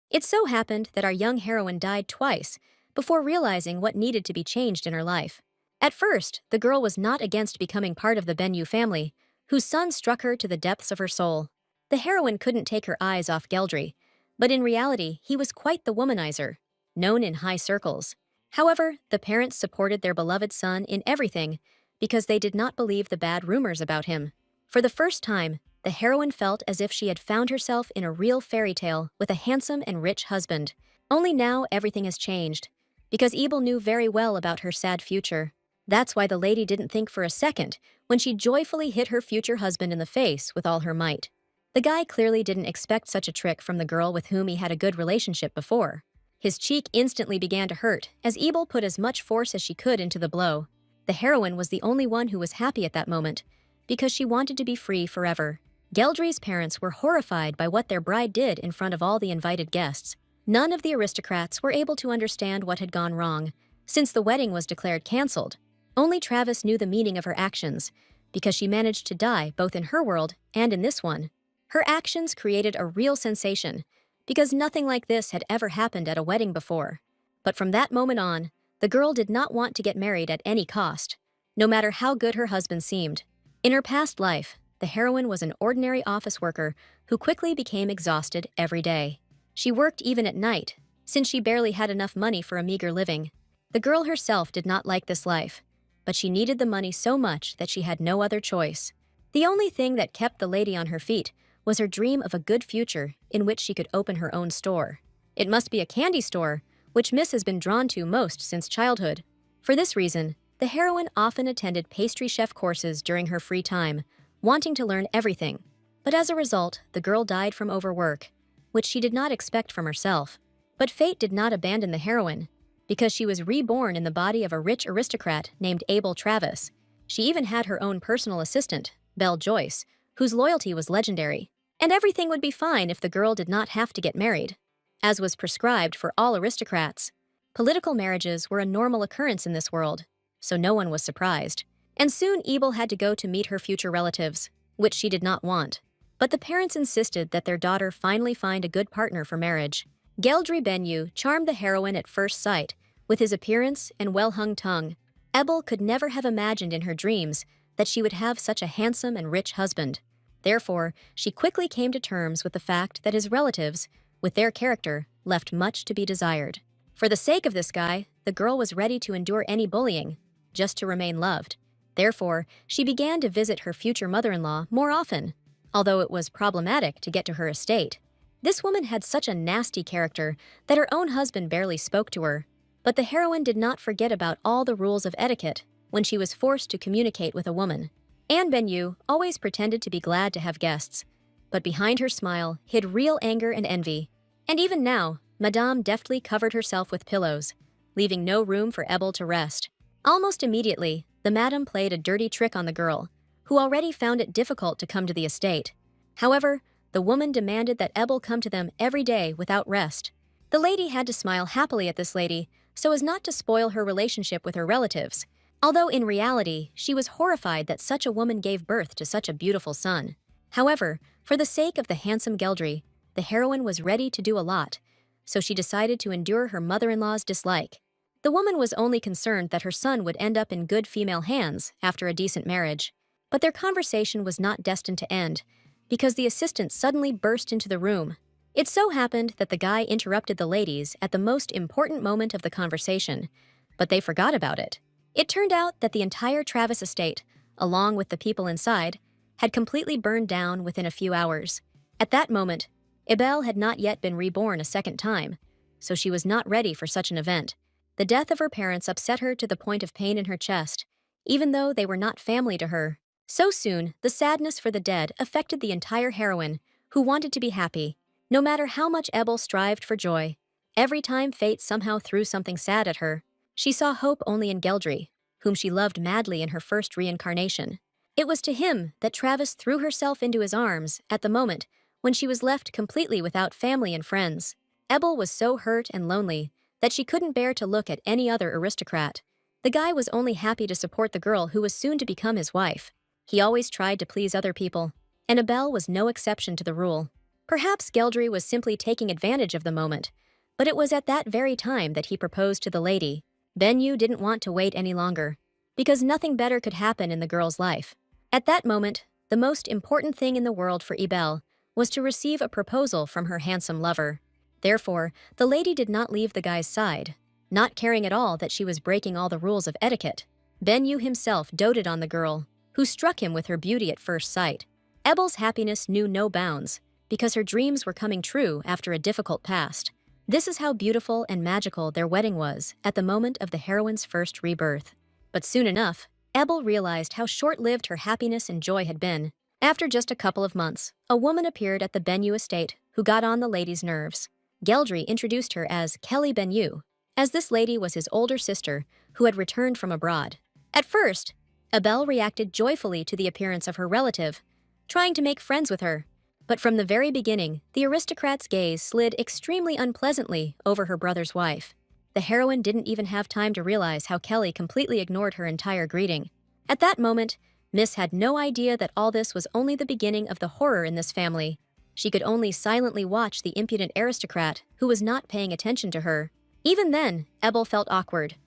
It so happened that our young heroine died twice before realizing what needed to be changed in her life. At first, the girl was not against becoming part of the Benyu family, whose son struck her to the depths of her soul. The heroine couldn't take her eyes off Geldry, but in reality, he was quite the womanizer, known in high circles. However, the parents supported their beloved son in everything because they did not believe the bad rumors about him. For the first time, the heroine felt as if she had found herself in a real fairy tale with a handsome and rich husband. Only now everything has changed, because Ebel knew very well about her sad future. That's why the lady didn't think for a second when she joyfully hit her future husband in the face with all her might. The guy clearly didn't expect such a trick from the girl with whom he had a good relationship before. His cheek instantly began to hurt as Ebel put as much force as she could into the blow. The heroine was the only one who was happy at that moment, because she wanted to be free forever. Geldry's parents were horrified by what their bride did in front of all the invited guests. None of the aristocrats were able to understand what had gone wrong, since the wedding was declared cancelled. Only Travis knew the meaning of her actions, because she managed to die both in her world and in this one. Her actions created a real sensation, because nothing like this had ever happened at a wedding before. But from that moment on, the girl did not want to get married at any cost, no matter how good her husband seemed. In her past life, the heroine was an ordinary office worker who quickly became exhausted every day. She worked even at night, since she barely had enough money for a meager living. The girl herself did not like this life, but she needed the money so much that she had no other choice. The only thing that kept the lady on her feet was her dream of a good future in which she could open her own store. It must be a candy store, which Miss has been drawn to most since childhood. For this reason, the heroine often attended pastry chef courses during her free time, wanting to learn everything. But as a result, the girl died from overwork, which she did not expect from herself. But fate did not abandon the heroine, because she was reborn in the body of a rich aristocrat named Abel Travis. She even had her own personal assistant, Belle Joyce, whose loyalty was legendary. And everything would be fine if the girl did not have to get married, as was prescribed for all aristocrats. Political marriages were a normal occurrence in this world, so no one was surprised. And soon Ebel had to go to meet her future relatives, which she did not want. But the parents insisted that their daughter finally find a good partner for marriage. Geldry Benyu charmed the heroine at first sight, with his appearance and well-hung tongue. Ebel could never have imagined in her dreams that she would have such a handsome and rich husband. Therefore, she quickly came to terms with the fact that his relatives, with their character, left much to be desired. For the sake of this guy, the girl was ready to endure any bullying, just to remain loved. Therefore, she began to visit her future mother-in-law more often, although it was problematic to get to her estate. This woman had such a nasty character that her own husband barely spoke to her. But the heroine did not forget about all the rules of etiquette when she was forced to communicate with a woman. Anne Benyu always pretended to be glad to have guests, but behind her smile hid real anger and envy. And even now, Madame deftly covered herself with pillows, leaving no room for Ebel to rest. Almost immediately, the madam played a dirty trick on the girl, who already found it difficult to come to the estate. However, the woman demanded that Ebel come to them every day without rest. The lady had to smile happily at this lady so as not to spoil her relationship with her relatives, although in reality, she was horrified that such a woman gave birth to such a beautiful son. However, for the sake of the handsome Geldry, the heroine was ready to do a lot, so she decided to endure her mother-in-law's dislike. The woman was only concerned that her son would end up in good female hands after a decent marriage. But their conversation was not destined to end, because the assistant suddenly burst into the room. It so happened that the guy interrupted the ladies at the most important moment of the conversation, but they forgot about it. It turned out that the entire Travis estate, along with the people inside, had completely burned down within a few hours. At that moment, Ebel had not yet been reborn a second time, so she was not ready for such an event. The death of her parents upset her to the point of pain in her chest, even though they were not family to her. So soon, the sadness for the dead affected the entire heroine, who wanted to be happy. No matter how much Ebel strived for joy, every time fate somehow threw something sad at her, she saw hope only in Geldry, whom she loved madly in her first reincarnation. It was to him that Travis threw herself into his arms at the moment when she was left completely without family and friends. Ebel was so hurt and lonely that she couldn't bear to look at any other aristocrat. The guy was only happy to support the girl who was soon to become his wife. He always tried to please other people, and Ebel was no exception to the rule. Perhaps Geldry was simply taking advantage of the moment, but it was at that very time that he proposed to the lady. Benyu didn't want to wait any longer, because nothing better could happen in the girl's life. At that moment, the most important thing in the world for Ibel was to receive a proposal from her handsome lover. Therefore, the lady did not leave the guy's side, not caring at all that she was breaking all the rules of etiquette. Benyu himself doted on the girl, who struck him with her beauty at first sight. Ebel's happiness knew no bounds, because her dreams were coming true after a difficult past. This is how beautiful and magical their wedding was at the moment of the heroine's first rebirth. But soon enough, Ebel realized how short-lived her happiness and joy had been. After just a couple of months, a woman appeared at the Benyu estate who got on the lady's nerves. Geldry introduced her as Kelly Benyu, as this lady was his older sister who had returned from abroad. At first, Ebel reacted joyfully to the appearance of her relative, trying to make friends with her. But from the very beginning, the aristocrat's gaze slid extremely unpleasantly over her brother's wife. The heroine didn't even have time to realize how Kelly completely ignored her entire greeting. At that moment, Miss had no idea that all this was only the beginning of the horror in this family. She could only silently watch the impudent aristocrat who was not paying attention to her. Even then, Ebel felt awkward,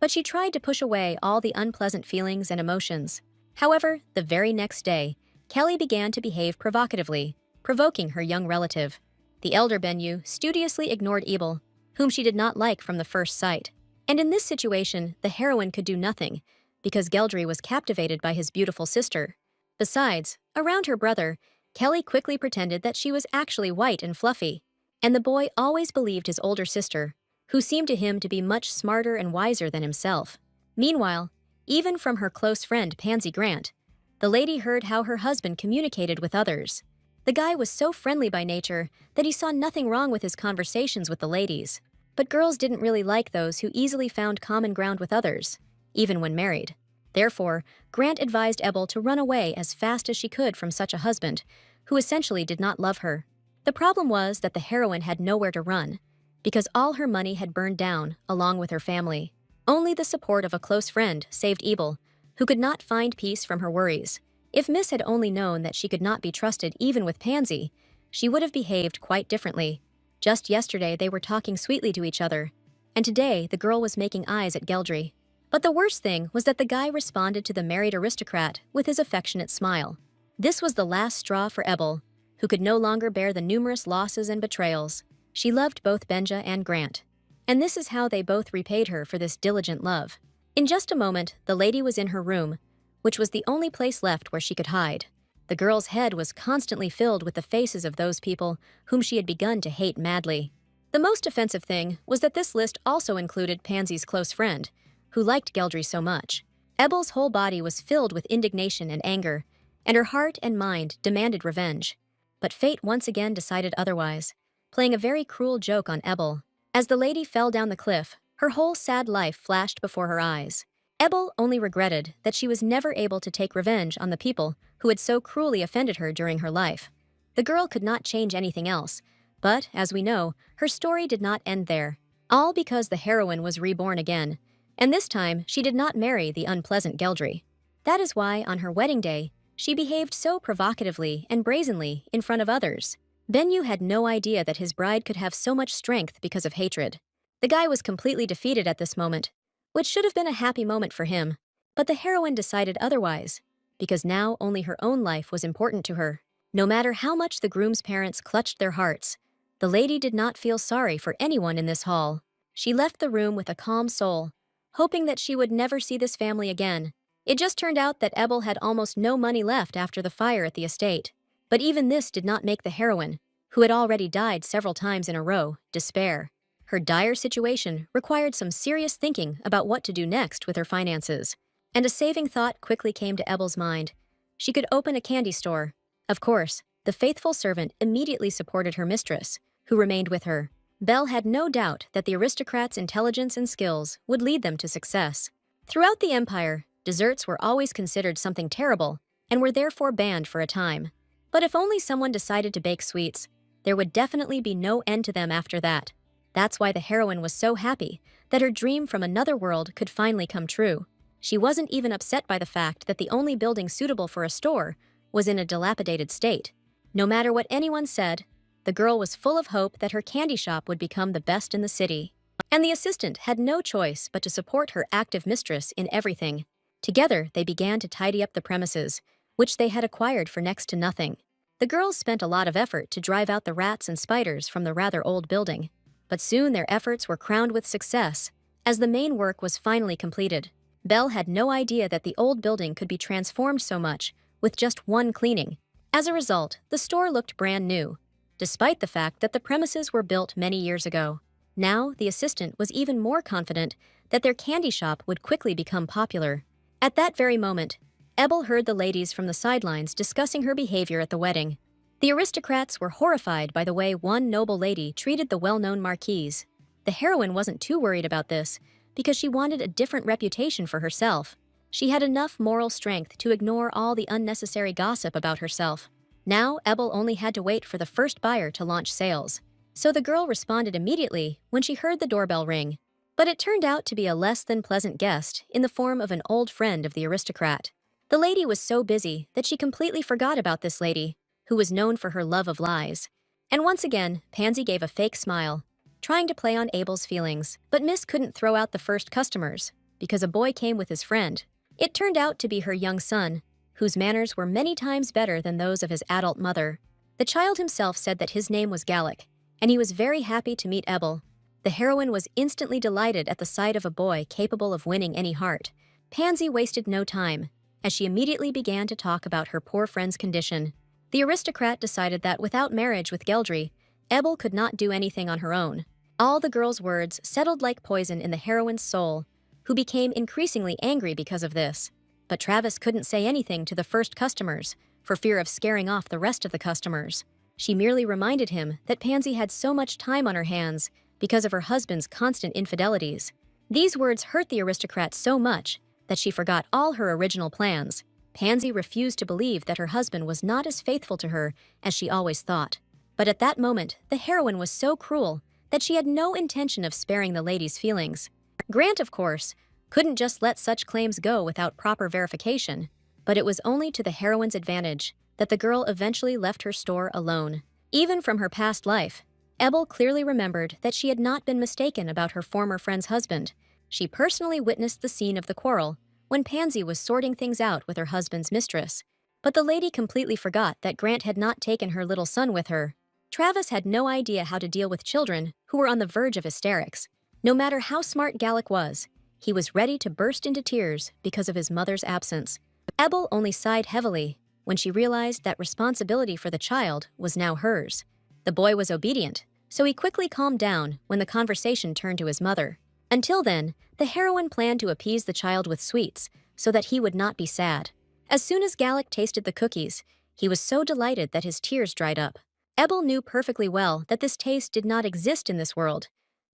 but she tried to push away all the unpleasant feelings and emotions. However, the very next day, Kelly began to behave provocatively, provoking her young relative. The elder Benyu studiously ignored Ebel, whom she did not like from the first sight. And in this situation, the heroine could do nothing, because Geldry was captivated by his beautiful sister. Besides, around her brother, Kelly quickly pretended that she was actually white and fluffy, and the boy always believed his older sister, who seemed to him to be much smarter and wiser than himself. Meanwhile, even from her close friend Pansy Grant, the lady heard how her husband communicated with others. The guy was so friendly by nature that he saw nothing wrong with his conversations with the ladies. But girls didn't really like those who easily found common ground with others, even when married. Therefore, Grant advised Ebel to run away as fast as she could from such a husband, who essentially did not love her. The problem was that the heroine had nowhere to run, because all her money had burned down, along with her family. Only the support of a close friend saved Ebel, who could not find peace from her worries. If Miss had only known that she could not be trusted even with Pansy, she would have behaved quite differently. Just yesterday they were talking sweetly to each other, and today the girl was making eyes at Geldry. But the worst thing was that the guy responded to the married aristocrat with his affectionate smile. This was the last straw for Ebel, who could no longer bear the numerous losses and betrayals. She loved both Benja and Grant, and this is how they both repaid her for this diligent love. In just a moment, the lady was in her room, which was the only place left where she could hide. The girl's head was constantly filled with the faces of those people whom she had begun to hate madly. The most offensive thing was that this list also included Pansy's close friend, who liked Geldry so much. Ebel's whole body was filled with indignation and anger, and her heart and mind demanded revenge. But fate once again decided otherwise, playing a very cruel joke on Ebel. As the lady fell down the cliff, her whole sad life flashed before her eyes. Ebel only regretted that she was never able to take revenge on the people who had so cruelly offended her during her life. The girl could not change anything else, but, as we know, her story did not end there. All because the heroine was reborn again, and this time she did not marry the unpleasant Geldry. That is why, on her wedding day, she behaved so provocatively and brazenly in front of others. Benyu had no idea that his bride could have so much strength because of hatred. The guy was completely defeated at this moment, which should have been a happy moment for him. But the heroine decided otherwise, because now only her own life was important to her. No matter how much the groom's parents clutched their hearts, the lady did not feel sorry for anyone in this hall. She left the room with a calm soul, hoping that she would never see this family again. It just turned out that Ebel had almost no money left after the fire at the estate. But even this did not make the heroine, who had already died several times in a row, despair. Her dire situation required some serious thinking about what to do next with her finances. And a saving thought quickly came to Ebel's mind. She could open a candy store. Of course, the faithful servant immediately supported her mistress, who remained with her. Belle had no doubt that the aristocrat's intelligence and skills would lead them to success. Throughout the empire, desserts were always considered something terrible and were therefore banned for a time. But if only someone decided to bake sweets, there would definitely be no end to them after that. That's why the heroine was so happy that her dream from another world could finally come true. She wasn't even upset by the fact that the only building suitable for a store was in a dilapidated state. No matter what anyone said, the girl was full of hope that her candy shop would become the best in the city. And the assistant had no choice but to support her active mistress in everything. Together, they began to tidy up the premises, which they had acquired for next to nothing. The girls spent a lot of effort to drive out the rats and spiders from the rather old building, but soon their efforts were crowned with success, as the main work was finally completed. Belle had no idea that the old building could be transformed so much with just one cleaning. As a result, the store looked brand new, despite the fact that the premises were built many years ago. Now, the assistant was even more confident that their candy shop would quickly become popular. At that very moment, Ebel heard the ladies from the sidelines discussing her behavior at the wedding. The aristocrats were horrified by the way one noble lady treated the well-known marquise. The heroine wasn't too worried about this, because she wanted a different reputation for herself. She had enough moral strength to ignore all the unnecessary gossip about herself. Now, Ebel only had to wait for the first buyer to launch sales. So the girl responded immediately when she heard the doorbell ring. But it turned out to be a less than pleasant guest in the form of an old friend of the aristocrat. The lady was so busy that she completely forgot about this lady, who was known for her love of lies. And once again, Pansy gave a fake smile, trying to play on Abel's feelings. But Miss couldn't throw out the first customers, because a boy came with his friend. It turned out to be her young son, whose manners were many times better than those of his adult mother. The child himself said that his name was Gallic, and he was very happy to meet Ebel. The heroine was instantly delighted at the sight of a boy capable of winning any heart. Pansy wasted no time, as she immediately began to talk about her poor friend's condition. The aristocrat decided that without marriage with Geldry, Ebel could not do anything on her own. All the girl's words settled like poison in the heroine's soul, who became increasingly angry because of this. But Travis couldn't say anything to the first customers, for fear of scaring off the rest of the customers. She merely reminded him that Pansy had so much time on her hands because of her husband's constant infidelities. These words hurt the aristocrat so much that she forgot all her original plans. Pansy refused to believe that her husband was not as faithful to her as she always thought. But at that moment, the heroine was so cruel that she had no intention of sparing the lady's feelings. Grant, of course, couldn't just let such claims go without proper verification, but it was only to the heroine's advantage that the girl eventually left her store alone. Even from her past life, Ebel clearly remembered that she had not been mistaken about her former friend's husband. She personally witnessed the scene of the quarrel when Pansy was sorting things out with her husband's mistress. But the lady completely forgot that Grant had not taken her little son with her. Travis had no idea how to deal with children who were on the verge of hysterics. No matter how smart Gallic was, he was ready to burst into tears because of his mother's absence. Ebel only sighed heavily when she realized that responsibility for the child was now hers. The boy was obedient, so he quickly calmed down when the conversation turned to his mother. Until then, the heroine planned to appease the child with sweets so that he would not be sad. As soon as Gallic tasted the cookies, he was so delighted that his tears dried up. Ebel knew perfectly well that this taste did not exist in this world,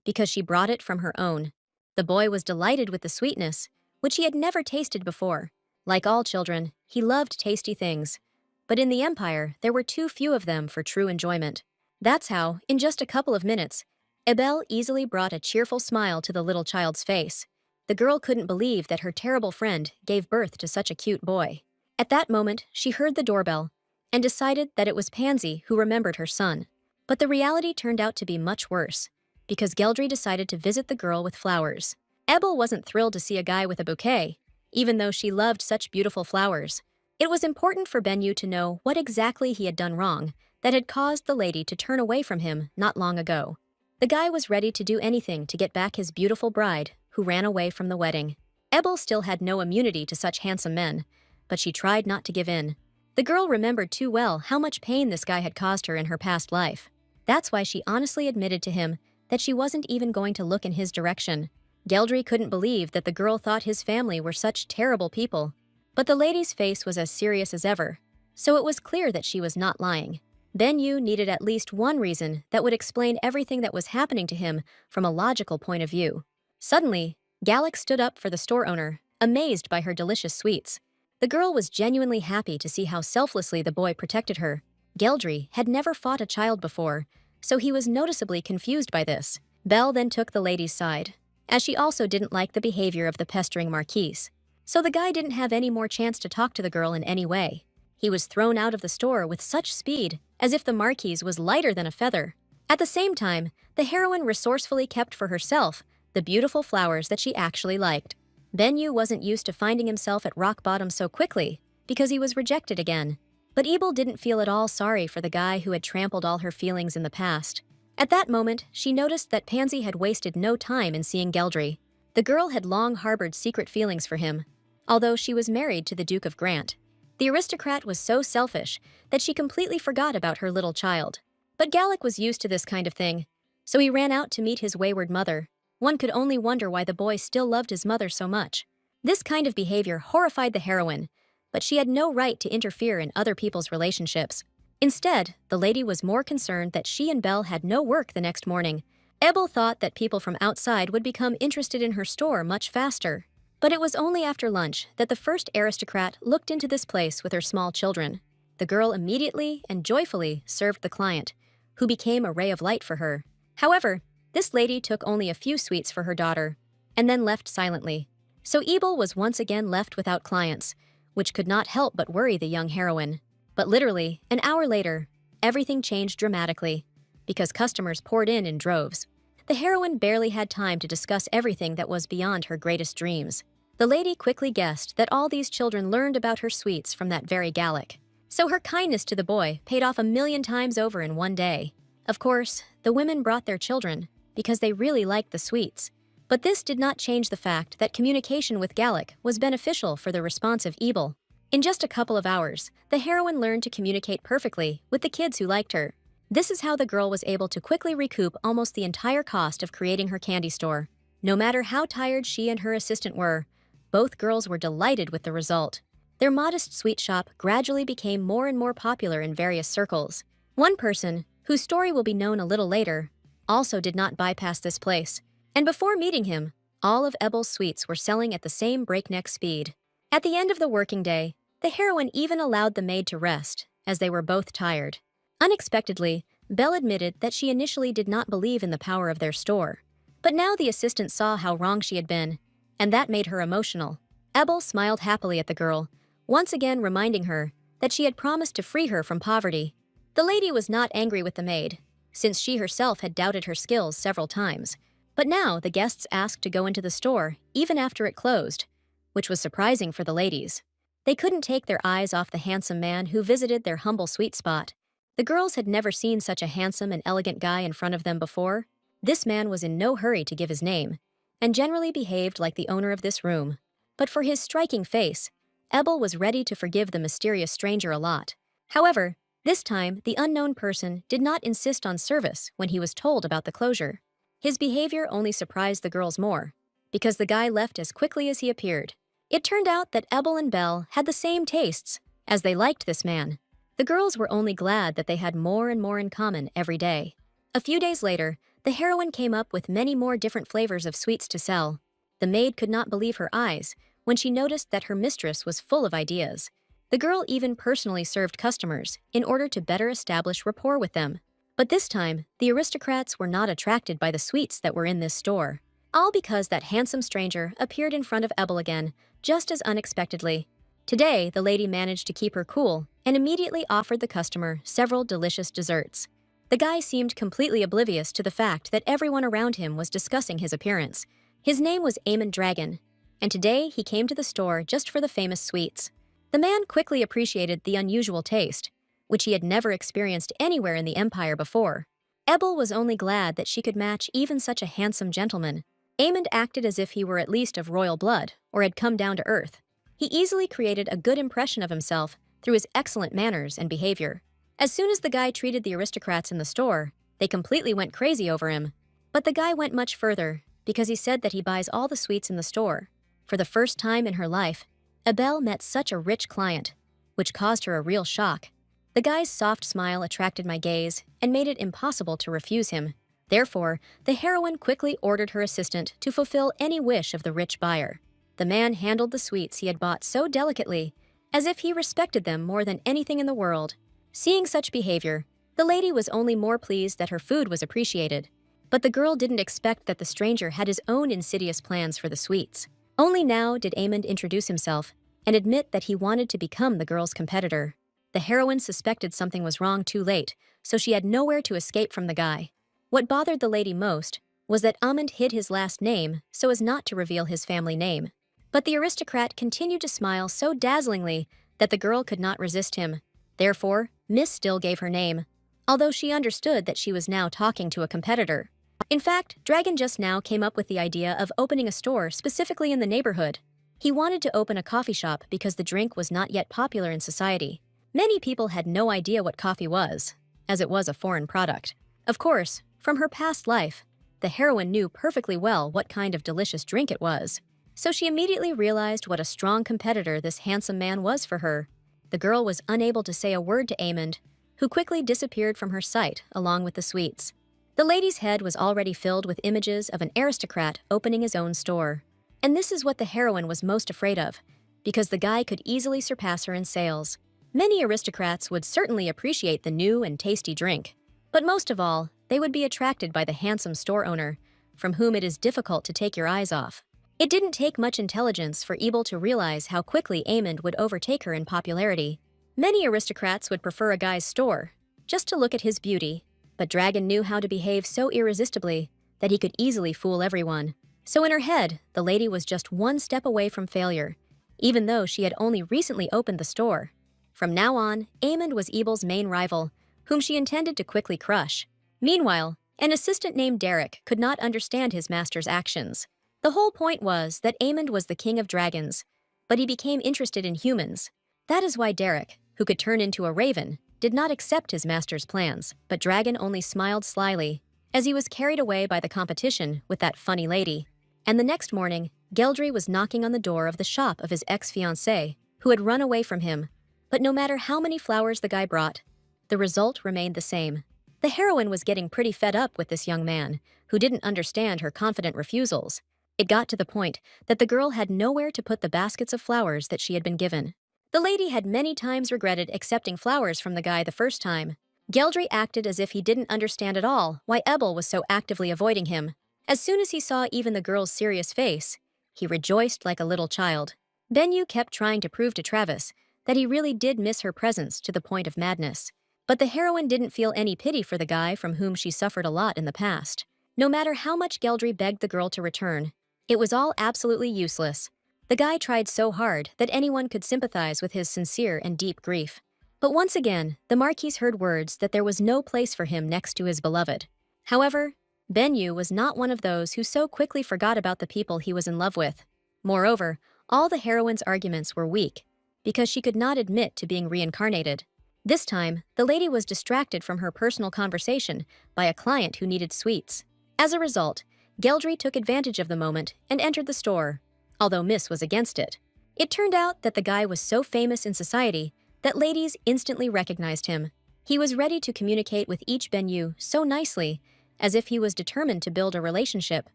because she brought it from her own. The boy was delighted with the sweetness, which he had never tasted before. Like all children, he loved tasty things. But in the Empire, there were too few of them for true enjoyment. That's how, in just a couple of minutes, Ebel easily brought a cheerful smile to the little child's face. The girl couldn't believe that her terrible friend gave birth to such a cute boy. At that moment, she heard the doorbell and decided that it was Pansy who remembered her son. But the reality turned out to be much worse, because Geldry decided to visit the girl with flowers. Ebel wasn't thrilled to see a guy with a bouquet, even though she loved such beautiful flowers. It was important for Benyu to know what exactly he had done wrong that had caused the lady to turn away from him not long ago. The guy was ready to do anything to get back his beautiful bride, who ran away from the wedding. Ebel still had no immunity to such handsome men, but she tried not to give in. The girl remembered too well how much pain this guy had caused her in her past life. That's why she honestly admitted to him that she wasn't even going to look in his direction. Geldry couldn't believe that the girl thought his family were such terrible people. But the lady's face was as serious as ever, so it was clear that she was not lying. Benyu needed at least one reason that would explain everything that was happening to him from a logical point of view. Suddenly, Gallic stood up for the store owner, amazed by her delicious sweets. The girl was genuinely happy to see how selflessly the boy protected her. Geldry had never fought a child before, so he was noticeably confused by this. Belle then took the lady's side, as she also didn't like the behavior of the pestering marquise. So the guy didn't have any more chance to talk to the girl in any way. He was thrown out of the store with such speed, as if the marquise was lighter than a feather. At the same time, the heroine resourcefully kept for herself the beautiful flowers that she actually liked. Benyu wasn't used to finding himself at rock bottom so quickly, because he was rejected again. But Ebel didn't feel at all sorry for the guy who had trampled all her feelings in the past. At that moment, she noticed that Pansy had wasted no time in seeing Geldry. The girl had long harbored secret feelings for him, although she was married to the Duke of Grant. The aristocrat was so selfish that she completely forgot about her little child. But Gallic was used to this kind of thing, so he ran out to meet his wayward mother. One could only wonder why the boy still loved his mother so much. This kind of behavior horrified the heroine, but she had no right to interfere in other people's relationships. Instead, the lady was more concerned that she and Belle had no work the next morning. Ebel thought that people from outside would become interested in her store much faster. But it was only after lunch that the first aristocrat looked into this place with her small children. The girl immediately and joyfully served the client, who became a ray of light for her. However, this lady took only a few sweets for her daughter, and then left silently. So Ebel was once again left without clients, which could not help but worry the young heroine. But literally, an hour later, everything changed dramatically, because customers poured in droves. The heroine barely had time to discuss everything that was beyond her greatest dreams. The lady quickly guessed that all these children learned about her sweets from that very Gallic. So her kindness to the boy paid off 1,000,000 times over in one day. Of course, the women brought their children, because they really liked the sweets. But this did not change the fact that communication with Gallic was beneficial for the responsive Ebel. In just a couple of hours, the heroine learned to communicate perfectly with the kids who liked her. This is how the girl was able to quickly recoup almost the entire cost of creating her candy store. No matter how tired she and her assistant were, both girls were delighted with the result. Their modest sweet shop gradually became more and more popular in various circles. One person, whose story will be known a little later, also did not bypass this place. And before meeting him, all of Ebel's sweets were selling at the same breakneck speed. At the end of the working day, the heroine even allowed the maid to rest, as they were both tired. Unexpectedly, Belle admitted that she initially did not believe in the power of their store. But now the assistant saw how wrong she had been, and that made her emotional. Ebel smiled happily at the girl, once again reminding her that she had promised to free her from poverty. The lady was not angry with the maid, since she herself had doubted her skills several times. But now the guests asked to go into the store, even after it closed, which was surprising for the ladies. They couldn't take their eyes off the handsome man who visited their humble sweet spot. The girls had never seen such a handsome and elegant guy in front of them before. This man was in no hurry to give his name, and generally behaved like the owner of this room. But for his striking face, Ebel was ready to forgive the mysterious stranger a lot. However, this time the unknown person did not insist on service when he was told about the closure. His behavior only surprised the girls more, because the guy left as quickly as he appeared. It turned out that Ebel and Belle had the same tastes, as they liked this man. The girls were only glad that they had more and more in common every day. A few days later, the heroine came up with many more different flavors of sweets to sell. The maid could not believe her eyes when she noticed that her mistress was full of ideas. The girl even personally served customers in order to better establish rapport with them. But this time, the aristocrats were not attracted by the sweets that were in this store. All because that handsome stranger appeared in front of Ebel again, just as unexpectedly. Today, the lady managed to keep her cool and immediately offered the customer several delicious desserts. The guy seemed completely oblivious to the fact that everyone around him was discussing his appearance. His name was Amon Dragon, and today he came to the store just for the famous sweets. The man quickly appreciated the unusual taste, which he had never experienced anywhere in the Empire before. Ebel was only glad that she could match even such a handsome gentleman. Amon acted as if he were at least of royal blood or had come down to earth. He easily created a good impression of himself through his excellent manners and behavior. As soon as the guy treated the aristocrats in the store, they completely went crazy over him. But the guy went much further, because he said that he buys all the sweets in the store. For the first time in her life, Ebel met such a rich client, which caused her a real shock. The guy's soft smile attracted my gaze and made it impossible to refuse him. Therefore, the heroine quickly ordered her assistant to fulfill any wish of the rich buyer. The man handled the sweets he had bought so delicately, as if he respected them more than anything in the world. Seeing such behavior, the lady was only more pleased that her food was appreciated. But the girl didn't expect that the stranger had his own insidious plans for the sweets. Only now did Amon introduce himself and admit that he wanted to become the girl's competitor. The heroine suspected something was wrong too late, so she had nowhere to escape from the guy. What bothered the lady most was that Amund hid his last name so as not to reveal his family name. But the aristocrat continued to smile so dazzlingly that the girl could not resist him. Therefore, Miss still gave her name, although she understood that she was now talking to a competitor. In fact, Dragon just now came up with the idea of opening a store specifically in the neighborhood. He wanted to open a coffee shop because the drink was not yet popular in society. Many people had no idea what coffee was, as it was a foreign product. Of course, from her past life, the heroine knew perfectly well what kind of delicious drink it was. So she immediately realized what a strong competitor this handsome man was for her. The girl was unable to say a word to Amund, who quickly disappeared from her sight along with the sweets. The lady's head was already filled with images of an aristocrat opening his own store. And this is what the heroine was most afraid of, because the guy could easily surpass her in sales. Many aristocrats would certainly appreciate the new and tasty drink, but most of all, they would be attracted by the handsome store owner, from whom it is difficult to take your eyes off. It didn't take much intelligence for Ebel to realize how quickly Amund would overtake her in popularity. Many aristocrats would prefer a guy's store, just to look at his beauty, but Dragon knew how to behave so irresistibly that he could easily fool everyone. So in her head, the lady was just one step away from failure, even though she had only recently opened the store. From now on, Amund was Ebel's main rival, whom she intended to quickly crush. Meanwhile, an assistant named Derek could not understand his master's actions. The whole point was that Amund was the king of dragons, but he became interested in humans. That is why Derek, who could turn into a raven, did not accept his master's plans, but Dragon only smiled slyly, as he was carried away by the competition with that funny lady. And the next morning, Geldry was knocking on the door of the shop of his ex-fiancée, who had run away from him. But no matter how many flowers the guy brought, the result remained the same. The heroine was getting pretty fed up with this young man, who didn't understand her confident refusals. It got to the point that the girl had nowhere to put the baskets of flowers that she had been given. The lady had many times regretted accepting flowers from the guy the first time. Geldry acted as if he didn't understand at all why Ebel was so actively avoiding him. As soon as he saw even the girl's serious face, he rejoiced like a little child. Benyu kept trying to prove to Travis that he really did miss her presence to the point of madness. But the heroine didn't feel any pity for the guy from whom she suffered a lot in the past. No matter how much Geldry begged the girl to return, it was all absolutely useless. The guy tried so hard that anyone could sympathize with his sincere and deep grief. But once again, the Marquis heard words that there was no place for him next to his beloved. However, Benyu was not one of those who so quickly forgot about the people he was in love with. Moreover, all the heroine's arguments were weak, because she could not admit to being reincarnated. This time, the lady was distracted from her personal conversation by a client who needed sweets. As a result, Geldry took advantage of the moment and entered the store, although Miss was against it. It turned out that the guy was so famous in society that ladies instantly recognized him. He was ready to communicate with each Benyu so nicely, as if he was determined to build a relationship.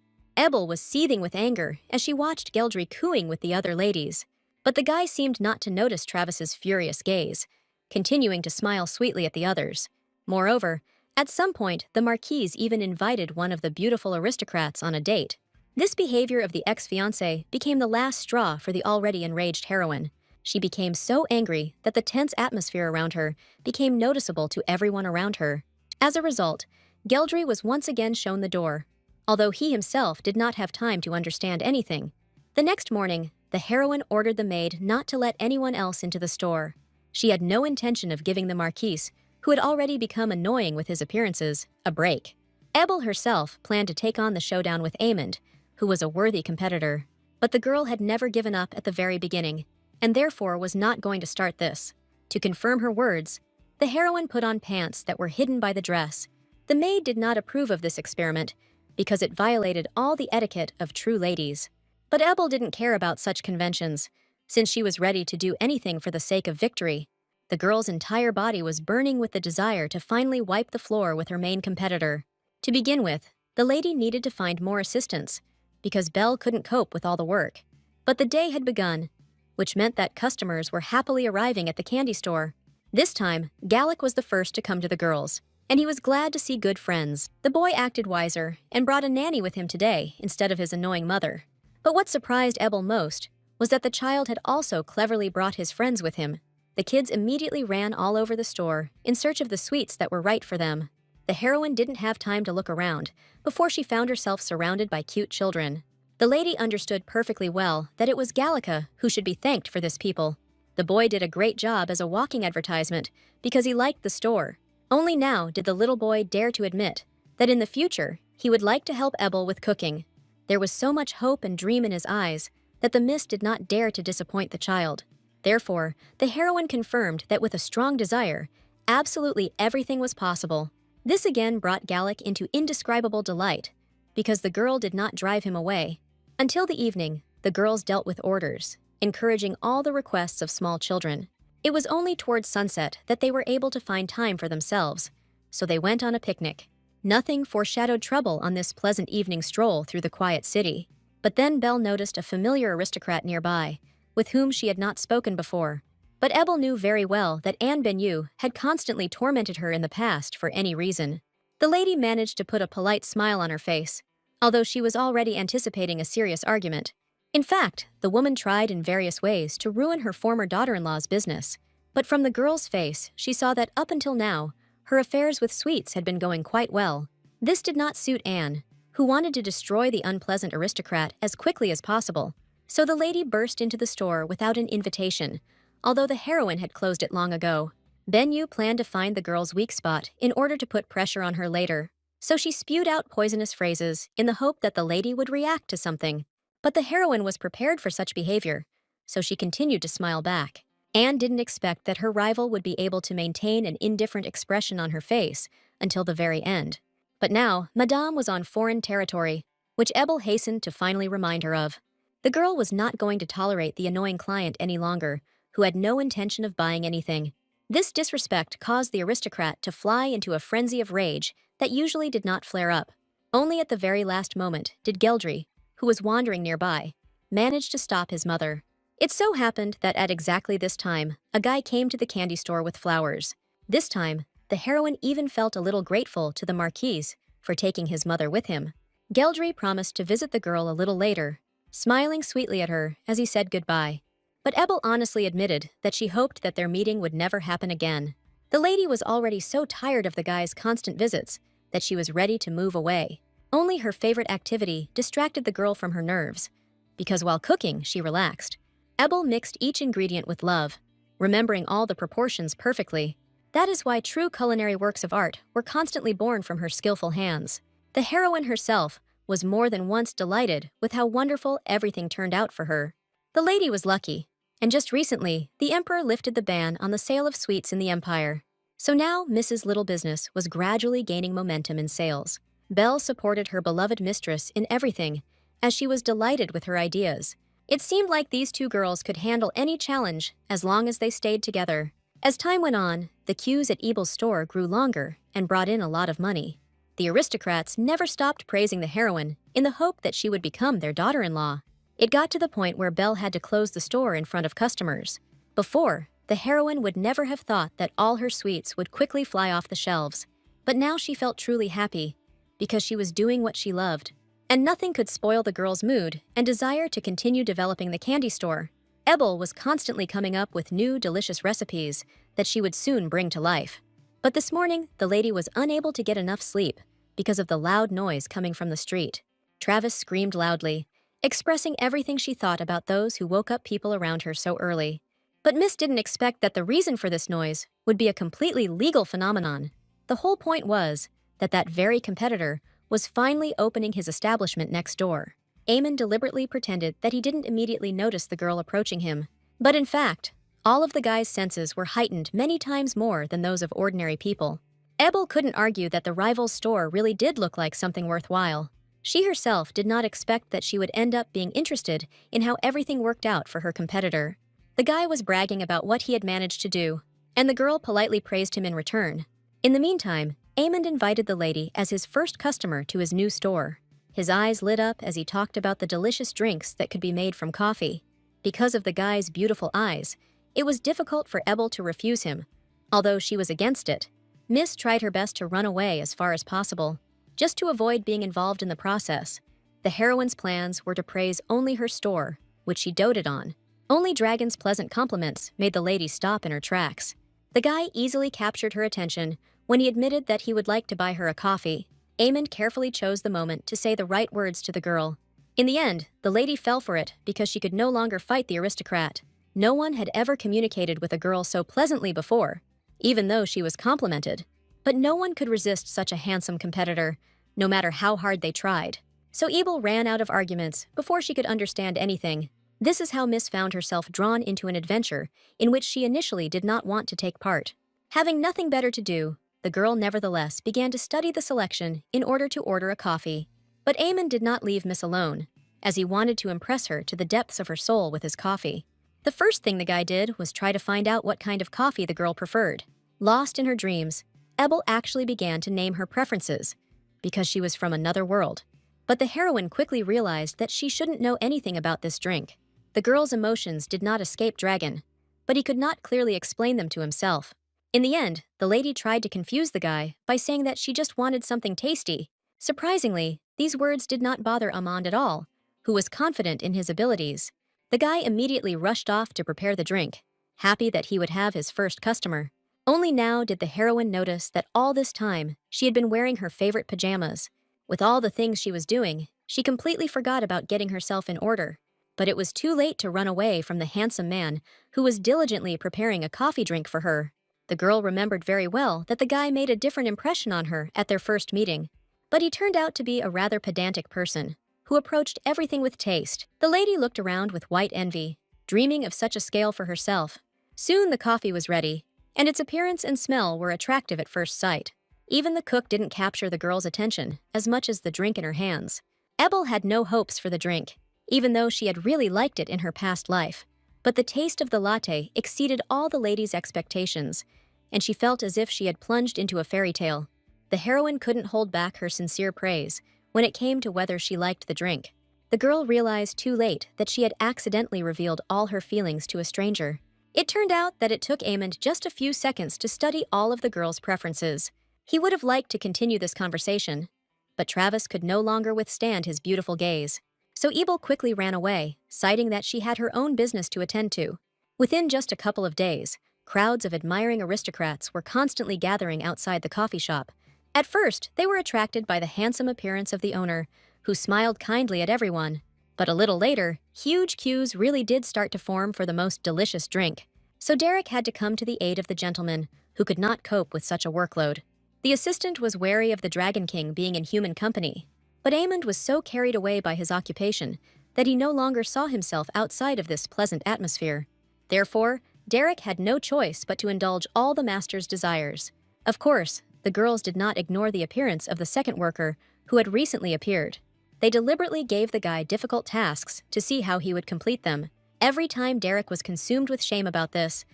Ebel was seething with anger as she watched Geldry cooing with the other ladies. But the guy seemed not to notice Travis's furious gaze, continuing to smile sweetly at the others. Moreover, at some point, the Marquise even invited one of the beautiful aristocrats on a date. This behavior of the ex-fiancé became the last straw for the already enraged heroine. She became so angry that the tense atmosphere around her became noticeable to everyone around her. As a result, Geldry was once again shown the door, although he himself did not have time to understand anything. The next morning, the heroine ordered the maid not to let anyone else into the store. She had no intention of giving the Marquise, who had already become annoying with his appearances, a break. Ebel herself planned to take on the showdown with Amund, who was a worthy competitor. But the girl had never given up at the very beginning, and therefore was not going to start this. To confirm her words, the heroine put on pants that were hidden by the dress. The maid did not approve of this experiment, because it violated all the etiquette of true ladies. But Ebel didn't care about such conventions, since she was ready to do anything for the sake of victory. The girl's entire body was burning with the desire to finally wipe the floor with her main competitor. To begin with, the lady needed to find more assistants, because Belle couldn't cope with all the work. But the day had begun, which meant that customers were happily arriving at the candy store. This time, Gallic was the first to come to the girls, and he was glad to see good friends. The boy acted wiser and brought a nanny with him today instead of his annoying mother. But what surprised Ebel most was that the child had also cleverly brought his friends with him. The kids immediately ran all over the store in search of the sweets that were right for them. The heroine didn't have time to look around before she found herself surrounded by cute children. The lady understood perfectly well that it was Gallica who should be thanked for this people. The boy did a great job as a walking advertisement because he liked the store. Only now did the little boy dare to admit that in the future he would like to help Ebel with cooking. There was so much hope and dream in his eyes that the miss did not dare to disappoint the child. Therefore, the heroine confirmed that with a strong desire, absolutely everything was possible. This again brought Gallic into indescribable delight, because the girl did not drive him away. Until the evening, the girls dealt with orders, encouraging all the requests of small children. It was only towards sunset that they were able to find time for themselves, so they went on a picnic. Nothing foreshadowed trouble on this pleasant evening stroll through the quiet city. But then Belle noticed a familiar aristocrat nearby, with whom she had not spoken before. But Ebel knew very well that Anne Benyu had constantly tormented her in the past for any reason. The lady managed to put a polite smile on her face, although she was already anticipating a serious argument. In fact, the woman tried in various ways to ruin her former daughter-in-law's business. But from the girl's face, she saw that up until now, her affairs with sweets had been going quite well. This did not suit Anne, who wanted to destroy the unpleasant aristocrat as quickly as possible. So the lady burst into the store without an invitation, although the heroine had closed it long ago. Benyu planned to find the girl's weak spot in order to put pressure on her later. So she spewed out poisonous phrases in the hope that the lady would react to something. But the heroine was prepared for such behavior, so she continued to smile back. Anne didn't expect that her rival would be able to maintain an indifferent expression on her face until the very end. But now, Madame was on foreign territory, which Ebel hastened to finally remind her of. The girl was not going to tolerate the annoying client any longer, who had no intention of buying anything. This disrespect caused the aristocrat to fly into a frenzy of rage that usually did not flare up. Only at the very last moment did Geldry, who was wandering nearby, manage to stop his mother. It so happened that at exactly this time, a guy came to the candy store with flowers. This time, the heroine even felt a little grateful to the Marquise for taking his mother with him. Geldry promised to visit the girl a little later, smiling sweetly at her as he said goodbye. But Ebel honestly admitted that she hoped that their meeting would never happen again. The lady was already so tired of the guy's constant visits that she was ready to move away. Only her favorite activity distracted the girl from her nerves, because while cooking, she relaxed. Ebel mixed each ingredient with love, remembering all the proportions perfectly. That is why true culinary works of art were constantly born from her skillful hands. The heroine herself was more than once delighted with how wonderful everything turned out for her. The lady was lucky, and just recently, the emperor lifted the ban on the sale of sweets in the empire. So now Mrs. Little Business was gradually gaining momentum in sales. Belle supported her beloved mistress in everything, as she was delighted with her ideas. It seemed like these two girls could handle any challenge as long as they stayed together. As time went on, the queues at Ebel's store grew longer and brought in a lot of money. The aristocrats never stopped praising the heroine in the hope that she would become their daughter-in-law. It got to the point where Belle had to close the store in front of customers. Before, the heroine would never have thought that all her sweets would quickly fly off the shelves. But now she felt truly happy, because she was doing what she loved. And nothing could spoil the girl's mood and desire to continue developing the candy store. Ebel was constantly coming up with new, delicious recipes that she would soon bring to life. But this morning, the lady was unable to get enough sleep because of the loud noise coming from the street. Travis screamed loudly, expressing everything she thought about those who woke up people around her so early. But Miss didn't expect that the reason for this noise would be a completely legal phenomenon. The whole point was that very competitor was finally opening his establishment next door. Eamon deliberately pretended that he didn't immediately notice the girl approaching him. But in fact, all of the guy's senses were heightened many times more than those of ordinary people. Ebel couldn't argue that the rival's store really did look like something worthwhile. She herself did not expect that she would end up being interested in how everything worked out for her competitor. The guy was bragging about what he had managed to do, and the girl politely praised him in return. In the meantime, Eamon invited the lady as his first customer to his new store. His eyes lit up as he talked about the delicious drinks that could be made from coffee. Because of the guy's beautiful eyes, it was difficult for Ebel to refuse him. Although she was against it, Miss tried her best to run away as far as possible, just to avoid being involved in the process. The heroine's plans were to praise only her store, which she doted on. Only Dragon's pleasant compliments made the lady stop in her tracks. The guy easily captured her attention when he admitted that he would like to buy her a coffee. Amond carefully chose the moment to say the right words to the girl. In the end, the lady fell for it because she could no longer fight the aristocrat. No one had ever communicated with a girl so pleasantly before, even though she was complimented. But no one could resist such a handsome competitor, no matter how hard they tried. So Ebel ran out of arguments before she could understand anything. This is how Miss found herself drawn into an adventure in which she initially did not want to take part. Having nothing better to do, the girl nevertheless began to study the selection in order to order a coffee. But Amon did not leave Miss alone, as he wanted to impress her to the depths of her soul with his coffee. The first thing the guy did was try to find out what kind of coffee the girl preferred. Lost in her dreams, Ebel actually began to name her preferences, because she was from another world. But the heroine quickly realized that she shouldn't know anything about this drink. The girl's emotions did not escape Dragon, but he could not clearly explain them to himself. In the end, the lady tried to confuse the guy by saying that she just wanted something tasty. Surprisingly, these words did not bother Amand at all, who was confident in his abilities. The guy immediately rushed off to prepare the drink, happy that he would have his first customer. Only now did the heroine notice that all this time she had been wearing her favorite pajamas. With all the things she was doing, she completely forgot about getting herself in order. But it was too late to run away from the handsome man who was diligently preparing a coffee drink for her. The girl remembered very well that the guy made a different impression on her at their first meeting, but he turned out to be a rather pedantic person who approached everything with taste. The lady looked around with white envy, dreaming of such a scale for herself. Soon the coffee was ready, and its appearance and smell were attractive at first sight. Even the cook didn't capture the girl's attention as much as the drink in her hands. Ebel had no hopes for the drink, even though she had really liked it in her past life. But the taste of the latte exceeded all the lady's expectations, and she felt as if she had plunged into a fairy tale. The heroine couldn't hold back her sincere praise when it came to whether she liked the drink. The girl realized too late that she had accidentally revealed all her feelings to a stranger. It turned out that it took Amond just a few seconds to study all of the girl's preferences. He would have liked to continue this conversation, but Travis could no longer withstand his beautiful gaze. So Ebel quickly ran away, citing that she had her own business to attend to. Within just a couple of days, crowds of admiring aristocrats were constantly gathering outside the coffee shop. At first, they were attracted by the handsome appearance of the owner, who smiled kindly at everyone. But a little later, huge queues really did start to form for the most delicious drink. So Derek had to come to the aid of the gentleman, who could not cope with such a workload. The assistant was wary of the Dragon King being in human company, but Amond was so carried away by his occupation that he no longer saw himself outside of this pleasant atmosphere. Therefore, Derek had no choice but to indulge all the master's desires. Of course, the girls did not ignore the appearance of the second worker who had recently appeared. They deliberately gave the guy difficult tasks to see how he would complete them. Every time Derek was consumed with shame about this,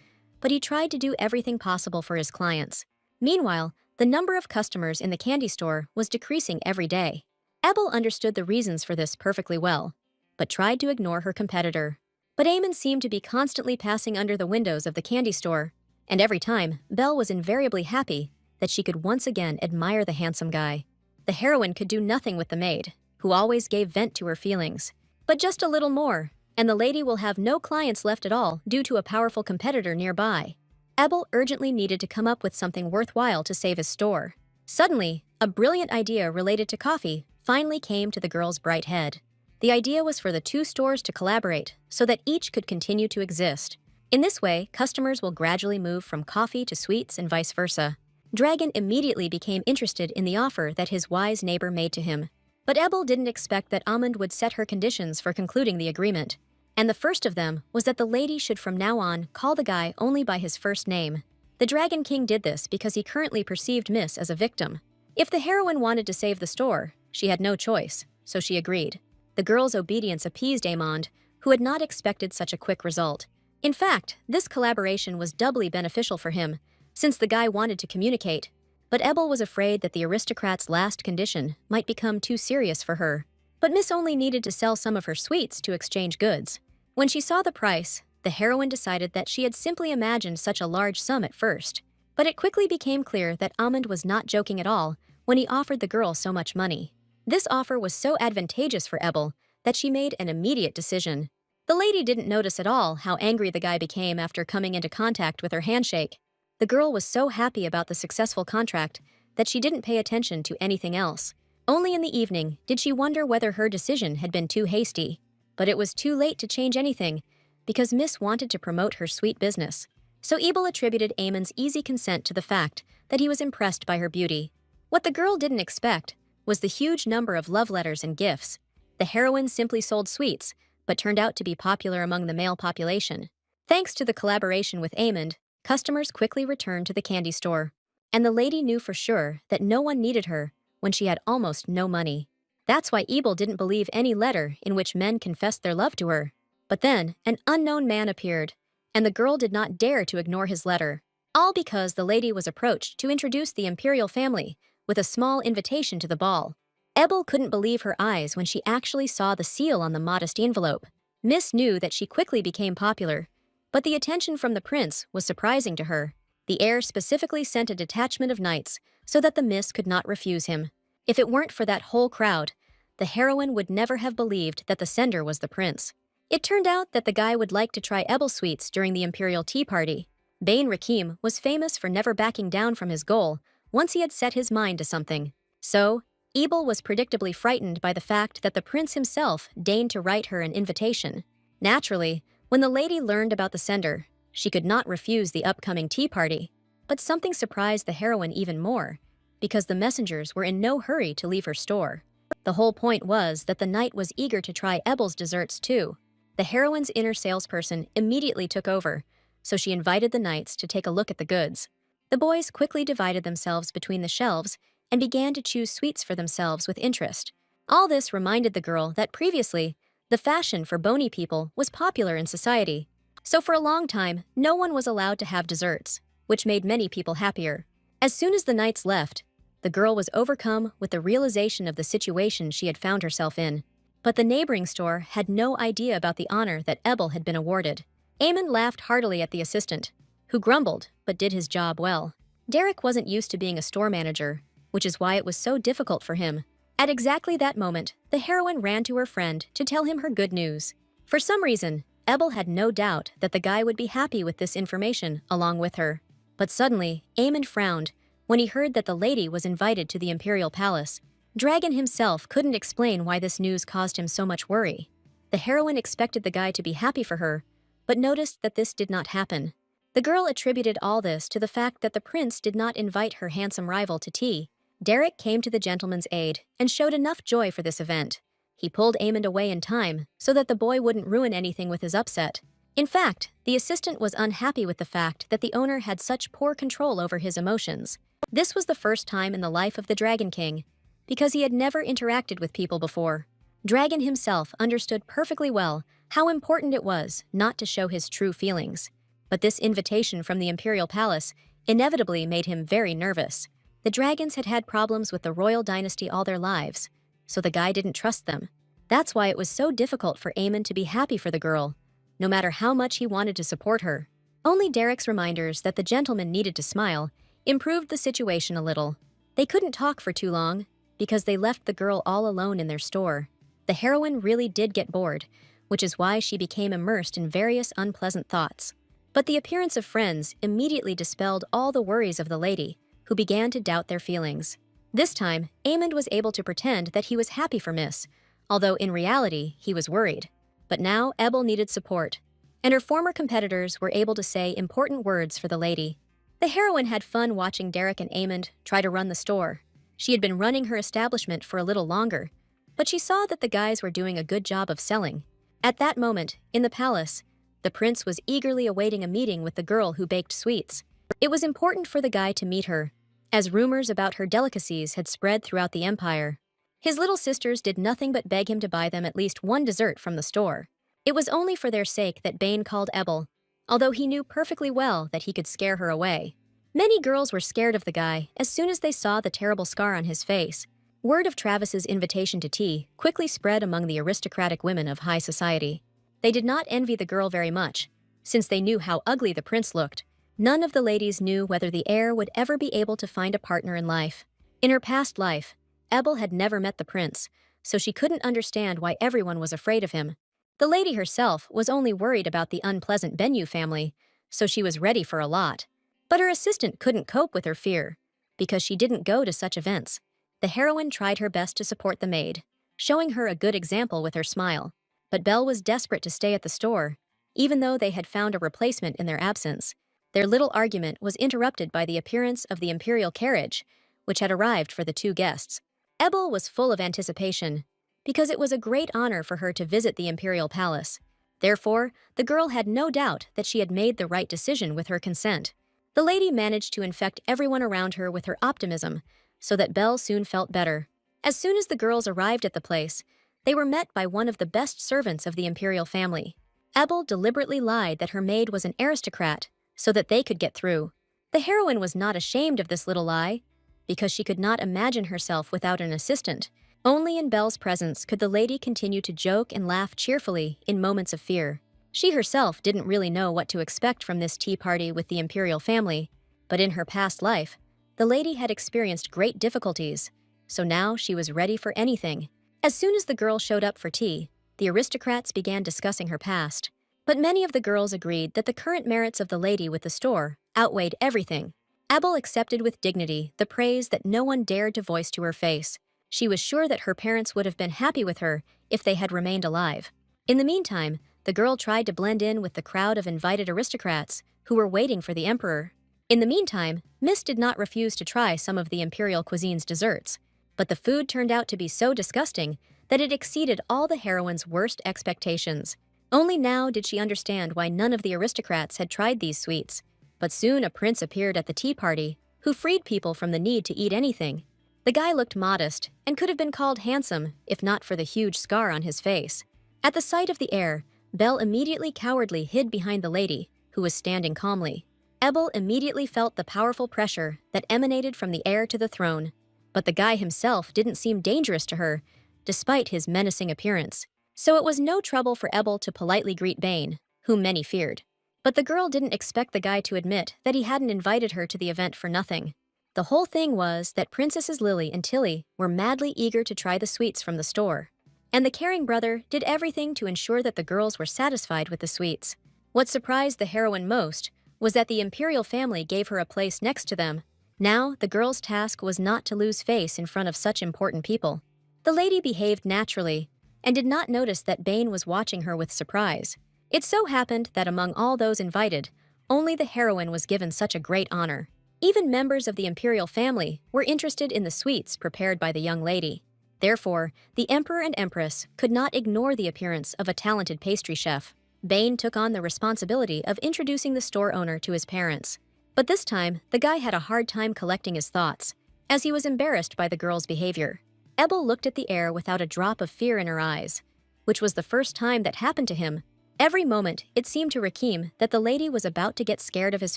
but he tried to do everything possible for his clients. Meanwhile, the number of customers in the candy store was decreasing every day. Ebel understood the reasons for this perfectly well, but tried to ignore her competitor. But Amon seemed to be constantly passing under the windows of the candy store, and every time, Belle was invariably happy that she could once again admire the handsome guy. The heroine could do nothing with the maid, who always gave vent to her feelings. But just a little more, and the lady will have no clients left at all due to a powerful competitor nearby. Ebel urgently needed to come up with something worthwhile to save his store. Suddenly, a brilliant idea related to coffee finally came to the girl's bright head. The idea was for the two stores to collaborate so that each could continue to exist. In this way, customers will gradually move from coffee to sweets and vice versa. Dragon immediately became interested in the offer that his wise neighbor made to him. But Ebel didn't expect that Amund would set her conditions for concluding the agreement. And the first of them was that the lady should from now on call the guy only by his first name. The Dragon King did this because he currently perceived Miss as a victim. If the heroine wanted to save the store, she had no choice, so she agreed. The girl's obedience appeased Amond, who had not expected such a quick result. In fact, this collaboration was doubly beneficial for him, since the guy wanted to communicate. But Ebel was afraid that the aristocrat's last condition might become too serious for her. But Miss only needed to sell some of her sweets to exchange goods. When she saw the price, the heroine decided that she had simply imagined such a large sum at first. But it quickly became clear that Amund was not joking at all when he offered the girl so much money. This offer was so advantageous for Ebel that she made an immediate decision. The lady didn't notice at all how angry the guy became after coming into contact with her handshake. The girl was so happy about the successful contract that she didn't pay attention to anything else. Only in the evening did she wonder whether her decision had been too hasty. But it was too late to change anything, because Miss wanted to promote her sweet business. So Ebel attributed Eamon's easy consent to the fact that he was impressed by her beauty. What the girl didn't expect was the huge number of love letters and gifts. The heroine simply sold sweets, but turned out to be popular among the male population. Thanks to the collaboration with Eamon, customers quickly returned to the candy store. And the lady knew for sure that no one needed her when she had almost no money. That's why Ebel didn't believe any letter in which men confessed their love to her. But then, an unknown man appeared, and the girl did not dare to ignore his letter. All because the lady was approached to introduce the imperial family with a small invitation to the ball. Ebel couldn't believe her eyes when she actually saw the seal on the modest envelope. Miss knew that she quickly became popular, but the attention from the prince was surprising to her. The heir specifically sent a detachment of knights so that the miss could not refuse him. If it weren't for that whole crowd, the heroine would never have believed that the sender was the prince. It turned out that the guy would like to try Ebel sweets during the imperial tea party. Bain Rakim was famous for never backing down from his goal once he had set his mind to something. So, Ebel was predictably frightened by the fact that the prince himself deigned to write her an invitation. Naturally, when the lady learned about the sender, she could not refuse the upcoming tea party. But something surprised the heroine even more, because the messengers were in no hurry to leave her store. The whole point was that the knight was eager to try Ebel's desserts too. The heroine's inner salesperson immediately took over, so she invited the knights to take a look at the goods. The boys quickly divided themselves between the shelves and began to choose sweets for themselves with interest. All this reminded the girl that previously, the fashion for bony people was popular in society. So for a long time, no one was allowed to have desserts, which made many people happier. As soon as the knights left, the girl was overcome with the realization of the situation she had found herself in. But the neighboring store had no idea about the honor that Ebel had been awarded. Eamon laughed heartily at the assistant, who grumbled but did his job well. Derek wasn't used to being a store manager, which is why it was so difficult for him. At exactly that moment, the heroine ran to her friend to tell him her good news. For some reason, Ebel had no doubt that the guy would be happy with this information along with her. But suddenly, Eamon frowned when he heard that the lady was invited to the imperial palace. Dragon himself couldn't explain why this news caused him so much worry. The heroine expected the guy to be happy for her, but noticed that this did not happen. The girl attributed all this to the fact that the prince did not invite her handsome rival to tea. Derek came to the gentleman's aid and showed enough joy for this event. He pulled Eamon away in time so that the boy wouldn't ruin anything with his upset. In fact, the assistant was unhappy with the fact that the owner had such poor control over his emotions. This was the first time in the life of the Dragon King, because he had never interacted with people before. Dragon himself understood perfectly well how important it was not to show his true feelings. But this invitation from the imperial palace inevitably made him very nervous. The dragons had had problems with the royal dynasty all their lives, so the guy didn't trust them. That's why it was so difficult for Eamon to be happy for the girl, no matter how much he wanted to support her. Only Derek's reminders that the gentleman needed to smile improved the situation a little. They couldn't talk for too long, because they left the girl all alone in their store. The heroine really did get bored, which is why she became immersed in various unpleasant thoughts. But the appearance of friends immediately dispelled all the worries of the lady, who began to doubt their feelings. This time, Eamon was able to pretend that he was happy for Miss, although in reality, he was worried. But now Ebel needed support, and her former competitors were able to say important words for the lady. The heroine had fun watching Derek and Eamon try to run the store. She had been running her establishment for a little longer, but she saw that the guys were doing a good job of selling. At that moment, in the palace, the prince was eagerly awaiting a meeting with the girl who baked sweets. It was important for the guy to meet her, as rumors about her delicacies had spread throughout the empire. His little sisters did nothing but beg him to buy them at least one dessert from the store. It was only for their sake that Bane called Ebel, although he knew perfectly well that he could scare her away. Many girls were scared of the guy as soon as they saw the terrible scar on his face. Word of Travis's invitation to tea quickly spread among the aristocratic women of high society. They did not envy the girl very much, since they knew how ugly the prince looked. None of the ladies knew whether the heir would ever be able to find a partner in life. In her past life, Ebel had never met the prince, so she couldn't understand why everyone was afraid of him. The lady herself was only worried about the unpleasant Benyu family, so she was ready for a lot. But her assistant couldn't cope with her fear, because she didn't go to such events. The heroine tried her best to support the maid, showing her a good example with her smile. But Belle was desperate to stay at the store, even though they had found a replacement in their absence. Their little argument was interrupted by the appearance of the imperial carriage, which had arrived for the two guests. Ebel was full of anticipation, because it was a great honor for her to visit the imperial palace. Therefore, the girl had no doubt that she had made the right decision with her consent. The lady managed to infect everyone around her with her optimism, so that Belle soon felt better. As soon as the girls arrived at the place, they were met by one of the best servants of the imperial family. Ebel deliberately lied that her maid was an aristocrat, so that they could get through. The heroine was not ashamed of this little lie, because she could not imagine herself without an assistant. Only in Belle's presence could the lady continue to joke and laugh cheerfully in moments of fear. She herself didn't really know what to expect from this tea party with the imperial family, but in her past life, the lady had experienced great difficulties, so now she was ready for anything. As soon as the girl showed up for tea, the aristocrats began discussing her past. But many of the girls agreed that the current merits of the lady with the store outweighed everything. Abel accepted with dignity the praise that no one dared to voice to her face. She was sure that her parents would have been happy with her if they had remained alive. In the meantime, the girl tried to blend in with the crowd of invited aristocrats who were waiting for the emperor. In the meantime, Miss did not refuse to try some of the imperial cuisine's desserts, but the food turned out to be so disgusting that it exceeded all the heroine's worst expectations. Only now did she understand why none of the aristocrats had tried these sweets. But soon a prince appeared at the tea party, who freed people from the need to eat anything. The guy looked modest and could have been called handsome if not for the huge scar on his face. At the sight of the heir, Belle immediately cowardly hid behind the lady, who was standing calmly. Ebel immediately felt the powerful pressure that emanated from the heir to the throne. But the guy himself didn't seem dangerous to her, despite his menacing appearance. So it was no trouble for Ebel to politely greet Bane, whom many feared. But the girl didn't expect the guy to admit that he hadn't invited her to the event for nothing. The whole thing was that Princesses Lily and Tilly were madly eager to try the sweets from the store, and the caring brother did everything to ensure that the girls were satisfied with the sweets. What surprised the heroine most was that the imperial family gave her a place next to them. Now, the girl's task was not to lose face in front of such important people. The lady behaved naturally and did not notice that Bane was watching her with surprise. It so happened that among all those invited, only the heroine was given such a great honor. Even members of the imperial family were interested in the sweets prepared by the young lady. Therefore, the emperor and empress could not ignore the appearance of a talented pastry chef. Bane took on the responsibility of introducing the store owner to his parents. But this time, the guy had a hard time collecting his thoughts, as he was embarrassed by the girl's behavior. Ebel looked at the heir without a drop of fear in her eyes, which was the first time that happened to him. Every moment, it seemed to Rakim that the lady was about to get scared of his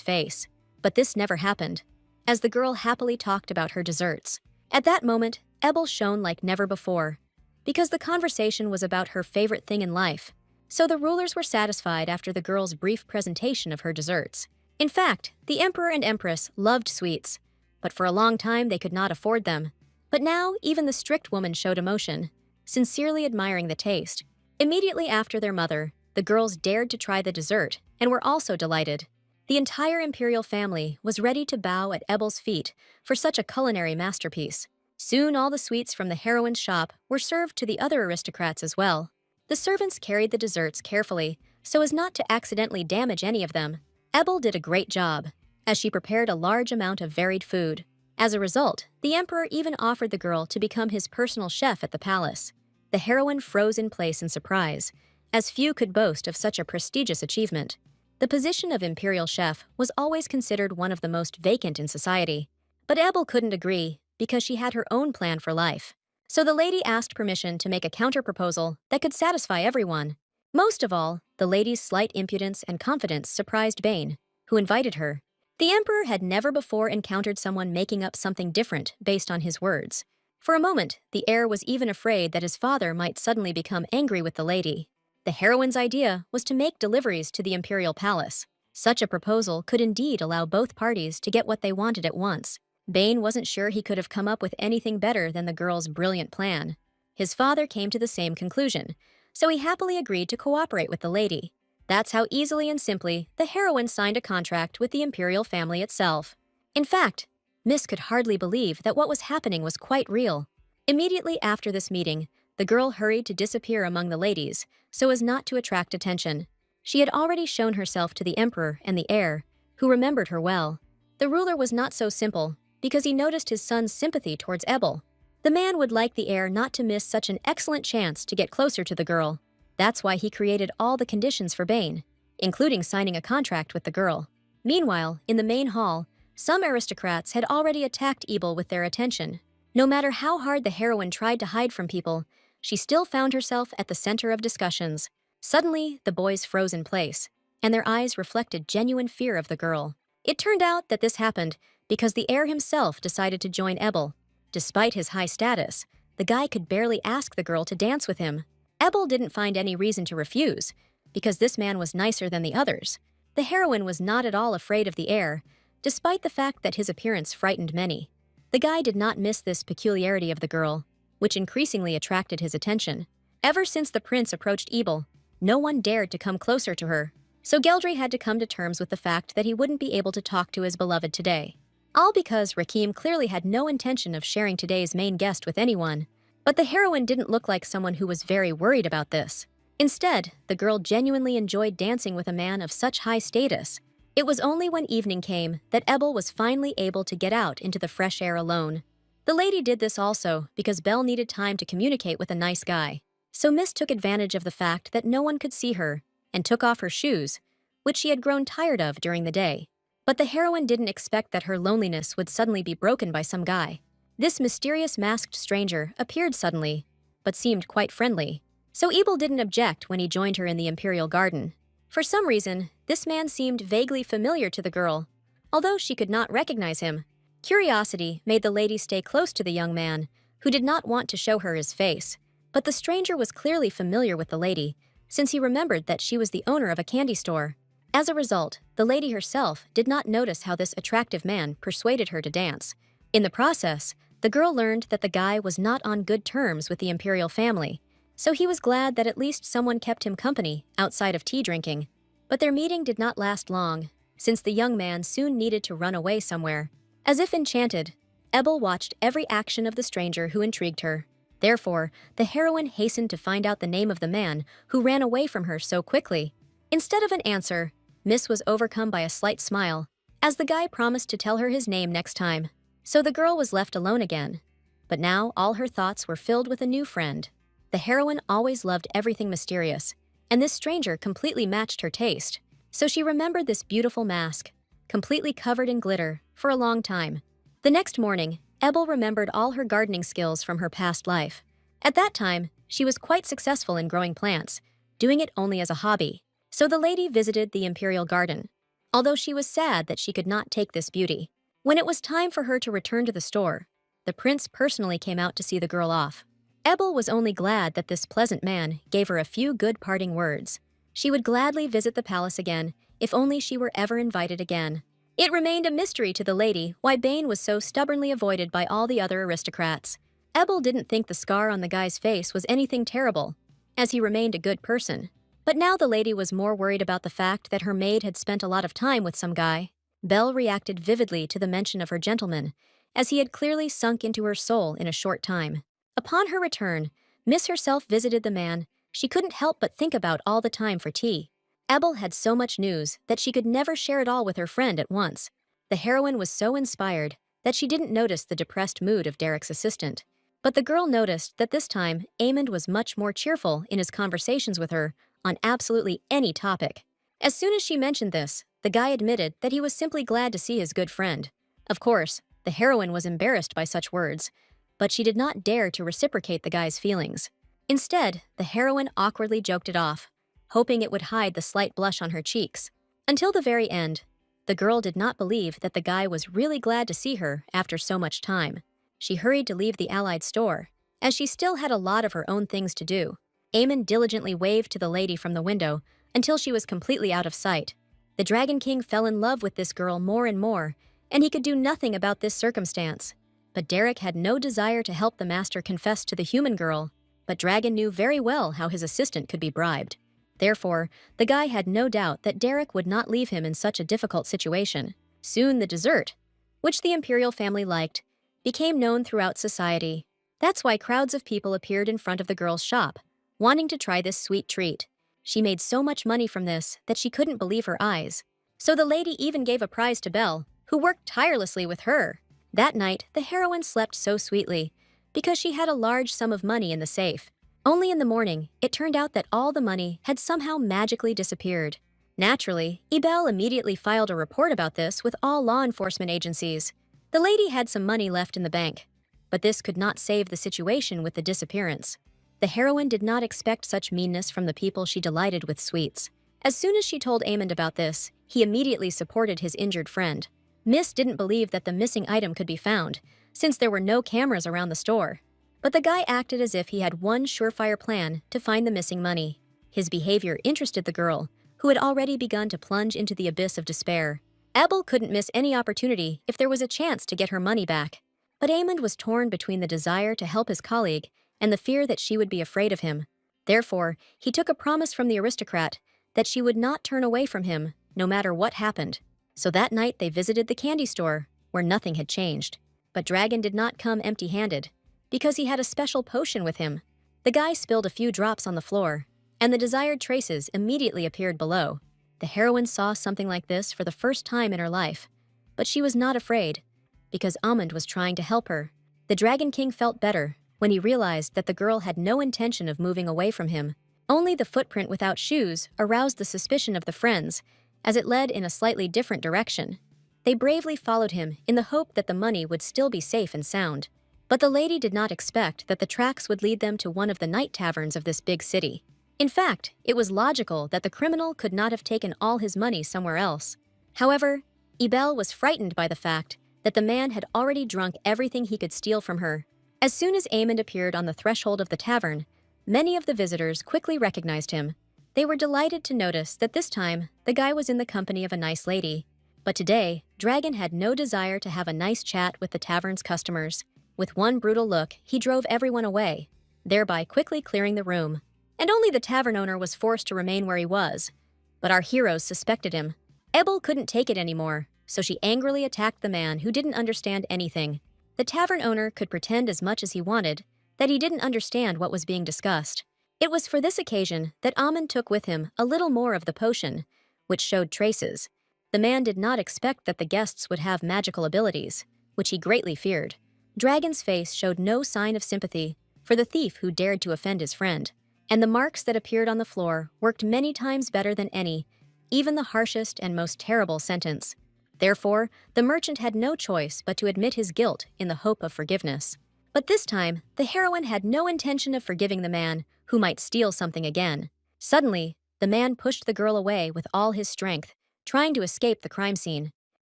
face. But this never happened, as the girl happily talked about her desserts. At that moment, Ebel shone like never before, because the conversation was about her favorite thing in life. So the rulers were satisfied after the girl's brief presentation of her desserts. In fact, the emperor and empress loved sweets, but for a long time they could not afford them. But now, even the strict woman showed emotion, sincerely admiring the taste. Immediately after their mother, the girls dared to try the dessert and were also delighted. The entire imperial family was ready to bow at Ebel's feet for such a culinary masterpiece. Soon all the sweets from the heroine's shop were served to the other aristocrats as well. The servants carried the desserts carefully so as not to accidentally damage any of them. Ebel did a great job, as she prepared a large amount of varied food. As a result, the emperor even offered the girl to become his personal chef at the palace. The heroine froze in place in surprise, as few could boast of such a prestigious achievement. The position of imperial chef was always considered one of the most vacant in society. But Ebel couldn't agree, because she had her own plan for life. So the lady asked permission to make a counter-proposal that could satisfy everyone. Most of all, the lady's slight impudence and confidence surprised Bane, who invited her. The emperor had never before encountered someone making up something different based on his words. For a moment, the heir was even afraid that his father might suddenly become angry with the lady. The heroine's idea was to make deliveries to the imperial palace. Such a proposal could indeed allow both parties to get what they wanted at once. Bane wasn't sure he could have come up with anything better than the girl's brilliant plan. His father came to the same conclusion, so he happily agreed to cooperate with the lady. That's how easily and simply the heroine signed a contract with the imperial family itself. In fact, Miss could hardly believe that what was happening was quite real. Immediately after this meeting, the girl hurried to disappear among the ladies so as not to attract attention. She had already shown herself to the emperor and the heir, who remembered her well. The ruler was not so simple, because he noticed his son's sympathy towards Ebel. The man would like the heir not to miss such an excellent chance to get closer to the girl. That's why he created all the conditions for Bane, including signing a contract with the girl. Meanwhile, in the main hall, some aristocrats had already attacked Ebel with their attention. No matter how hard the heroine tried to hide from people, she still found herself at the center of discussions. Suddenly, the boys froze in place, and their eyes reflected genuine fear of the girl. It turned out that this happened because the heir himself decided to join Ebel. Despite his high status, the guy could barely ask the girl to dance with him. Ebel didn't find any reason to refuse, because this man was nicer than the others. The heroine was not at all afraid of the heir, despite the fact that his appearance frightened many. The guy did not miss this peculiarity of the girl, which increasingly attracted his attention. Ever since the prince approached Ebel, no one dared to come closer to her, so Geldry had to come to terms with the fact that he wouldn't be able to talk to his beloved today. All because Rakim clearly had no intention of sharing today's main guest with anyone. But the heroine didn't look like someone who was very worried about this. Instead, the girl genuinely enjoyed dancing with a man of such high status. It was only when evening came that Ebel was finally able to get out into the fresh air alone. The lady did this also because Belle needed time to communicate with a nice guy. So Miss took advantage of the fact that no one could see her and took off her shoes, which she had grown tired of during the day. But the heroine didn't expect that her loneliness would suddenly be broken by some guy. This mysterious masked stranger appeared suddenly, but seemed quite friendly. So Ebel didn't object when he joined her in the imperial garden. For some reason, this man seemed vaguely familiar to the girl, although she could not recognize him. Curiosity made the lady stay close to the young man, who did not want to show her his face. But the stranger was clearly familiar with the lady, since he remembered that she was the owner of a candy store. As a result, the lady herself did not notice how this attractive man persuaded her to dance. In the process, the girl learned that the guy was not on good terms with the imperial family, so he was glad that at least someone kept him company outside of tea drinking. But their meeting did not last long, since the young man soon needed to run away somewhere. As if enchanted, Ebel watched every action of the stranger who intrigued her. Therefore, the heroine hastened to find out the name of the man who ran away from her so quickly. Instead of an answer, Miss was overcome by a slight smile, as the guy promised to tell her his name next time. So the girl was left alone again. But now all her thoughts were filled with a new friend. The heroine always loved everything mysterious, and this stranger completely matched her taste. So she remembered this beautiful mask, completely covered in glitter, for a long time. The next morning, Ebel remembered all her gardening skills from her past life. At that time, she was quite successful in growing plants, doing it only as a hobby. So the lady visited the imperial garden, although she was sad that she could not take this beauty. When it was time for her to return to the store, the prince personally came out to see the girl off. Ebel was only glad that this pleasant man gave her a few good parting words. She would gladly visit the palace again, if only she were ever invited again. It remained a mystery to the lady why Bane was so stubbornly avoided by all the other aristocrats. Ebel didn't think the scar on the guy's face was anything terrible, as he remained a good person. But now the lady was more worried about the fact that her maid had spent a lot of time with some guy. Belle reacted vividly to the mention of her gentleman, as he had clearly sunk into her soul in a short time. Upon her return, Miss herself visited the man she couldn't help but think about all the time for tea. Ebel had so much news that she could never share it all with her friend at once. The heroine was so inspired that she didn't notice the depressed mood of Derek's assistant. But the girl noticed that this time, Aemond was much more cheerful in his conversations with her on absolutely any topic. As soon as she mentioned this, the guy admitted that he was simply glad to see his good friend. Of course, the heroine was embarrassed by such words, but she did not dare to reciprocate the guy's feelings. Instead, the heroine awkwardly joked it off, hoping it would hide the slight blush on her cheeks. Until the very end, the girl did not believe that the guy was really glad to see her after so much time. She hurried to leave the allied store, as she still had a lot of her own things to do. Aemond diligently waved to the lady from the window until she was completely out of sight. The Dragon King fell in love with this girl more and more, and he could do nothing about this circumstance. But Derek had no desire to help the master confess to the human girl. but Dragon knew very well how his assistant could be bribed. Therefore, the guy had no doubt that Derek would not leave him in such a difficult situation. Soon the dessert, which the imperial family liked, became known throughout society. That's why crowds of people appeared in front of the girl's shop, wanting to try this sweet treat. She made so much money from this that she couldn't believe her eyes. So the lady even gave a prize to Belle, who worked tirelessly with her. That night, the heroine slept so sweetly because she had a large sum of money in the safe. Only in the morning, it turned out that all the money had somehow magically disappeared. Naturally, Belle immediately filed a report about this with all law enforcement agencies. The lady had some money left in the bank, but this could not save the situation with the disappearance. The heroine did not expect such meanness from the people she delighted with sweets. As soon as she told Aemond about this, he immediately supported his injured friend. Miss didn't believe that the missing item could be found, since there were no cameras around the store. But the guy acted as if he had one surefire plan to find the missing money. His behavior interested the girl, who had already begun to plunge into the abyss of despair. Abel couldn't miss any opportunity if there was a chance to get her money back. But Aemond was torn between the desire to help his colleague and the fear that she would be afraid of him. Therefore, he took a promise from the aristocrat that she would not turn away from him, no matter what happened. So that night they visited the candy store, where nothing had changed. But Dragon did not come empty-handed, because he had a special potion with him. The guy spilled a few drops on the floor, and the desired traces immediately appeared below. The heroine saw something like this for the first time in her life, but she was not afraid, because Aemond was trying to help her. The Dragon King felt better when he realized that the girl had no intention of moving away from him. Only the footprint without shoes aroused the suspicion of the friends, as it led in a slightly different direction. They bravely followed him in the hope that the money would still be safe and sound. But the lady did not expect that the tracks would lead them to one of the night taverns of this big city. In fact, it was logical that the criminal could not have taken all his money somewhere else. However, Belle was frightened by the fact that the man had already drunk everything he could steal from her. As soon as Aemond appeared on the threshold of the tavern, many of the visitors quickly recognized him. They were delighted to notice that this time, the guy was in the company of a nice lady. But today, Dragon had no desire to have a nice chat with the tavern's customers. With one brutal look, he drove everyone away, thereby quickly clearing the room. And only the tavern owner was forced to remain where he was. But our heroes suspected him. Ebel couldn't take it anymore, so she angrily attacked the man who didn't understand anything. The tavern owner could pretend as much as he wanted that he didn't understand what was being discussed. It was for this occasion that Aemond took with him a little more of the potion, which showed traces. The man did not expect that the guests would have magical abilities, which he greatly feared. Dragon's face showed no sign of sympathy for the thief who dared to offend his friend, and the marks that appeared on the floor worked many times better than any, even the harshest and most terrible sentence. Therefore, the merchant had no choice but to admit his guilt in the hope of forgiveness. But this time, the heroine had no intention of forgiving the man who might steal something again. Suddenly, the man pushed the girl away with all his strength, trying to escape the crime scene.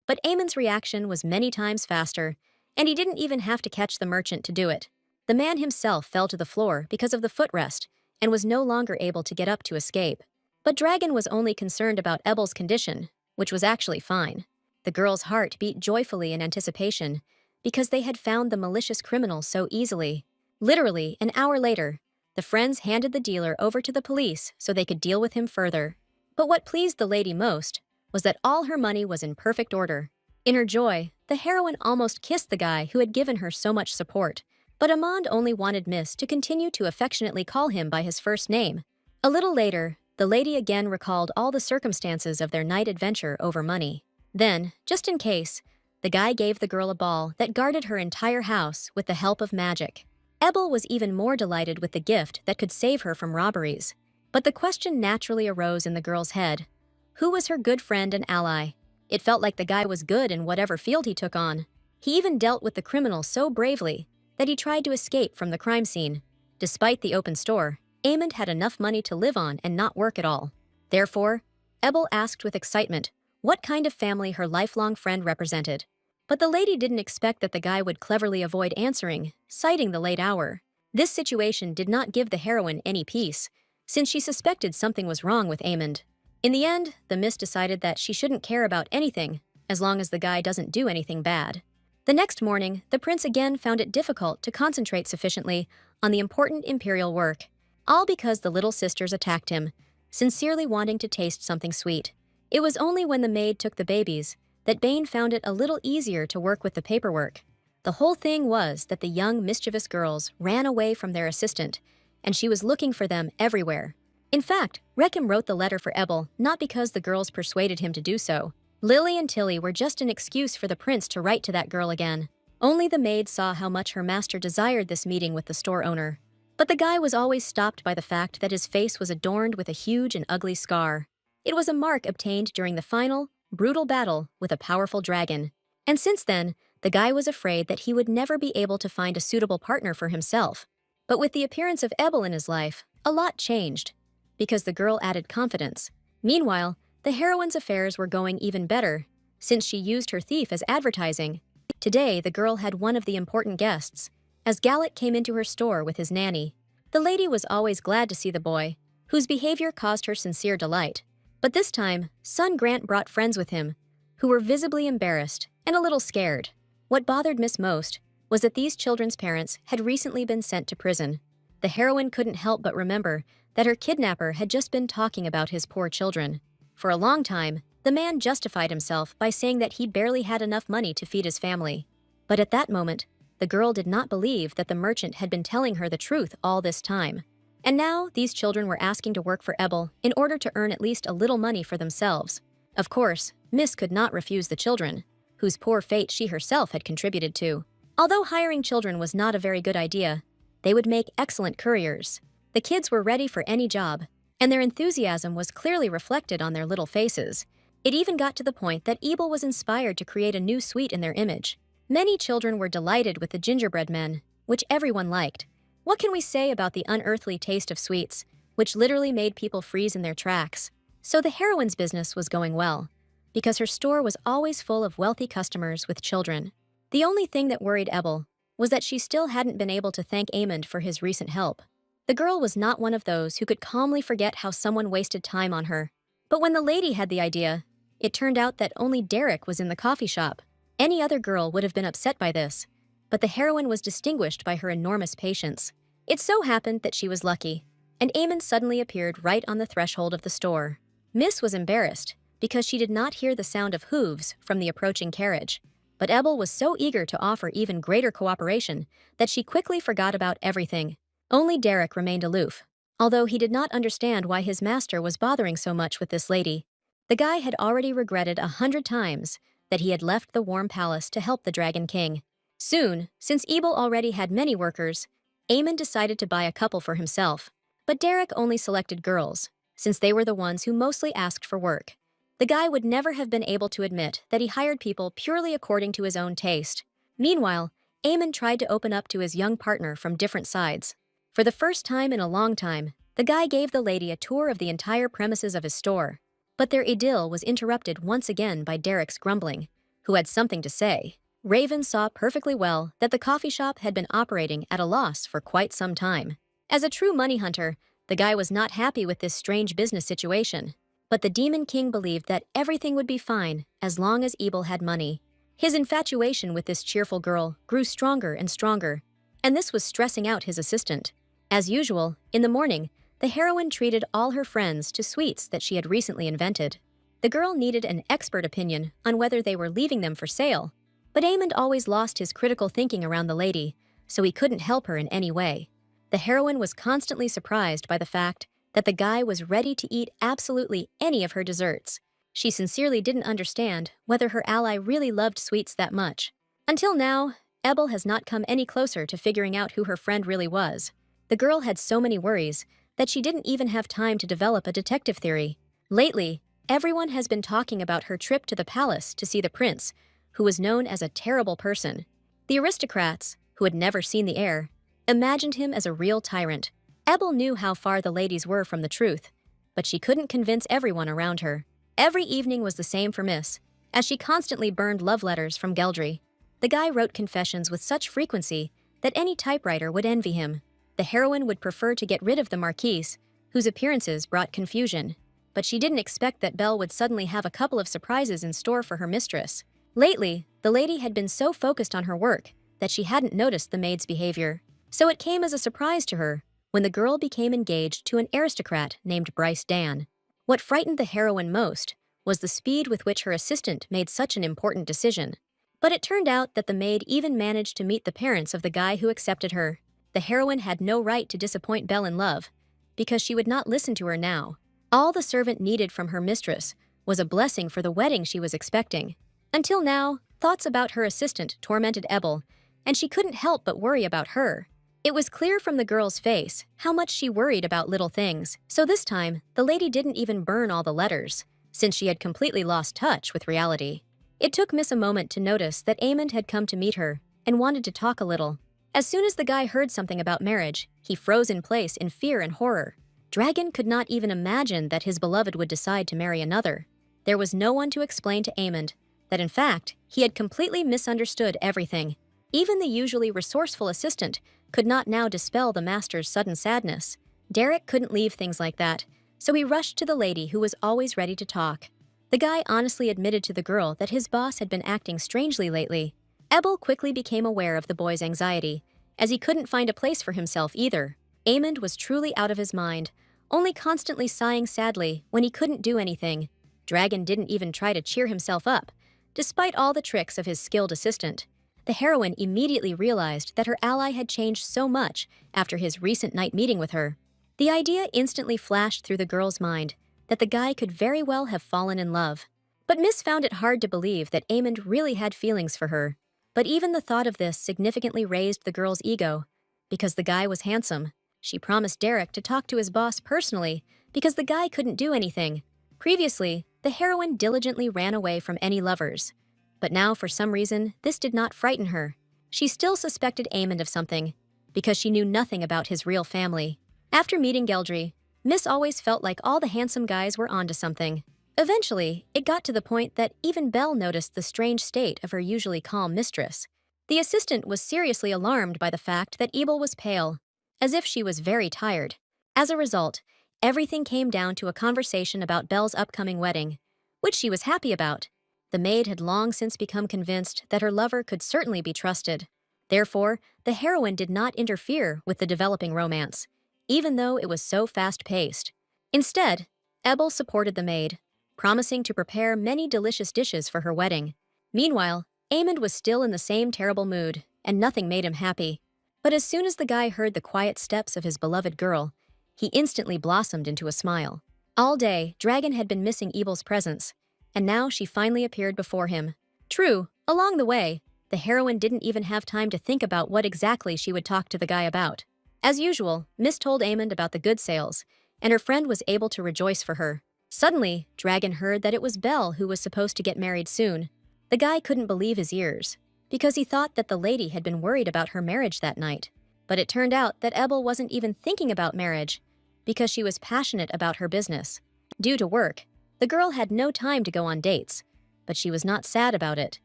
But Aemond's reaction was many times faster, and he didn't even have to catch the merchant to do it. The man himself fell to the floor because of the footrest and was no longer able to get up to escape. But Dragon was only concerned about Ebel's condition, which was actually fine. The girl's heart beat joyfully in anticipation because they had found the malicious criminal so easily. Literally, an hour later, the friends handed the dealer over to the police so they could deal with him further. But what pleased the lady most was that all her money was in perfect order. In her joy, the heroine almost kissed the guy who had given her so much support. But Aemond only wanted Miss to continue to affectionately call him by his first name. A little later, the lady again recalled all the circumstances of their night adventure over money. Then, just in case, the guy gave the girl a ball that guarded her entire house with the help of magic. Ebel was even more delighted with the gift that could save her from robberies. But the question naturally arose in the girl's head. Who was her good friend and ally? It felt like the guy was good in whatever field he took on. He even dealt with the criminal so bravely that he tried to escape from the crime scene. Despite the open store, Aemond had enough money to live on and not work at all. Therefore, Ebel asked with excitement what kind of family her lifelong friend represented. But the lady didn't expect that the guy would cleverly avoid answering, citing the late hour. This situation did not give the heroine any peace, since she suspected something was wrong with Aemond. In the end, the miss decided that she shouldn't care about anything as long as the guy doesn't do anything bad. The next morning, the prince again found it difficult to concentrate sufficiently on the important imperial work, all because the little sisters attacked him, sincerely wanting to taste something sweet. It was only when the maid took the babies that Bane found it a little easier to work with the paperwork. The whole thing was that the young, mischievous girls ran away from their assistant, and she was looking for them everywhere. In fact, Reckham wrote the letter for Ebel not because the girls persuaded him to do so. Lily and Tilly were just an excuse for the prince to write to that girl again. Only the maid saw how much her master desired this meeting with the store owner. But the guy was always stopped by the fact that his face was adorned with a huge and ugly scar. It was a mark obtained during the final, brutal battle with a powerful dragon. And since then, the guy was afraid that he would never be able to find a suitable partner for himself. But with the appearance of Ebel in his life, a lot changed, because the girl added confidence. Meanwhile, the heroine's affairs were going even better, since she used her thief as advertising. Today, the girl had one of the important guests, as Gallic came into her store with his nanny. The lady was always glad to see the boy, whose behavior caused her sincere delight. But this time, son Grant brought friends with him, who were visibly embarrassed and a little scared. What bothered Miss most was that these children's parents had recently been sent to prison. The heroine couldn't help but remember that her kidnapper had just been talking about his poor children. For a long time, the man justified himself by saying that he barely had enough money to feed his family. But at that moment, the girl did not believe that the merchant had been telling her the truth all this time. And now, these children were asking to work for Ebel in order to earn at least a little money for themselves. Of course, Miss could not refuse the children, whose poor fate she herself had contributed to. Although hiring children was not a very good idea, they would make excellent couriers. The kids were ready for any job, and their enthusiasm was clearly reflected on their little faces. It even got to the point that Ebel was inspired to create a new sweet in their image. Many children were delighted with the gingerbread men, which everyone liked. What can we say about the unearthly taste of sweets, which literally made people freeze in their tracks? So the heroine's business was going well, because her store was always full of wealthy customers with children. The only thing that worried Ebel was that she still hadn't been able to thank Amond for his recent help. The girl was not one of those who could calmly forget how someone wasted time on her. But when the lady had the idea, it turned out that only Derek was in the coffee shop. Any other girl would have been upset by this, but the heroine was distinguished by her enormous patience. It so happened that she was lucky, and Amond suddenly appeared right on the threshold of the store. Miss was embarrassed because she did not hear the sound of hooves from the approaching carriage, but Ebel was so eager to offer even greater cooperation that she quickly forgot about everything. Only Derek remained aloof, although he did not understand why his master was bothering so much with this lady. The guy had already regretted 100 times that he had left the warm palace to help the Dragon King. Soon, since Ebel already had many workers, Amond decided to buy a couple for himself. But Derek only selected girls, since they were the ones who mostly asked for work. The guy would never have been able to admit that he hired people purely according to his own taste. Meanwhile, Amond tried to open up to his young partner from different sides. For the first time in a long time, the guy gave the lady a tour of the entire premises of his store. But their idyll was interrupted once again by Derek's grumbling, who had something to say. Raven saw perfectly well that the coffee shop had been operating at a loss for quite some time. As a true money hunter, the guy was not happy with this strange business situation. But the Demon King believed that everything would be fine as long as Ebel had money. His infatuation with this cheerful girl grew stronger and stronger, and this was stressing out his assistant. As usual, in the morning, the heroine treated all her friends to sweets that she had recently invented. The girl needed an expert opinion on whether they were leaving them for sale, but Amond always lost his critical thinking around the lady, so he couldn't help her in any way. The heroine was constantly surprised by the fact that the guy was ready to eat absolutely any of her desserts. She sincerely didn't understand whether her ally really loved sweets that much. Until now, Ebel has not come any closer to figuring out who her friend really was. The girl had so many worries that she didn't even have time to develop a detective theory. Lately, everyone has been talking about her trip to the palace to see the prince, who was known as a terrible person. The aristocrats, who had never seen the heir, imagined him as a real tyrant. Ebel knew how far the ladies were from the truth, but she couldn't convince everyone around her. Every evening was the same for Miss, as she constantly burned love letters from Geldry. The guy wrote confessions with such frequency that any typewriter would envy him. The heroine would prefer to get rid of the Marquise, whose appearances brought confusion. But she didn't expect that Belle would suddenly have a couple of surprises in store for her mistress. Lately, the lady had been so focused on her work that she hadn't noticed the maid's behavior. So it came as a surprise to her when the girl became engaged to an aristocrat named Bryce Dan. What frightened the heroine most was the speed with which her assistant made such an important decision. But it turned out that the maid even managed to meet the parents of the guy who accepted her. The heroine had no right to disappoint Belle in love, because she would not listen to her now. All the servant needed from her mistress was a blessing for the wedding she was expecting. Until now, thoughts about her assistant tormented Ebel, and she couldn't help but worry about her. It was clear from the girl's face how much she worried about little things, so this time, the lady didn't even burn all the letters, since she had completely lost touch with reality. It took Miss a moment to notice that Amond had come to meet her and wanted to talk a little. As soon as the guy heard something about marriage, he froze in place in fear and horror. Dragon could not even imagine that his beloved would decide to marry another. There was no one to explain to Amond that in fact, he had completely misunderstood everything. Even the usually resourceful assistant could not now dispel the master's sudden sadness. Derek couldn't leave things like that, so he rushed to the lady who was always ready to talk. The guy honestly admitted to the girl that his boss had been acting strangely lately. Ebel quickly became aware of the boy's anxiety, as he couldn't find a place for himself either. Amond was truly out of his mind, only constantly sighing sadly when he couldn't do anything. Dragon didn't even try to cheer himself up. Despite all the tricks of his skilled assistant, the heroine immediately realized that her ally had changed so much after his recent night meeting with her. The idea instantly flashed through the girl's mind that the guy could very well have fallen in love. But Miss found it hard to believe that Amond really had feelings for her. But even the thought of this significantly raised the girl's ego, because the guy was handsome. She promised Derek to talk to his boss personally because the guy couldn't do anything. Previously, the heroine diligently ran away from any lovers. But now, for some reason, this did not frighten her. She still suspected Amond of something, because she knew nothing about his real family. After meeting Geldry, Miss always felt like all the handsome guys were onto something. Eventually, it got to the point that even Belle noticed the strange state of her usually calm mistress. The assistant was seriously alarmed by the fact that Ebel was pale, as if she was very tired. As a result, everything came down to a conversation about Belle's upcoming wedding, which she was happy about. The maid had long since become convinced that her lover could certainly be trusted. Therefore, the heroine did not interfere with the developing romance, even though it was so fast-paced. Instead, Ebel supported the maid, promising to prepare many delicious dishes for her wedding. Meanwhile, Amond was still in the same terrible mood, and nothing made him happy. But as soon as the guy heard the quiet steps of his beloved girl, he instantly blossomed into a smile. All day, Dragon had been missing Ebel's presence, and now she finally appeared before him. True, along the way, the heroine didn't even have time to think about what exactly she would talk to the guy about. As usual, Miss told Amond about the good sales, and her friend was able to rejoice for her. Suddenly, Dragon heard that it was Belle who was supposed to get married soon. The guy couldn't believe his ears, because he thought that the lady had been worried about her marriage that night. But it turned out that Ebel wasn't even thinking about marriage, because she was passionate about her business. Due to work, the girl had no time to go on dates, but she was not sad about it.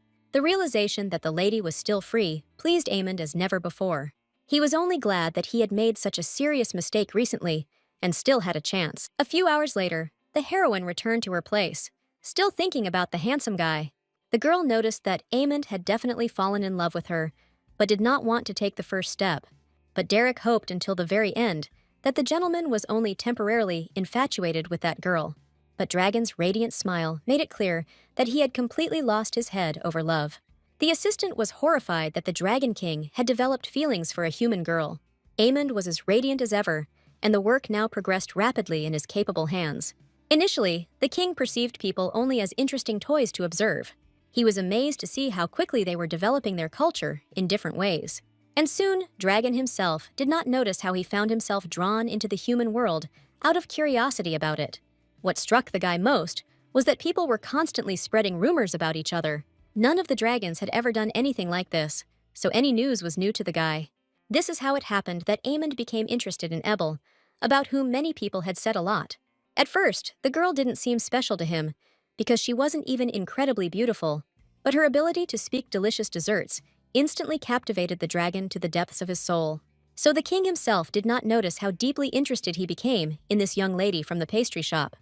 The realization that the lady was still free pleased Amond as never before. He was only glad that he had made such a serious mistake recently and still had a chance. A few hours later, the heroine returned to her place, still thinking about the handsome guy. The girl noticed that Amond had definitely fallen in love with her, but did not want to take the first step. But Derek hoped until the very end that the gentleman was only temporarily infatuated with that girl. But Dragon's radiant smile made it clear that he had completely lost his head over love. The assistant was horrified that the Dragon King had developed feelings for a human girl. Amond was as radiant as ever, and the work now progressed rapidly in his capable hands. Initially, the king perceived people only as interesting toys to observe. He was amazed to see how quickly they were developing their culture in different ways. And soon, Dragon himself did not notice how he found himself drawn into the human world out of curiosity about it. What struck the guy most was that people were constantly spreading rumors about each other. None of the dragons had ever done anything like this, so any news was new to the guy. This is how it happened that Amond became interested in Ebel, about whom many people had said a lot. At first, the girl didn't seem special to him, because she wasn't even incredibly beautiful, but her ability to speak delicious desserts instantly captivated the dragon to the depths of his soul. So the king himself did not notice how deeply interested he became in this young lady from the pastry shop.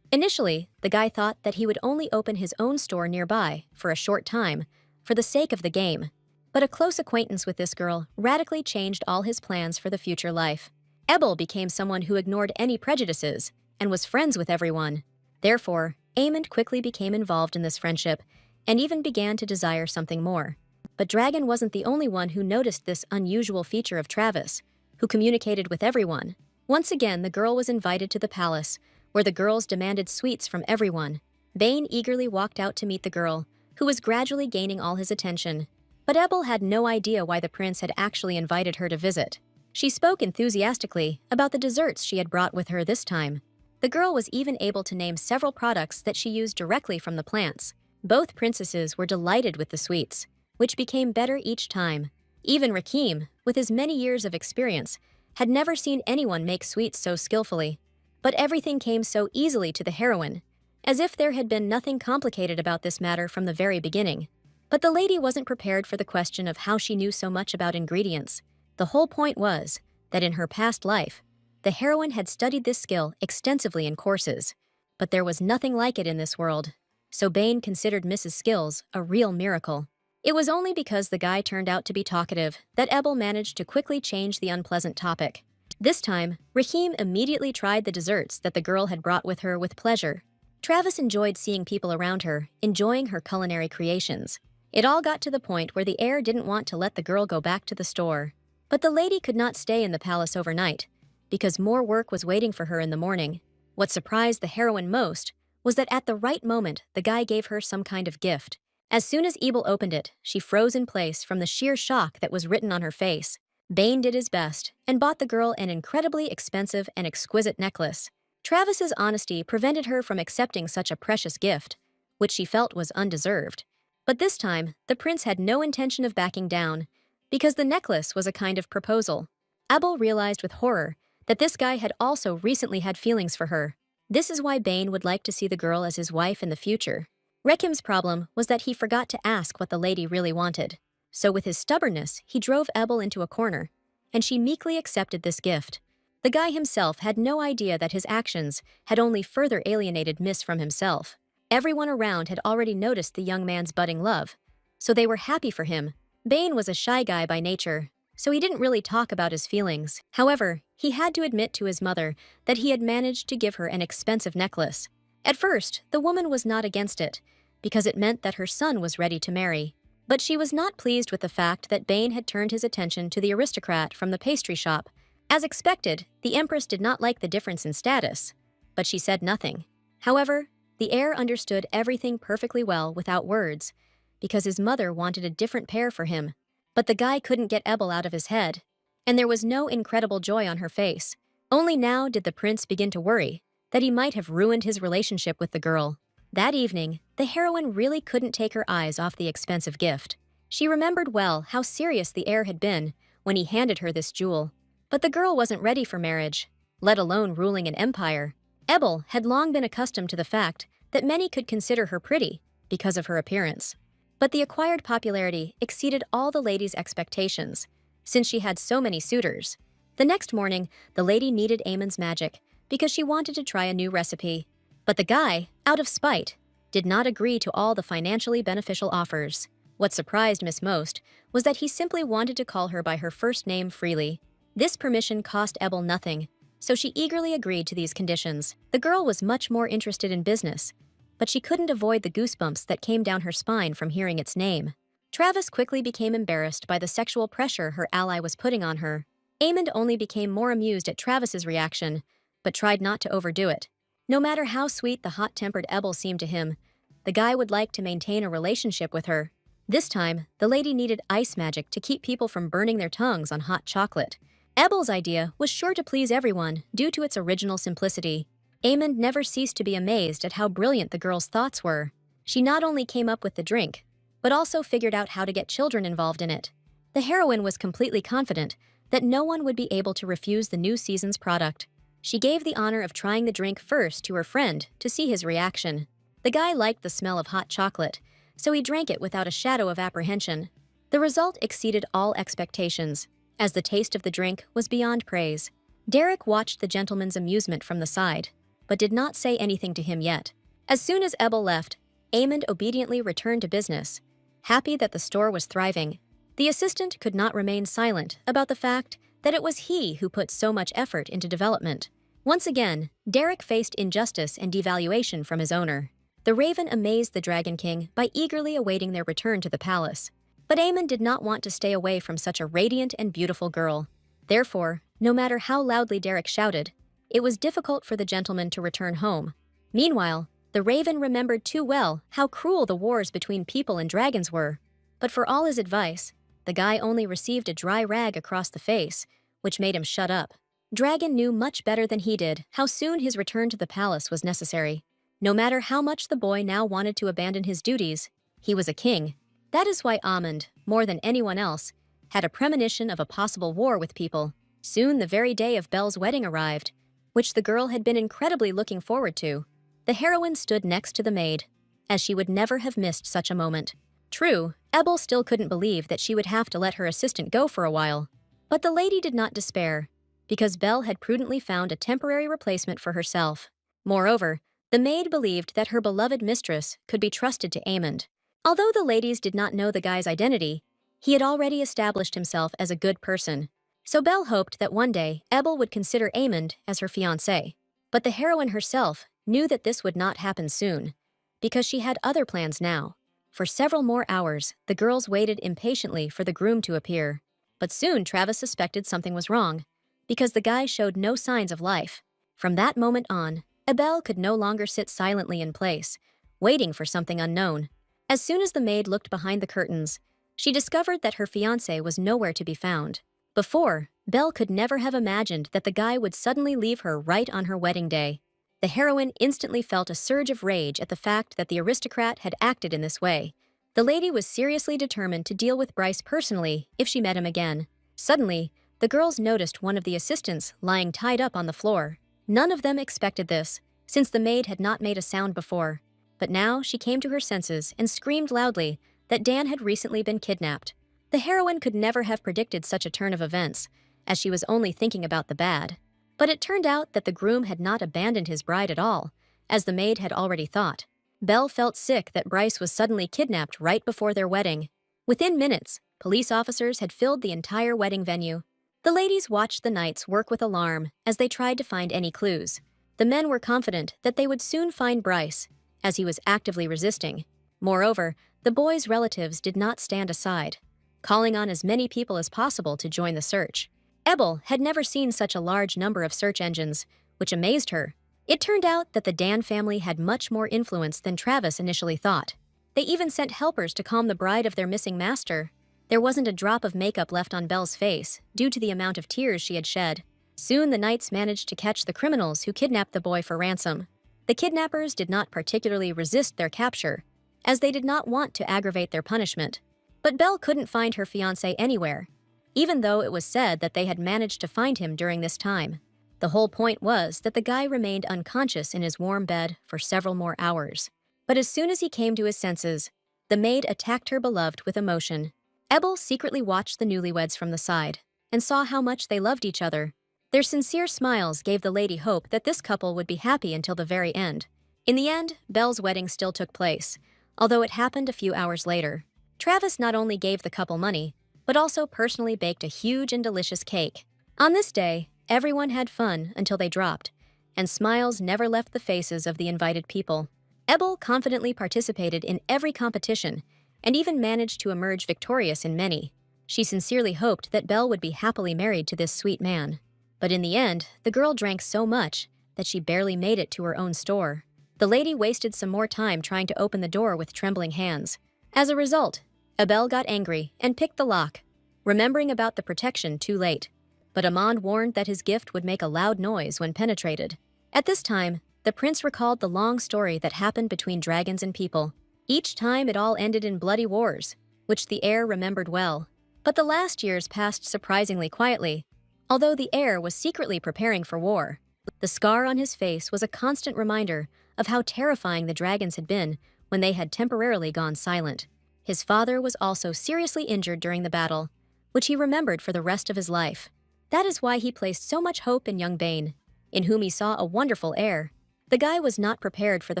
Initially, the guy thought that he would only open his own store nearby for a short time, for the sake of the game. But a close acquaintance with this girl radically changed all his plans for the future life. Ebel became someone who ignored any prejudices and was friends with everyone. Therefore, Amond quickly became involved in this friendship and even began to desire something more. But Dragon wasn't the only one who noticed this unusual feature of Travis, who communicated with everyone. Once again, the girl was invited to the palace, where the girls demanded sweets from everyone. Bane eagerly walked out to meet the girl, who was gradually gaining all his attention. But Ebel had no idea why the prince had actually invited her to visit. She spoke enthusiastically about the desserts she had brought with her this time. The girl was even able to name several products that she used directly from the plants. Both princesses were delighted with the sweets, which became better each time. Even Rakim, with his many years of experience, had never seen anyone make sweets so skillfully. But everything came so easily to the heroine, as if there had been nothing complicated about this matter from the very beginning. But the lady wasn't prepared for the question of how she knew so much about ingredients. The whole point was that in her past life, the heroine had studied this skill extensively in courses. But there was nothing like it in this world, so Bane considered Mrs. Skills a real miracle. It was only because the guy turned out to be talkative that Ebel managed to quickly change the unpleasant topic. This time, Raheem immediately tried the desserts that the girl had brought with her with pleasure. Travis enjoyed seeing people around her, enjoying her culinary creations. It all got to the point where the heir didn't want to let the girl go back to the store. But the lady could not stay in the palace overnight, because more work was waiting for her in the morning. What surprised the heroine most was that at the right moment, the guy gave her some kind of gift. As soon as Ebel opened it, she froze in place from the sheer shock that was written on her face. Bane did his best and bought the girl an incredibly expensive and exquisite necklace. Travis's honesty prevented her from accepting such a precious gift, which she felt was undeserved. But this time, the prince had no intention of backing down, because the necklace was a kind of proposal. Ebel realized with horror that this guy had also recently had feelings for her. This is why Bane would like to see the girl as his wife in the future. Rekim's problem was that he forgot to ask what the lady really wanted. So with his stubbornness, he drove Ebel into a corner, and she meekly accepted this gift. The guy himself had no idea that his actions had only further alienated Miss from himself. Everyone around had already noticed the young man's budding love, so they were happy for him. Bane was a shy guy by nature, so he didn't really talk about his feelings. However, he had to admit to his mother that he had managed to give her an expensive necklace. At first, the woman was not against it, because it meant that her son was ready to marry. But she was not pleased with the fact that Bane had turned his attention to the aristocrat from the pastry shop. As expected, the Empress did not like the difference in status, but she said nothing. However, the heir understood everything perfectly well without words, because his mother wanted a different pair for him. But the guy couldn't get Ebel out of his head, and there was no incredible joy on her face. Only now did the prince begin to worry that he might have ruined his relationship with the girl. That evening, the heroine really couldn't take her eyes off the expensive gift. She remembered well how serious the heir had been when he handed her this jewel. But the girl wasn't ready for marriage, let alone ruling an empire. Ebel had long been accustomed to the fact that many could consider her pretty because of her appearance. But the acquired popularity exceeded all the lady's expectations, since she had so many suitors. The next morning, the lady needed Amon's magic because she wanted to try a new recipe. But the guy, out of spite, did not agree to all the financially beneficial offers. What surprised Miss most was that he simply wanted to call her by her first name freely. This permission cost Ebel nothing, so she eagerly agreed to these conditions. The girl was much more interested in business, but she couldn't avoid the goosebumps that came down her spine from hearing its name. Travis quickly became embarrassed by the sexual pressure her ally was putting on her. Amond only became more amused at Travis's reaction, but tried not to overdo it. No matter how sweet the hot-tempered Ebel seemed to him, the guy would like to maintain a relationship with her. This time, the lady needed ice magic to keep people from burning their tongues on hot chocolate. Ebel's idea was sure to please everyone due to its original simplicity. Amond never ceased to be amazed at how brilliant the girl's thoughts were. She not only came up with the drink, but also figured out how to get children involved in it. The heroine was completely confident that no one would be able to refuse the new season's product. She gave the honor of trying the drink first to her friend to see his reaction. The guy liked the smell of hot chocolate, so he drank it without a shadow of apprehension. The result exceeded all expectations, as the taste of the drink was beyond praise. Derek watched the gentleman's amusement from the side. but did not say anything to him yet. As soon as Ebel left, Amond obediently returned to business. Happy that the store was thriving, the assistant could not remain silent about the fact that it was he who put so much effort into development. Once again, Derek faced injustice and devaluation from his owner. The Raven amazed the Dragon King by eagerly awaiting their return to the palace. But Amon did not want to stay away from such a radiant and beautiful girl. Therefore, no matter how loudly Derek shouted, it was difficult for the gentleman to return home. Meanwhile, the Raven remembered too well how cruel the wars between people and dragons were. But for all his advice, the guy only received a dry rag across the face, which made him shut up. Dragon knew much better than he did how soon his return to the palace was necessary. No matter how much the boy now wanted to abandon his duties, he was a king. That is why Amond, more than anyone else, had a premonition of a possible war with people. Soon the very day of Belle's wedding arrived, which the girl had been incredibly looking forward to. The heroine stood next to the maid, as she would never have missed such a moment. True, Ebel still couldn't believe that she would have to let her assistant go for a while. But the lady did not despair, because Belle had prudently found a temporary replacement for herself. Moreover, the maid believed that her beloved mistress could be trusted to Amond. Although the ladies did not know the guy's identity, he had already established himself as a good person. So Belle hoped that one day Ebel would consider Amond as her fiancé. But the heroine herself knew that this would not happen soon, because she had other plans now. For several more hours, the girls waited impatiently for the groom to appear. But soon Travis suspected something was wrong, because the guy showed no signs of life. From that moment on, Ebel could no longer sit silently in place, waiting for something unknown. As soon as the maid looked behind the curtains, she discovered that her fiancé was nowhere to be found. Before, Belle could never have imagined that the guy would suddenly leave her right on her wedding day. The heroine instantly felt a surge of rage at the fact that the aristocrat had acted in this way. The lady was seriously determined to deal with Bryce personally if she met him again. Suddenly, the girls noticed one of the assistants lying tied up on the floor. None of them expected this, since the maid had not made a sound before. But now she came to her senses and screamed loudly that Dan had recently been kidnapped. The heroine could never have predicted such a turn of events, as she was only thinking about the bad. But it turned out that the groom had not abandoned his bride at all, as the maid had already thought. Belle felt sick that Bryce was suddenly kidnapped right before their wedding. Within minutes, police officers had filled the entire wedding venue. The ladies watched the knights work with alarm as they tried to find any clues. The men were confident that they would soon find Bryce, as he was actively resisting. Moreover, the boy's relatives did not stand aside, calling on as many people as possible to join the search. Ebel had never seen such a large number of search engines, which amazed her. It turned out that the Dan family had much more influence than Travis initially thought. They even sent helpers to calm the bride of their missing master. There wasn't a drop of makeup left on Belle's face, due to the amount of tears she had shed. Soon the knights managed to catch the criminals who kidnapped the boy for ransom. The kidnappers did not particularly resist their capture, as they did not want to aggravate their punishment. But Belle couldn't find her fiancé anywhere, even though it was said that they had managed to find him during this time. The whole point was that the guy remained unconscious in his warm bed for several more hours. But as soon as he came to his senses, the maid attacked her beloved with emotion. Ebel secretly watched the newlyweds from the side and saw how much they loved each other. Their sincere smiles gave the lady hope that this couple would be happy until the very end. In the end, Belle's wedding still took place, although it happened a few hours later. Travis not only gave the couple money, but also personally baked a huge and delicious cake. On this day, everyone had fun until they dropped, and smiles never left the faces of the invited people. Ebel confidently participated in every competition, and even managed to emerge victorious in many. She sincerely hoped that Belle would be happily married to this sweet man. But in the end, the girl drank so much that she barely made it to her own store. The lady wasted some more time trying to open the door with trembling hands. As a result, Ebel got angry and picked the lock, remembering about the protection too late. But Amand warned that his gift would make a loud noise when penetrated. At this time, the prince recalled the long story that happened between dragons and people. Each time it all ended in bloody wars, which the heir remembered well. But the last years passed surprisingly quietly, although the heir was secretly preparing for war. The scar on his face was a constant reminder of how terrifying the dragons had been when they had temporarily gone silent. His father was also seriously injured during the battle, which he remembered for the rest of his life. That is why he placed so much hope in young Bane, in whom he saw a wonderful heir. The guy was not prepared for the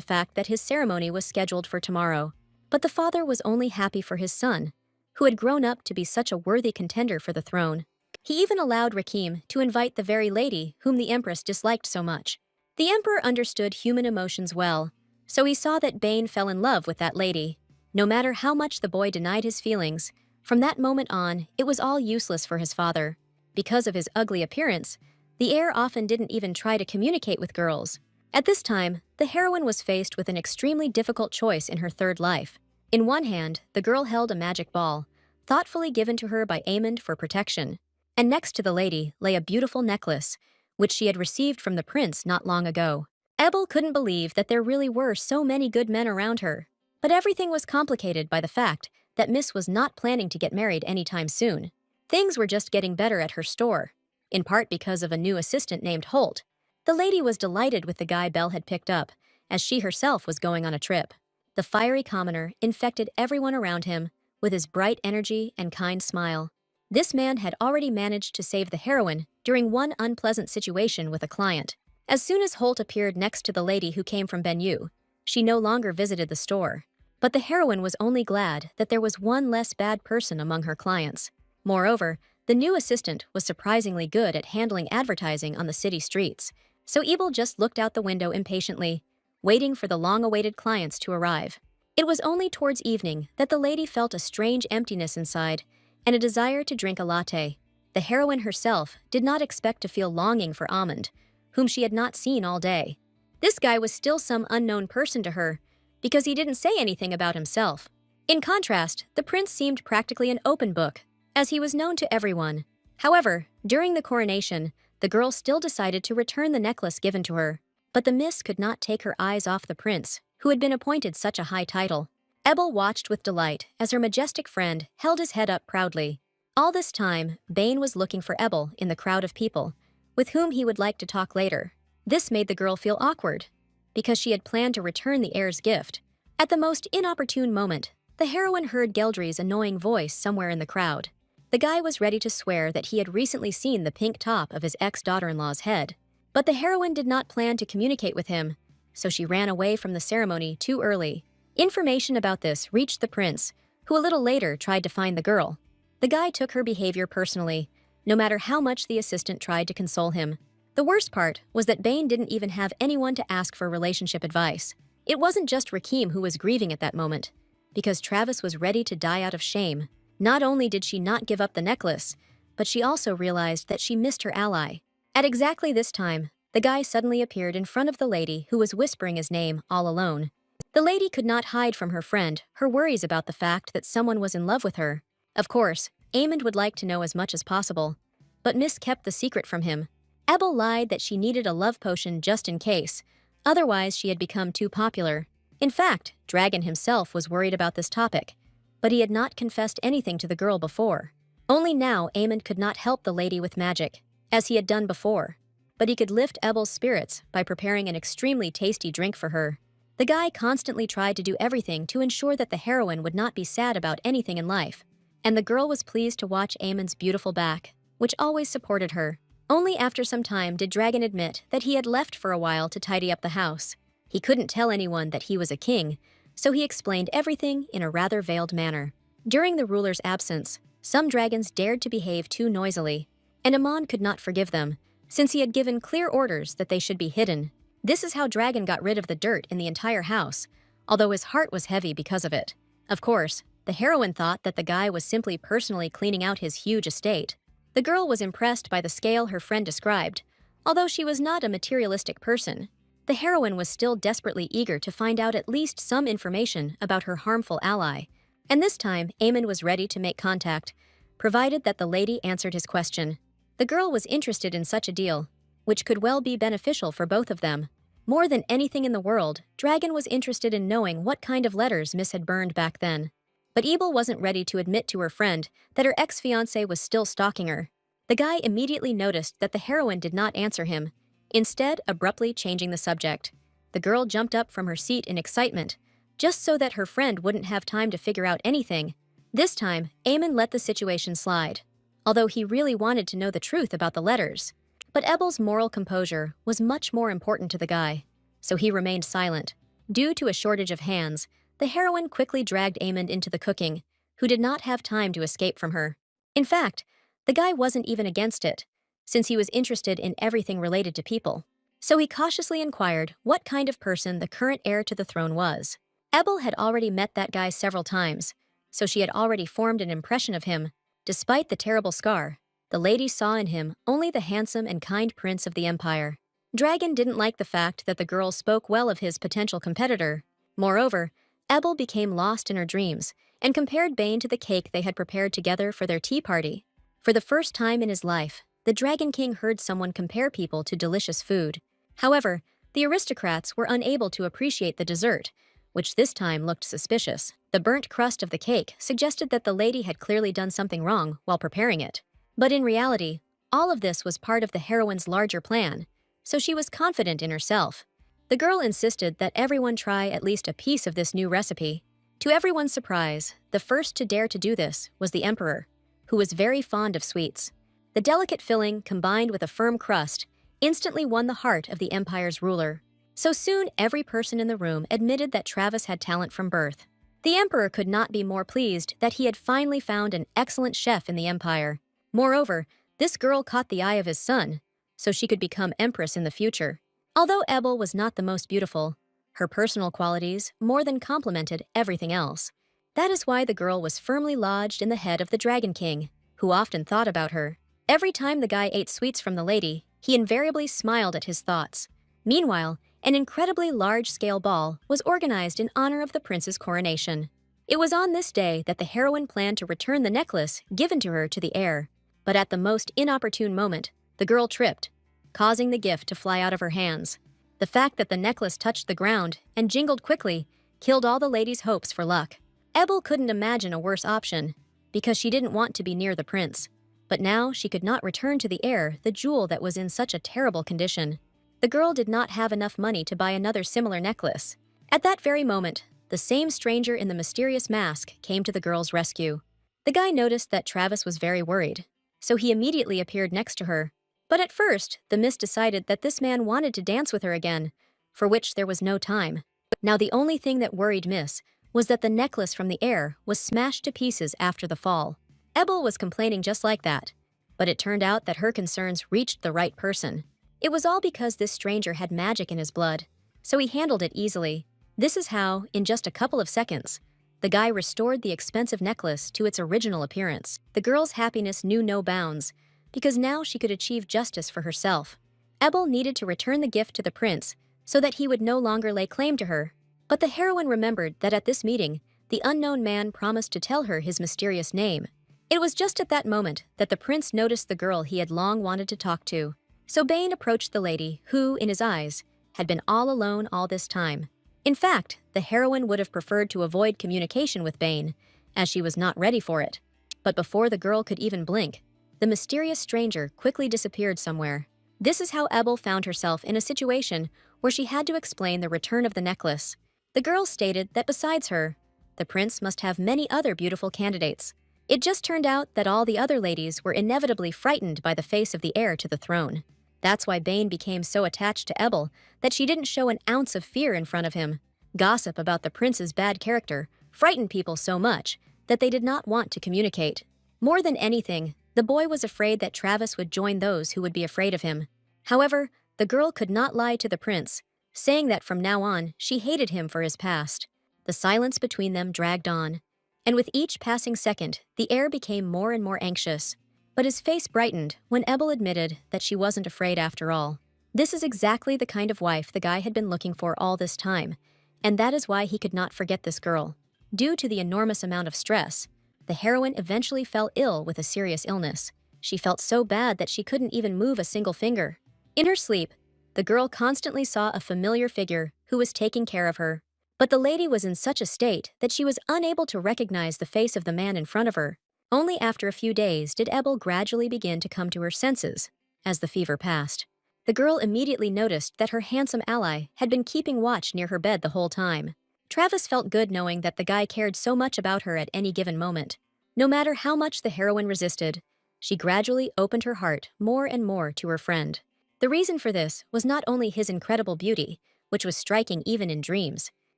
fact that his ceremony was scheduled for tomorrow, but the father was only happy for his son, who had grown up to be such a worthy contender for the throne. He even allowed Rakim to invite the very lady whom the empress disliked so much. The emperor understood human emotions well, so he saw that Bane fell in love with that lady. No matter how much the boy denied his feelings, from that moment on, it was all useless for his father. Because of his ugly appearance, the heir often didn't even try to communicate with girls. At this time, the heroine was faced with an extremely difficult choice in her third life. In one hand, the girl held a magic ball, thoughtfully given to her by Aemond for protection. And next to the lady lay a beautiful necklace, which she had received from the prince not long ago. Ebel couldn't believe that there really were so many good men around her. But everything was complicated by the fact that Miss was not planning to get married anytime soon. Things were just getting better at her store, in part because of a new assistant named Holt. The lady was delighted with the guy Belle had picked up, as she herself was going on a trip. The fiery commoner infected everyone around him with his bright energy and kind smile. This man had already managed to save the heroine during one unpleasant situation with a client. As soon as Holt appeared next to the lady who came from Benyu, she no longer visited the store. But the heroine was only glad that there was one less bad person among her clients. Moreover, the new assistant was surprisingly good at handling advertising on the city streets, so Ebel just looked out the window impatiently, waiting for the long-awaited clients to arrive. It was only towards evening that the lady felt a strange emptiness inside and a desire to drink a latte. The heroine herself did not expect to feel longing for Aemond, whom she had not seen all day. This guy was still some unknown person to her, because he didn't say anything about himself. In contrast, the prince seemed practically an open book, as he was known to everyone. However, during the coronation, the girl still decided to return the necklace given to her. But the miss could not take her eyes off the prince, who had been appointed such a high title. Ebel watched with delight as her majestic friend held his head up proudly. All this time, Bane was looking for Ebel in the crowd of people, with whom he would like to talk later. This made the girl feel awkward, because she had planned to return the heir's gift. At the most inopportune moment, the heroine heard Geldry's annoying voice somewhere in the crowd. The guy was ready to swear that he had recently seen the pink top of his ex-daughter-in-law's head. But the heroine did not plan to communicate with him, so she ran away from the ceremony too early. Information about this reached the prince, who a little later tried to find the girl. The guy took her behavior personally, no matter how much the assistant tried to console him. The worst part was that Bane didn't even have anyone to ask for relationship advice. It wasn't just Rakim who was grieving at that moment, because Travis was ready to die out of shame. Not only did she not give up the necklace, but she also realized that she missed her ally. At exactly this time, the guy suddenly appeared in front of the lady who was whispering his name all alone. The lady could not hide from her friend her worries about the fact that someone was in love with her. Of course, Aemond would like to know as much as possible, but Miss kept the secret from him. Ebel lied that she needed a love potion just in case, otherwise she had become too popular. In fact, Dragon himself was worried about this topic, but he had not confessed anything to the girl before. Only now Aemond could not help the lady with magic, as he had done before, but he could lift Ebel's spirits by preparing an extremely tasty drink for her. The guy constantly tried to do everything to ensure that the heroine would not be sad about anything in life, and the girl was pleased to watch Aemond's beautiful back, which always supported her. Only after some time did Dragon admit that he had left for a while to tidy up the house. He couldn't tell anyone that he was a king, so he explained everything in a rather veiled manner. During the ruler's absence, some dragons dared to behave too noisily, and Amon could not forgive them, since he had given clear orders that they should be hidden. This is how Dragon got rid of the dirt in the entire house, although his heart was heavy because of it. Of course, the heroine thought that the guy was simply personally cleaning out his huge estate. The girl was impressed by the scale her friend described. Although she was not a materialistic person, the heroine was still desperately eager to find out at least some information about her harmful ally. And this time, Aemond was ready to make contact, provided that the lady answered his question. The girl was interested in such a deal, which could well be beneficial for both of them. More than anything in the world, Dragon was interested in knowing what kind of letters Miss had burned back then. But Ebel wasn't ready to admit to her friend that her ex-fiancé was still stalking her. The guy immediately noticed that the heroine did not answer him, instead abruptly changing the subject. The girl jumped up from her seat in excitement, just so that her friend wouldn't have time to figure out anything. This time, Aemond let the situation slide, although he really wanted to know the truth about the letters. But Ebel's moral composure was much more important to the guy, so he remained silent. Due to a shortage of hands, the heroine quickly dragged Amond into the cooking, who did not have time to escape from her. In fact, the guy wasn't even against it, since he was interested in everything related to people. So he cautiously inquired what kind of person the current heir to the throne was. Ebel had already met that guy several times, so she had already formed an impression of him. Despite the terrible scar, the lady saw in him only the handsome and kind prince of the empire. Dragon didn't like the fact that the girl spoke well of his potential competitor. Moreover, Ebel became lost in her dreams and compared Bane to the cake they had prepared together for their tea party. For the first time in his life, the Dragon King heard someone compare people to delicious food. However, the aristocrats were unable to appreciate the dessert, which this time looked suspicious. The burnt crust of the cake suggested that the lady had clearly done something wrong while preparing it. But in reality, all of this was part of the heroine's larger plan, so she was confident in herself. The girl insisted that everyone try at least a piece of this new recipe. To everyone's surprise, the first to dare to do this was the emperor, who was very fond of sweets. The delicate filling, combined with a firm crust, instantly won the heart of the empire's ruler. So soon, every person in the room admitted that Travis had talent from birth. The emperor could not be more pleased that he had finally found an excellent chef in the empire. Moreover, this girl caught the eye of his son, so she could become empress in the future. Although Ebel was not the most beautiful, her personal qualities more than complemented everything else. That is why the girl was firmly lodged in the head of the Dragon King, who often thought about her. Every time the guy ate sweets from the lady, he invariably smiled at his thoughts. Meanwhile, an incredibly large-scale ball was organized in honor of the prince's coronation. It was on this day that the heroine planned to return the necklace given to her to the heir. But at the most inopportune moment, the girl tripped, causing the gift to fly out of her hands. The fact that the necklace touched the ground and jingled quickly killed all the lady's hopes for luck. Ebel couldn't imagine a worse option, because she didn't want to be near the prince. But now she could not return to the heir the jewel that was in such a terrible condition. The girl did not have enough money to buy another similar necklace. At that very moment, the same stranger in the mysterious mask came to the girl's rescue. The guy noticed that Travis was very worried, so he immediately appeared next to her. But at first, the Miss decided that this man wanted to dance with her again, for which there was no time. Now the only thing that worried Miss was that the necklace from the heir was smashed to pieces after the fall. Ebel was complaining just like that, but it turned out that her concerns reached the right person. It was all because this stranger had magic in his blood, so he handled it easily. This is how, in just a couple of seconds, the guy restored the expensive necklace to its original appearance. The girl's happiness knew no bounds, because now she could achieve justice for herself. Ebel needed to return the gift to the prince so that he would no longer lay claim to her. But the heroine remembered that at this meeting, the unknown man promised to tell her his mysterious name. It was just at that moment that the prince noticed the girl he had long wanted to talk to. So Bane approached the lady who, in his eyes, had been all alone all this time. In fact, the heroine would have preferred to avoid communication with Bane, as she was not ready for it. But before the girl could even blink, the mysterious stranger quickly disappeared somewhere. This is how Ebel found herself in a situation where she had to explain the return of the necklace. The girl stated that besides her, the prince must have many other beautiful candidates. It just turned out that all the other ladies were inevitably frightened by the face of the heir to the throne. That's why Bane became so attached to Ebel that she didn't show an ounce of fear in front of him. Gossip about the prince's bad character frightened people so much that they did not want to communicate. More than anything, the boy was afraid that Travis would join those who would be afraid of him. However, the girl could not lie to the prince, saying that from now on she hated him for his past. The silence between them dragged on, and with each passing second, the heir became more and more anxious. But his face brightened when Ebel admitted that she wasn't afraid after all. This is exactly the kind of wife the guy had been looking for all this time, and that is why he could not forget this girl. Due to the enormous amount of stress, the heroine eventually fell ill with a serious illness. She felt so bad that she couldn't even move a single finger. In her sleep, the girl constantly saw a familiar figure who was taking care of her. But the lady was in such a state that she was unable to recognize the face of the man in front of her. Only after a few days did Ebel gradually begin to come to her senses, as the fever passed. The girl immediately noticed that her handsome ally had been keeping watch near her bed the whole time. Travis felt good knowing that the guy cared so much about her at any given moment. No matter how much the heroine resisted, she gradually opened her heart more and more to her friend. The reason for this was not only his incredible beauty, which was striking even in dreams.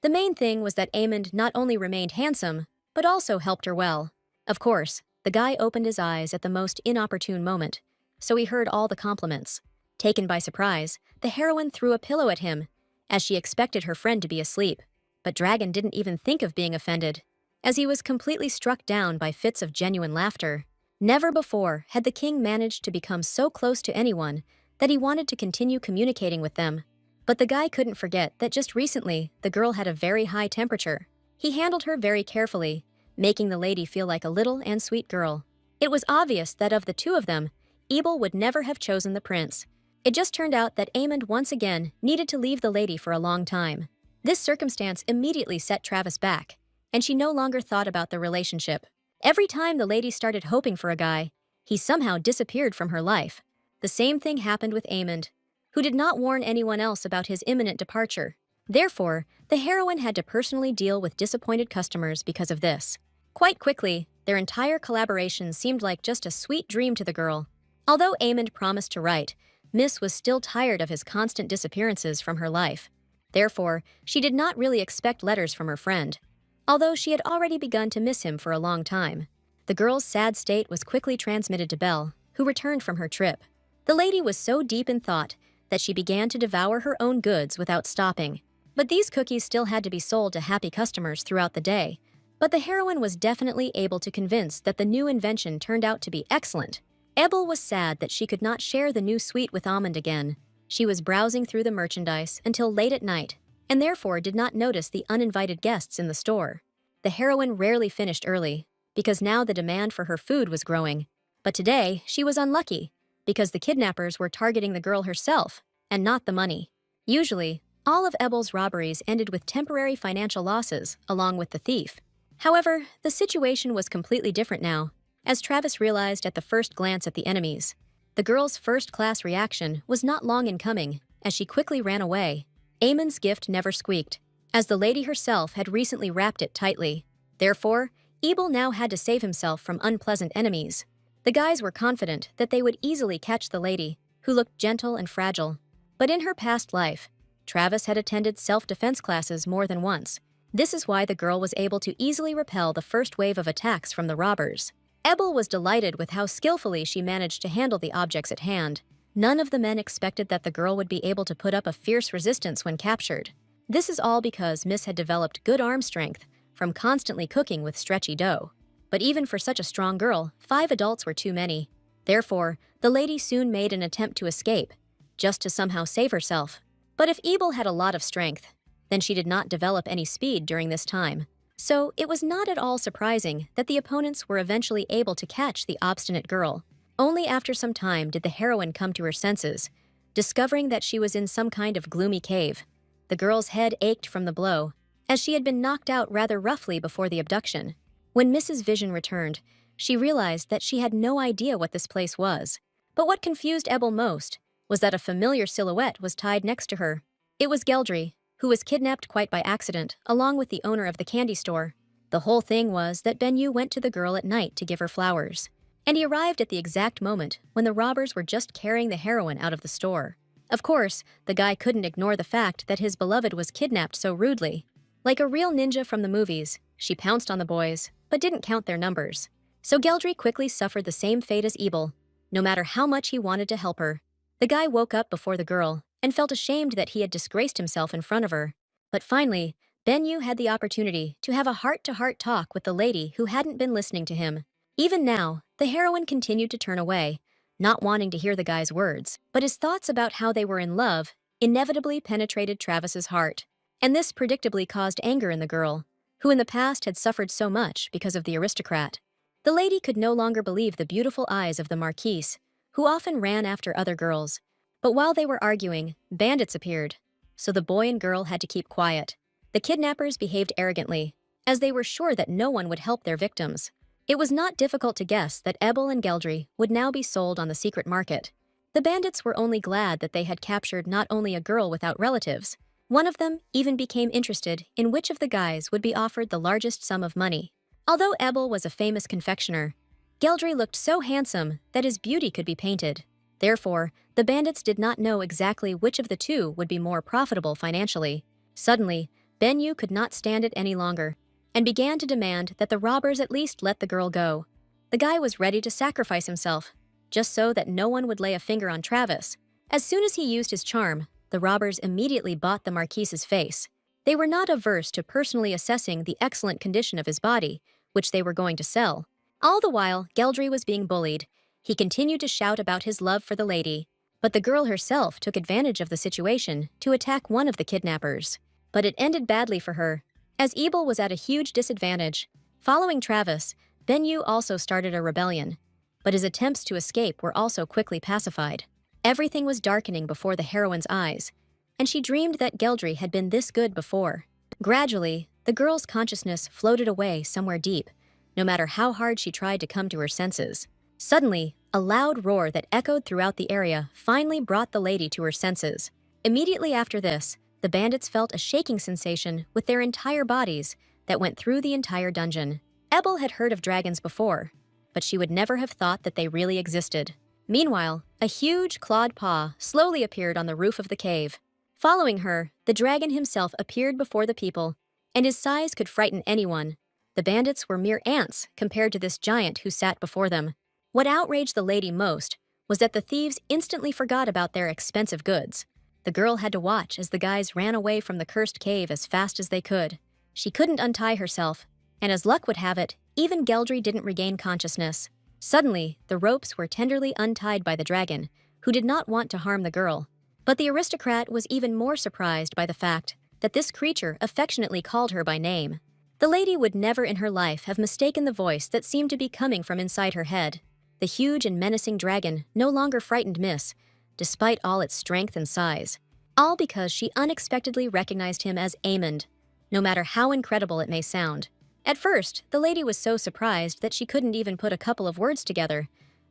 The main thing was that Amond not only remained handsome, but also helped her well. Of course, the guy opened his eyes at the most inopportune moment, so he heard all the compliments. Taken by surprise, the heroine threw a pillow at him, as she expected her friend to be asleep. But Dragon didn't even think of being offended, as he was completely struck down by fits of genuine laughter. Never before had the king managed to become so close to anyone that he wanted to continue communicating with them. But the guy couldn't forget that just recently the girl had a very high temperature. He handled her very carefully, making the lady feel like a little and sweet girl. It was obvious that of the two of them, Ebel would never have chosen the prince. It just turned out that Amond once again needed to leave the lady for a long time. This circumstance immediately set Travis back, and she no longer thought about the relationship. Every time the lady started hoping for a guy, he somehow disappeared from her life. The same thing happened with Amond, who did not warn anyone else about his imminent departure. Therefore, the heroine had to personally deal with disappointed customers because of this. Quite quickly, their entire collaboration seemed like just a sweet dream to the girl. Although Amond promised to write, Miss was still tired of his constant disappearances from her life. Therefore, she did not really expect letters from her friend, although she had already begun to miss him for a long time. The girl's sad state was quickly transmitted to Belle, who returned from her trip. The lady was so deep in thought that she began to devour her own goods without stopping. But these cookies still had to be sold to happy customers throughout the day. But the heroine was definitely able to convince that the new invention turned out to be excellent. Ebel was sad that she could not share the new sweet with Amond again. She was browsing through the merchandise until late at night, and therefore did not notice the uninvited guests in the store. The heroine rarely finished early, because now the demand for her food was growing. But today, she was unlucky, because the kidnappers were targeting the girl herself, and not the money. Usually, all of Ebel's robberies ended with temporary financial losses, along with the thief. However, the situation was completely different now, as Travis realized at the first glance at the enemies. The girl's first-class reaction was not long in coming, as she quickly ran away. Amond's gift never squeaked, as the lady herself had recently wrapped it tightly. Therefore, Ebel now had to save himself from unpleasant enemies. The guys were confident that they would easily catch the lady, who looked gentle and fragile. But in her past life, Travis had attended self-defense classes more than once. This is why the girl was able to easily repel the first wave of attacks from the robbers. Ebel was delighted with how skillfully she managed to handle the objects at hand. None of the men expected that the girl would be able to put up a fierce resistance when captured. This is all because Miss had developed good arm strength from constantly cooking with stretchy dough. But even for such a strong girl, 5 adults were too many. Therefore, the lady soon made an attempt to escape, just to somehow save herself. But if Ebel had a lot of strength, then she did not develop any speed during this time. So it was not at all surprising that the opponents were eventually able to catch the obstinate girl. Only after some time did the heroine come to her senses, discovering that she was in some kind of gloomy cave. The girl's head ached from the blow, as she had been knocked out rather roughly before the abduction. When Mrs. Vision returned, she realized that she had no idea what this place was. But what confused Ebel most was that a familiar silhouette was tied next to her. It was Geldry, who was kidnapped quite by accident, along with the owner of the candy store. The whole thing was that Benyu went to the girl at night to give her flowers, and he arrived at the exact moment when the robbers were just carrying the heroine out of the store. Of course, the guy couldn't ignore the fact that his beloved was kidnapped so rudely. Like a real ninja from the movies, she pounced on the boys, but didn't count their numbers. So Geldry quickly suffered the same fate as Ebel, no matter how much he wanted to help her. The guy woke up before the girl, and felt ashamed that he had disgraced himself in front of her. But finally, Benyu had the opportunity to have a heart-to-heart talk with the lady who hadn't been listening to him. Even now, the heroine continued to turn away, not wanting to hear the guy's words, but his thoughts about how they were in love inevitably penetrated Travis's heart. And this predictably caused anger in the girl, who in the past had suffered so much because of the aristocrat. The lady could no longer believe the beautiful eyes of the Marquise, who often ran after other girls. But while they were arguing, bandits appeared, so the boy and girl had to keep quiet. The kidnappers behaved arrogantly, as they were sure that no one would help their victims. It was not difficult to guess that Ebel and Geldry would now be sold on the secret market. The bandits were only glad that they had captured not only a girl without relatives. One of them even became interested in which of the guys would be offered the largest sum of money. Although Ebel was a famous confectioner, Geldry looked so handsome that his beauty could be painted. Therefore, the bandits did not know exactly which of the two would be more profitable financially. Suddenly, Benyu could not stand it any longer and began to demand that the robbers at least let the girl go. The guy was ready to sacrifice himself, just so that no one would lay a finger on Travis. As soon as he used his charm, the robbers immediately bought the Marquise's face. They were not averse to personally assessing the excellent condition of his body, which they were going to sell. All the while, Geldry was being bullied. He continued to shout about his love for the lady, but the girl herself took advantage of the situation to attack one of the kidnappers. But it ended badly for her, as Ebel was at a huge disadvantage. Following Travis, Benyu also started a rebellion, but his attempts to escape were also quickly pacified. Everything was darkening before the heroine's eyes, and she dreamed that Geldry had been this good before. Gradually, the girl's consciousness floated away somewhere deep, no matter how hard she tried to come to her senses. Suddenly, a loud roar that echoed throughout the area finally brought the lady to her senses. Immediately after this, the bandits felt a shaking sensation with their entire bodies that went through the entire dungeon. Ebel had heard of dragons before, but she would never have thought that they really existed. Meanwhile, a huge clawed paw slowly appeared on the roof of the cave. Following her, the dragon himself appeared before the people, and his size could frighten anyone. The bandits were mere ants compared to this giant who sat before them. What outraged the lady most was that the thieves instantly forgot about their expensive goods. The girl had to watch as the guys ran away from the cursed cave as fast as they could. She couldn't untie herself, and as luck would have it, even Geldry didn't regain consciousness. Suddenly, the ropes were tenderly untied by the dragon, who did not want to harm the girl. But the aristocrat was even more surprised by the fact that this creature affectionately called her by name. The lady would never in her life have mistaken the voice that seemed to be coming from inside her head. The huge and menacing dragon no longer frightened Miss, despite all its strength and size. All because she unexpectedly recognized him as Amond, no matter how incredible it may sound. At first, the lady was so surprised that she couldn't even put a couple of words together,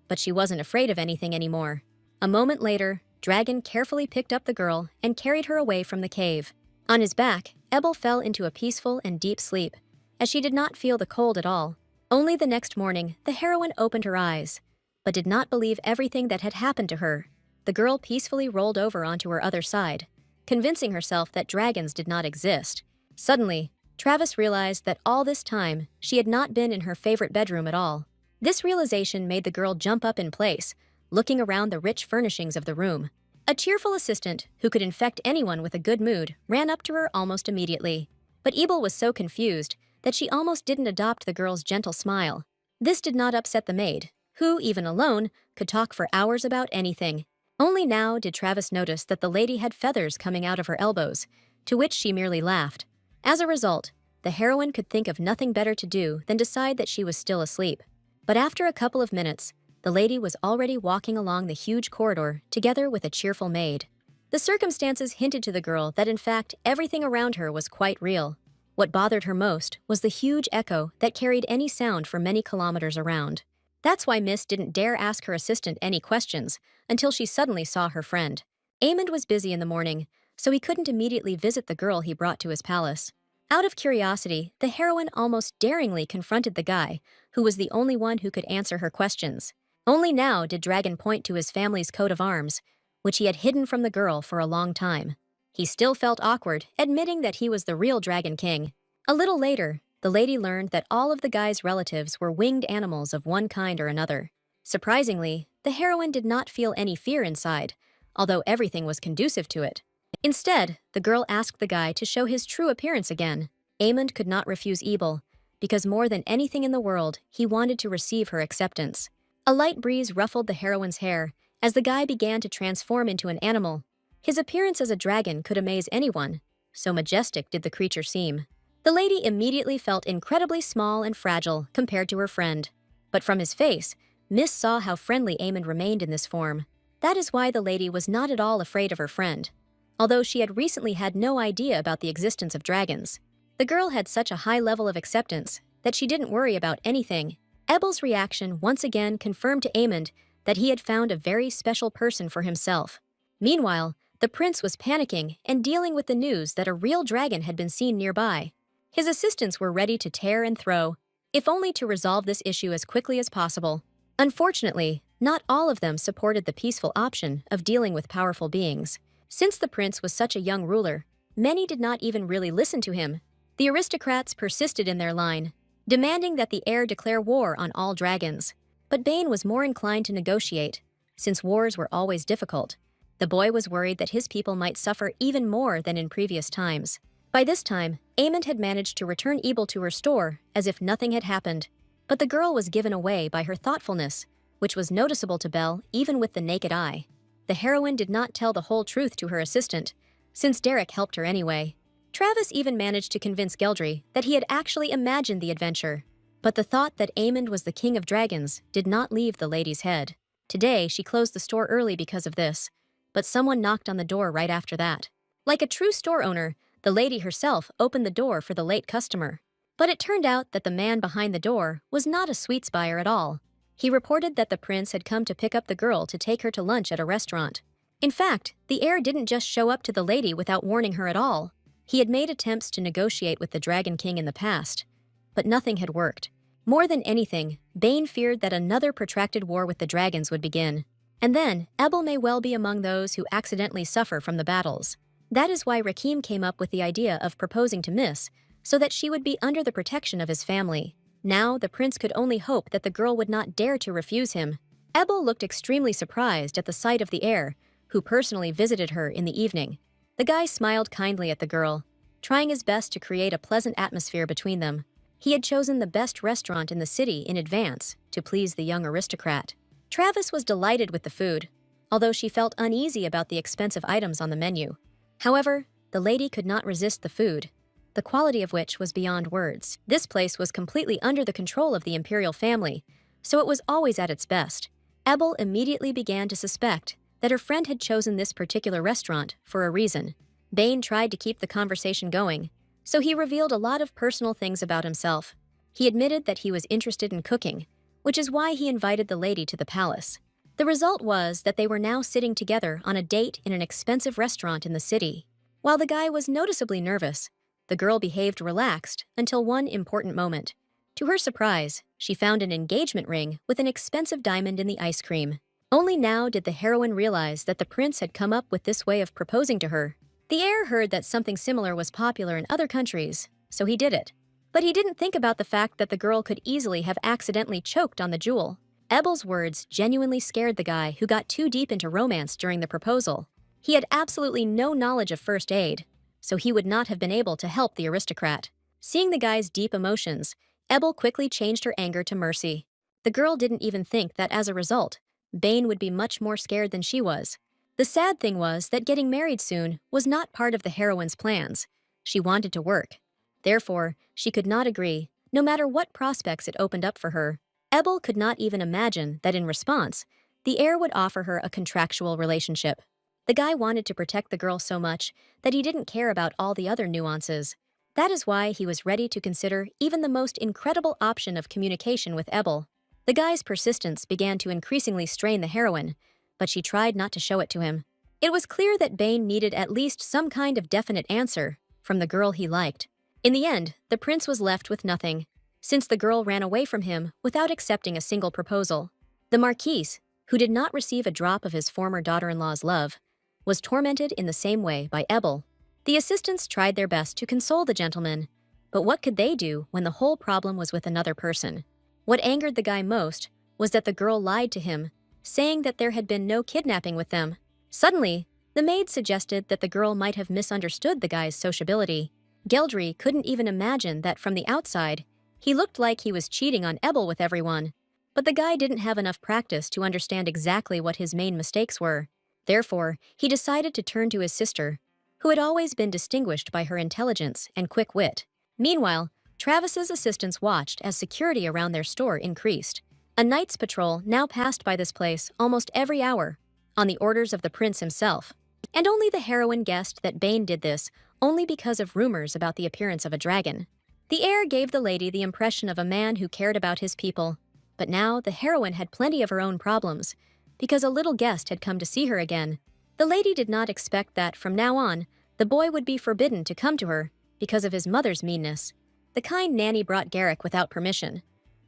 but she wasn't afraid of anything anymore. A moment later, Dragon carefully picked up the girl and carried her away from the cave. On his back, Ebel fell into a peaceful and deep sleep, as she did not feel the cold at all. Only the next morning, the heroine opened her eyes, but did not believe everything that had happened to her. The girl peacefully rolled over onto her other side, convincing herself that dragons did not exist. Suddenly, Travis realized that all this time, she had not been in her favorite bedroom at all. This realization made the girl jump up in place, looking around the rich furnishings of the room. A cheerful assistant, who could infect anyone with a good mood, ran up to her almost immediately. But Ebel was so confused that she almost didn't adopt the girl's gentle smile. This did not upset the maid, who, even alone, could talk for hours about anything. Only now did Travis notice that the lady had feathers coming out of her elbows, to which she merely laughed. As a result, the heroine could think of nothing better to do than decide that she was still asleep. But after a couple of minutes, the lady was already walking along the huge corridor together with a cheerful maid. The circumstances hinted to the girl that in fact everything around her was quite real. What bothered her most was the huge echo that carried any sound for many kilometers around. That's why Miss didn't dare ask her assistant any questions until she suddenly saw her friend. Amond was busy in the morning, so he couldn't immediately visit the girl he brought to his palace. Out of curiosity, the heroine almost daringly confronted the guy, who was the only one who could answer her questions. Only now did Dragon point to his family's coat of arms, which he had hidden from the girl for a long time. He still felt awkward, admitting that he was the real Dragon King. A little later, the lady learned that all of the guy's relatives were winged animals of one kind or another. Surprisingly, the heroine did not feel any fear inside, although everything was conducive to it. Instead, the girl asked the guy to show his true appearance again. Amond could not refuse Ebel, because more than anything in the world, he wanted to receive her acceptance. A light breeze ruffled the heroine's hair as the guy began to transform into an animal. His appearance as a dragon could amaze anyone, so majestic did the creature seem. The lady immediately felt incredibly small and fragile compared to her friend. But from his face, Miss saw how friendly Amond remained in this form. That is why the lady was not at all afraid of her friend, although she had recently had no idea about the existence of dragons. The girl had such a high level of acceptance that she didn't worry about anything. Ebel's reaction once again confirmed to Amond that he had found a very special person for himself. Meanwhile, the prince was panicking and dealing with the news that a real dragon had been seen nearby. His assistants were ready to tear and throw, if only to resolve this issue as quickly as possible. Unfortunately, Not all of them supported the peaceful option of dealing with powerful beings. Since the prince was such a young ruler, many did not even really listen to him. The aristocrats persisted in their line, demanding that the heir declare war on all dragons. But Bane was more inclined to negotiate, since wars were always difficult. The boy was worried that his people might suffer even more than in previous times. By this time, Aemond had managed to return Ebel to her store as if nothing had happened. But the girl was given away by her thoughtfulness, which was noticeable to Belle even with the naked eye. The heroine did not tell the whole truth to her assistant, since Derek helped her anyway. Travis even managed to convince Geldry that he had actually imagined the adventure. But the thought that Aemond was the king of dragons did not leave the lady's head. Today, she closed the store early because of this, but someone knocked on the door right after that. Like a true store owner, the lady herself opened the door for the late customer. But it turned out that the man behind the door was not a sweets buyer at all. He reported that the prince had come to pick up the girl to take her to lunch at a restaurant. In fact, the heir didn't just show up to the lady without warning her at all. He had made attempts to negotiate with the Dragon King in the past, but nothing had worked. More than anything, Bane feared that another protracted war with the dragons would begin. And then, Ebel may well be among those who accidentally suffer from the battles. That is why Rakim came up with the idea of proposing to Miss, so that she would be under the protection of his family. Now, the prince could only hope that the girl would not dare to refuse him. Ebel looked extremely surprised at the sight of the heir, who personally visited her in the evening. The guy smiled kindly at the girl, trying his best to create a pleasant atmosphere between them. He had chosen the best restaurant in the city in advance to please the young aristocrat. Travis was delighted with the food, although she felt uneasy about the expensive items on the menu. However, the lady could not resist the food, the quality of which was beyond words. This place was completely under the control of the imperial family, so it was always at its best. Ebel immediately began to suspect that her friend had chosen this particular restaurant for a reason. Bane tried to keep the conversation going, so he revealed a lot of personal things about himself. He admitted that he was interested in cooking, which is why he invited the lady to the palace. The result was that they were now sitting together on a date in an expensive restaurant in the city. While the guy was noticeably nervous, the girl behaved relaxed until one important moment. To her surprise, she found an engagement ring with an expensive diamond in the ice cream. Only now did the heroine realize that the prince had come up with this way of proposing to her. The heir heard that something similar was popular in other countries, so he did it. But he didn't think about the fact that the girl could easily have accidentally choked on the jewel. Ebel's words genuinely scared the guy who got too deep into romance during the proposal. He had absolutely no knowledge of first aid, so he would not have been able to help the aristocrat. Seeing the guy's deep emotions, Ebel quickly changed her anger to mercy. The girl didn't even think that as a result, Bane would be much more scared than she was. The sad thing was that getting married soon was not part of the heroine's plans. She wanted to work. Therefore, she could not agree, no matter what prospects it opened up for her. Ebel could not even imagine that in response, the heir would offer her a contractual relationship. The guy wanted to protect the girl so much that he didn't care about all the other nuances. That is why he was ready to consider even the most incredible option of communication with Ebel. The guy's persistence began to increasingly strain the heroine, but she tried not to show it to him. It was clear that Bane needed at least some kind of definite answer from the girl he liked. In the end, the prince was left with nothing, since the girl ran away from him without accepting a single proposal. The Marquise, who did not receive a drop of his former daughter-in-law's love, was tormented in the same way by Ebel. The assistants tried their best to console the gentleman, but what could they do when the whole problem was with another person? What angered the guy most was that the girl lied to him, saying that there had been no kidnapping with them. Suddenly, the maid suggested that the girl might have misunderstood the guy's sociability. Geldry couldn't even imagine that from the outside, he looked like he was cheating on Ebel with everyone. But the guy didn't have enough practice to understand exactly what his main mistakes were. Therefore, he decided to turn to his sister, who had always been distinguished by her intelligence and quick wit. Meanwhile, Travis's assistants watched as security around their store increased. A knight's patrol now passed by this place almost every hour, on the orders of the prince himself. And only the heroine guessed that Bane did this only because of rumors about the appearance of a dragon. The heir gave the lady the impression of a man who cared about his people, but now the heroine had plenty of her own problems, because a little guest had come to see her again. The lady did not expect that, from now on, the boy would be forbidden to come to her because of his mother's meanness. The kind nanny brought Garrick without permission,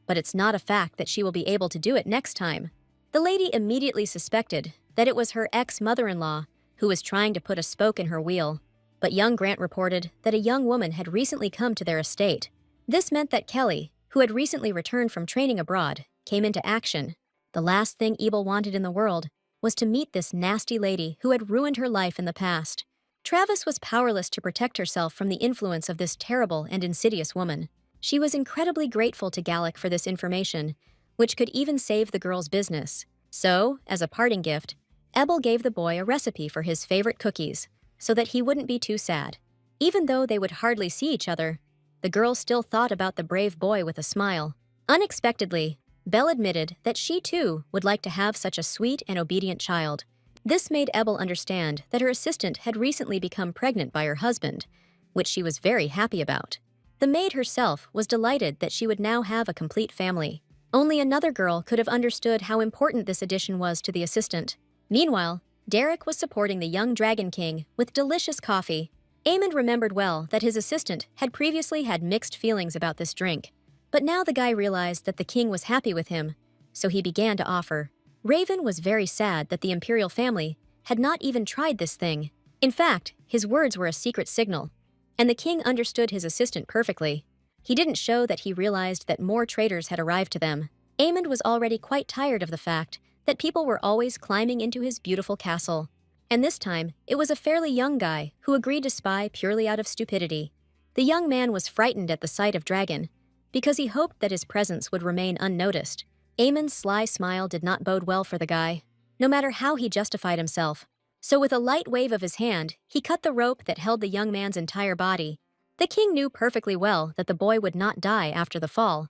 but it's not a fact that she will be able to do it next time. The lady immediately suspected that it was her ex-mother-in-law who was trying to put a spoke in her wheel. But young Grant reported that a young woman had recently come to their estate. This meant that Kelly, who had recently returned from training abroad, came into action. The last thing Ebel wanted in the world was to meet this nasty lady who had ruined her life in the past. Travis was powerless to protect herself from the influence of this terrible and insidious woman. She was incredibly grateful to Gallic for this information, which could even save the girl's business. So, as a parting gift, Ebel gave the boy a recipe for his favorite cookies, so that he wouldn't be too sad. Even though they would hardly see each other, the girl still thought about the brave boy with a smile. Unexpectedly, Belle admitted that she too would like to have such a sweet and obedient child. This made Ebel understand that her assistant had recently become pregnant by her husband, which she was very happy about. The maid herself was delighted that she would now have a complete family. Only another girl could have understood how important this addition was to the assistant. Meanwhile, Derek was supporting the young Dragon King with delicious coffee. Aemond remembered well that his assistant had previously had mixed feelings about this drink. But now the guy realized that the king was happy with him, so he began to offer. Raven was very sad that the imperial family had not even tried this thing. In fact, his words were a secret signal, and the king understood his assistant perfectly. He didn't show that he realized that more traitors had arrived to them. Aemond was already quite tired of the fact that people were always climbing into his beautiful castle. And this time, it was a fairly young guy who agreed to spy purely out of stupidity. The young man was frightened at the sight of Dragon, because he hoped that his presence would remain unnoticed. Aemond's sly smile did not bode well for the guy, no matter how he justified himself. So with a light wave of his hand, he cut the rope that held the young man's entire body. The king knew perfectly well that the boy would not die after the fall,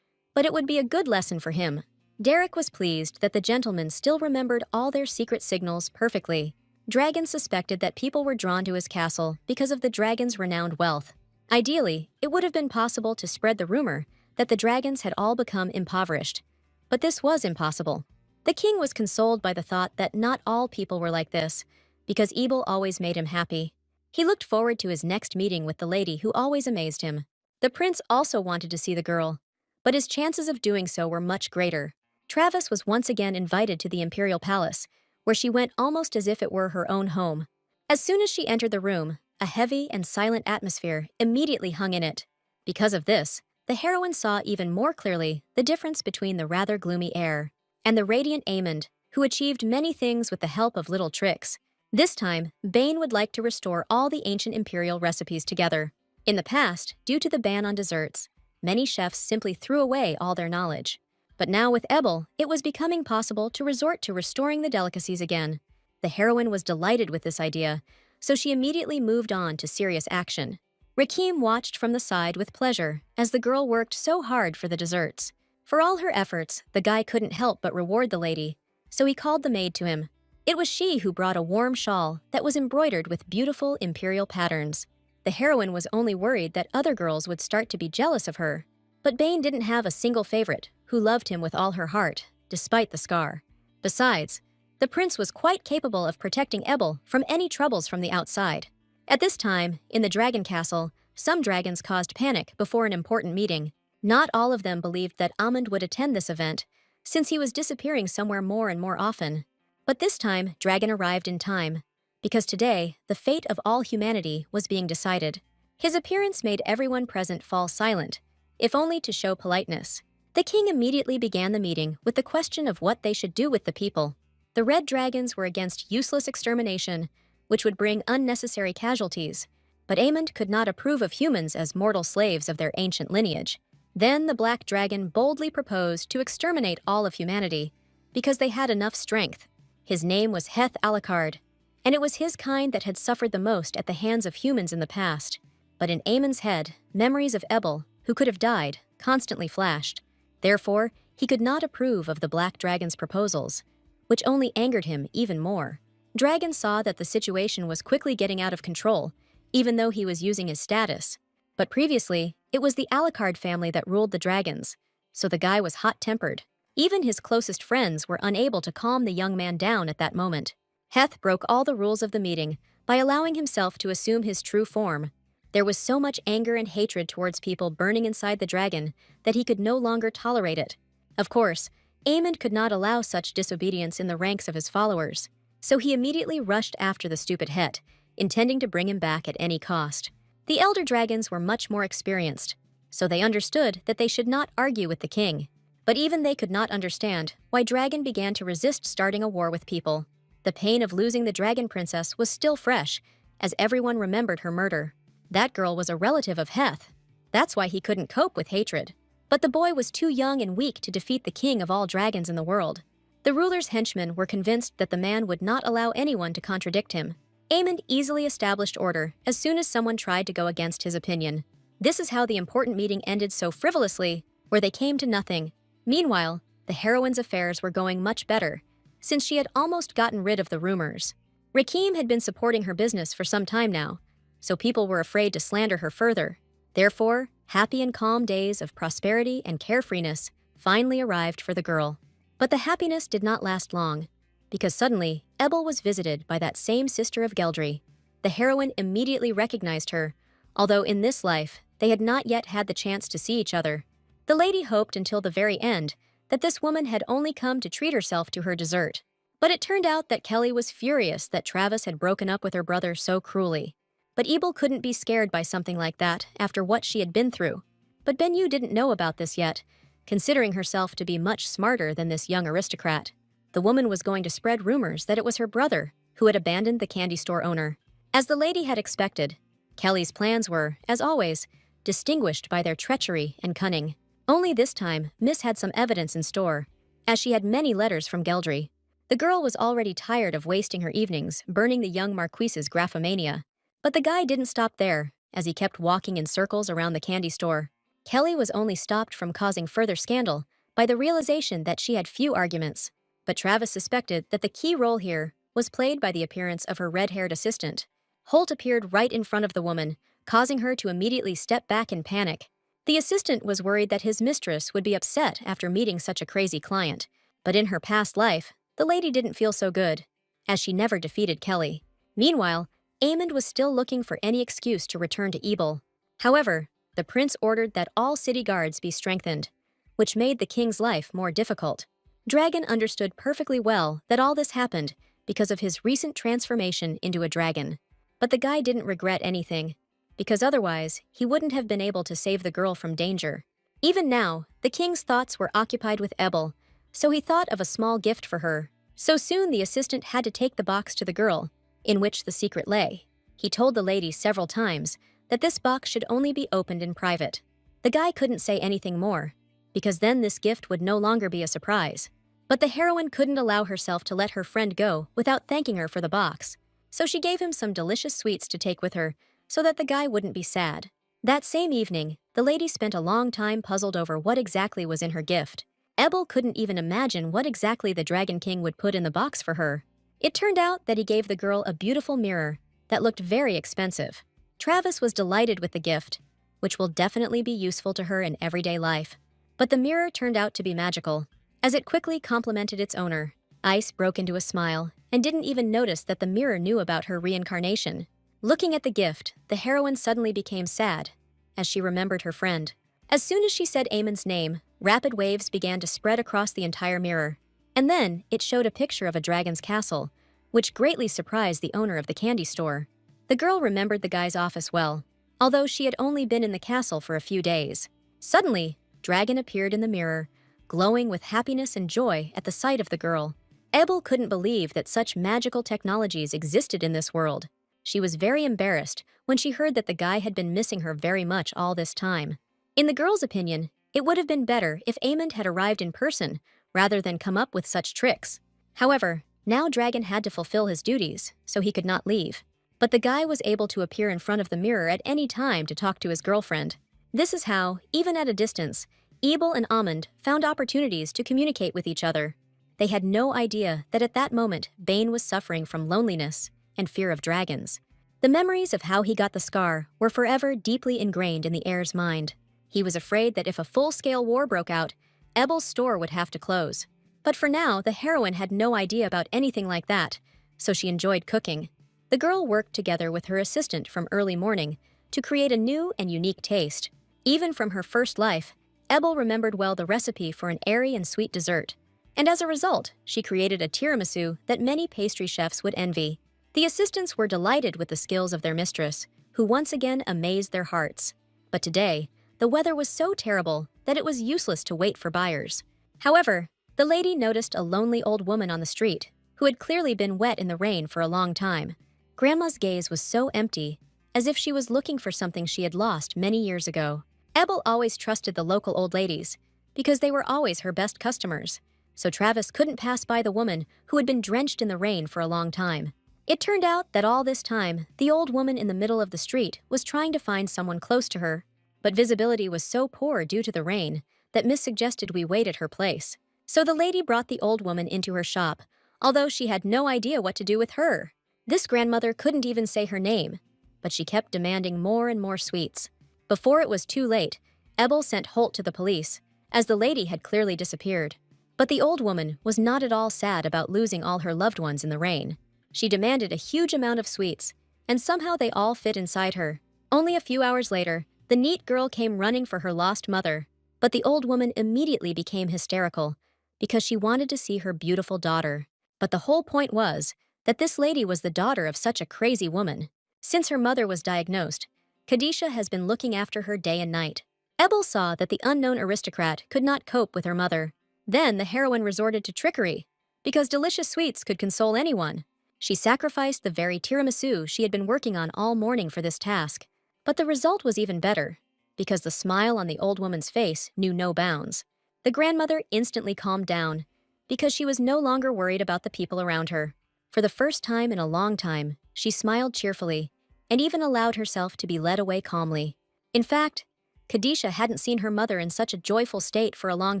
but it would be a good lesson for him. Derek was pleased that the gentleman still remembered all their secret signals perfectly. Dragon suspected that people were drawn to his castle because of the dragon's renowned wealth. Ideally, it would have been possible to spread the rumor that the dragons had all become impoverished. But this was impossible. The king was consoled by the thought that not all people were like this, because Ebel always made him happy. He looked forward to his next meeting with the lady who always amazed him. The prince also wanted to see the girl, but his chances of doing so were much greater. Travis was once again invited to the imperial palace, where she went almost as if it were her own home. As soon as she entered the room, a heavy and silent atmosphere immediately hung in it. Because of this, the heroine saw even more clearly the difference between the rather gloomy air and the radiant Aemond, who achieved many things with the help of little tricks. This time, Bane would like to restore all the ancient imperial recipes together. In the past, due to the ban on desserts, many chefs simply threw away all their knowledge. But now with Ebel, it was becoming possible to resort to restoring the delicacies again. The heroine was delighted with this idea, so she immediately moved on to serious action. Rakim watched from the side with pleasure as the girl worked so hard for the desserts. For all her efforts, the guy couldn't help but reward the lady, so he called the maid to him. It was she who brought a warm shawl that was embroidered with beautiful imperial patterns. The heroine was only worried that other girls would start to be jealous of her. But Bane didn't have a single favorite who loved him with all her heart, despite the scar. Besides, the prince was quite capable of protecting Ebel from any troubles from the outside. At this time, in the dragon castle, some dragons caused panic before an important meeting. Not all of them believed that Aemond would attend this event, since he was disappearing somewhere more and more often. But this time, Dragon arrived in time, because today, the fate of all humanity was being decided. His appearance made everyone present fall silent, if only to show politeness. The king immediately began the meeting with the question of what they should do with the people. The red dragons were against useless extermination, which would bring unnecessary casualties, but Aemond could not approve of humans as mortal slaves of their ancient lineage. Then the black dragon boldly proposed to exterminate all of humanity, because they had enough strength. His name was Heth Alucard, and it was his kind that had suffered the most at the hands of humans in the past. But in Aemond's head, memories of Ebel, who could have died, constantly flashed. Therefore, he could not approve of the Black Dragon's proposals, which only angered him even more. Dragon saw that the situation was quickly getting out of control, even though he was using his status. But previously, it was the Alucard family that ruled the dragons, so the guy was hot-tempered. Even his closest friends were unable to calm the young man down at that moment. Heth broke all the rules of the meeting by allowing himself to assume his true form. There was so much anger and hatred towards people burning inside the dragon that he could no longer tolerate it. Of course, Aemond could not allow such disobedience in the ranks of his followers, so he immediately rushed after the stupid Het, intending to bring him back at any cost. The elder dragons were much more experienced, so they understood that they should not argue with the king. But even they could not understand why Dragon began to resist starting a war with people. The pain of losing the dragon princess was still fresh, as everyone remembered her murder. That girl was a relative of Heth. That's why he couldn't cope with hatred. But the boy was too young and weak to defeat the king of all dragons in the world. The ruler's henchmen were convinced that the man would not allow anyone to contradict him. Aemond easily established order as soon as someone tried to go against his opinion. This is how the important meeting ended so frivolously, where they came to nothing. Meanwhile, the heroine's affairs were going much better, since she had almost gotten rid of the rumors. Rakim had been supporting her business for some time now, so people were afraid to slander her further. Therefore, happy and calm days of prosperity and carefreeness finally arrived for the girl. But the happiness did not last long, because suddenly, Ebel was visited by that same sister of Geldry. The heroine immediately recognized her, although in this life, they had not yet had the chance to see each other. The lady hoped until the very end that this woman had only come to treat herself to her dessert. But it turned out that Kelly was furious that Travis had broken up with her brother so cruelly. But Ebel couldn't be scared by something like that after what she had been through. But Benyu didn't know about this yet, considering herself to be much smarter than this young aristocrat. The woman was going to spread rumors that it was her brother who had abandoned the candy store owner. As the lady had expected, Kelly's plans were, as always, distinguished by their treachery and cunning. Only this time, Miss had some evidence in store, as she had many letters from Geldry. The girl was already tired of wasting her evenings burning the young Marquise's graphomania. But the guy didn't stop there, as he kept walking in circles around the candy store. Kelly was only stopped from causing further scandal by the realization that she had few arguments. But Travis suspected that the key role here was played by the appearance of her red-haired assistant. Holt appeared right in front of the woman, causing her to immediately step back in panic. The assistant was worried that his mistress would be upset after meeting such a crazy client. But in her past life, the lady didn't feel so good, as she never defeated Kelly. Meanwhile, Aemond was still looking for any excuse to return to Ebel. However, the prince ordered that all city guards be strengthened, which made the king's life more difficult. Dragon understood perfectly well that all this happened because of his recent transformation into a dragon. But the guy didn't regret anything, because otherwise he wouldn't have been able to save the girl from danger. Even now, the king's thoughts were occupied with Ebel, so he thought of a small gift for her. So soon the assistant had to take the box to the girl, in which the secret lay. He told the lady several times that this box should only be opened in private. The guy couldn't say anything more, because then this gift would no longer be a surprise. But the heroine couldn't allow herself to let her friend go without thanking her for the box, so she gave him some delicious sweets to take with her so that the guy wouldn't be sad. That same evening, the lady spent a long time puzzled over what exactly was in her gift. Ebel couldn't even imagine what exactly the Dragon King would put in the box for her. It turned out that he gave the girl a beautiful mirror that looked very expensive. Travis was delighted with the gift, which will definitely be useful to her in everyday life. But the mirror turned out to be magical. As it quickly complimented its owner, Ice broke into a smile and didn't even notice that the mirror knew about her reincarnation. Looking at the gift, the heroine suddenly became sad, as she remembered her friend. As soon as she said Aemond's name, rapid waves began to spread across the entire mirror. And then, it showed a picture of a dragon's castle, which greatly surprised the owner of the candy store. The girl remembered the guy's office well, although she had only been in the castle for a few days. Suddenly, Dragon appeared in the mirror, glowing with happiness and joy at the sight of the girl. Ebel couldn't believe that such magical technologies existed in this world. She was very embarrassed when she heard that the guy had been missing her very much all this time. In the girl's opinion, it would have been better if Aemond had arrived in person rather than come up with such tricks. However, now Dragon had to fulfill his duties, so he could not leave. But the guy was able to appear in front of the mirror at any time to talk to his girlfriend. This is how, even at a distance, Ebel and Aemond found opportunities to communicate with each other. They had no idea that at that moment Bane was suffering from loneliness and fear of dragons. The memories of how he got the scar were forever deeply ingrained in the heir's mind. He was afraid that if a full-scale war broke out, Ebel's store would have to close. But for now, the heroine had no idea about anything like that, so she enjoyed cooking. The girl worked together with her assistant from early morning to create a new and unique taste. Even from her first life, Ebel remembered well the recipe for an airy and sweet dessert. And as a result, she created a tiramisu that many pastry chefs would envy. The assistants were delighted with the skills of their mistress, who once again amazed their hearts. But today, the weather was so terrible that it was useless to wait for buyers. However, the lady noticed a lonely old woman on the street, who had clearly been wet in the rain for a long time. Grandma's gaze was so empty, as if she was looking for something she had lost many years ago. Ebel always trusted the local old ladies, because they were always her best customers, so Travis couldn't pass by the woman who had been drenched in the rain for a long time. It turned out that all this time, the old woman in the middle of the street was trying to find someone close to her, but visibility was so poor due to the rain that Miss suggested we wait at her place. So the lady brought the old woman into her shop, although she had no idea what to do with her. This grandmother couldn't even say her name, but she kept demanding more and more sweets. Before it was too late, Ebel sent Holt to the police, as the lady had clearly disappeared. But the old woman was not at all sad about losing all her loved ones in the rain. She demanded a huge amount of sweets, and somehow they all fit inside her. Only a few hours later, the neat girl came running for her lost mother, but the old woman immediately became hysterical because she wanted to see her beautiful daughter. But the whole point was that this lady was the daughter of such a crazy woman. Since her mother was diagnosed, Khadijah has been looking after her day and night. Ebel saw that the unknown aristocrat could not cope with her mother. Then the heroine resorted to trickery, because delicious sweets could console anyone. She sacrificed the very tiramisu she had been working on all morning for this task. But the result was even better, because the smile on the old woman's face knew no bounds. The grandmother instantly calmed down, because she was no longer worried about the people around her. For the first time in a long time, she smiled cheerfully, and even allowed herself to be led away calmly. In fact, Khadijah hadn't seen her mother in such a joyful state for a long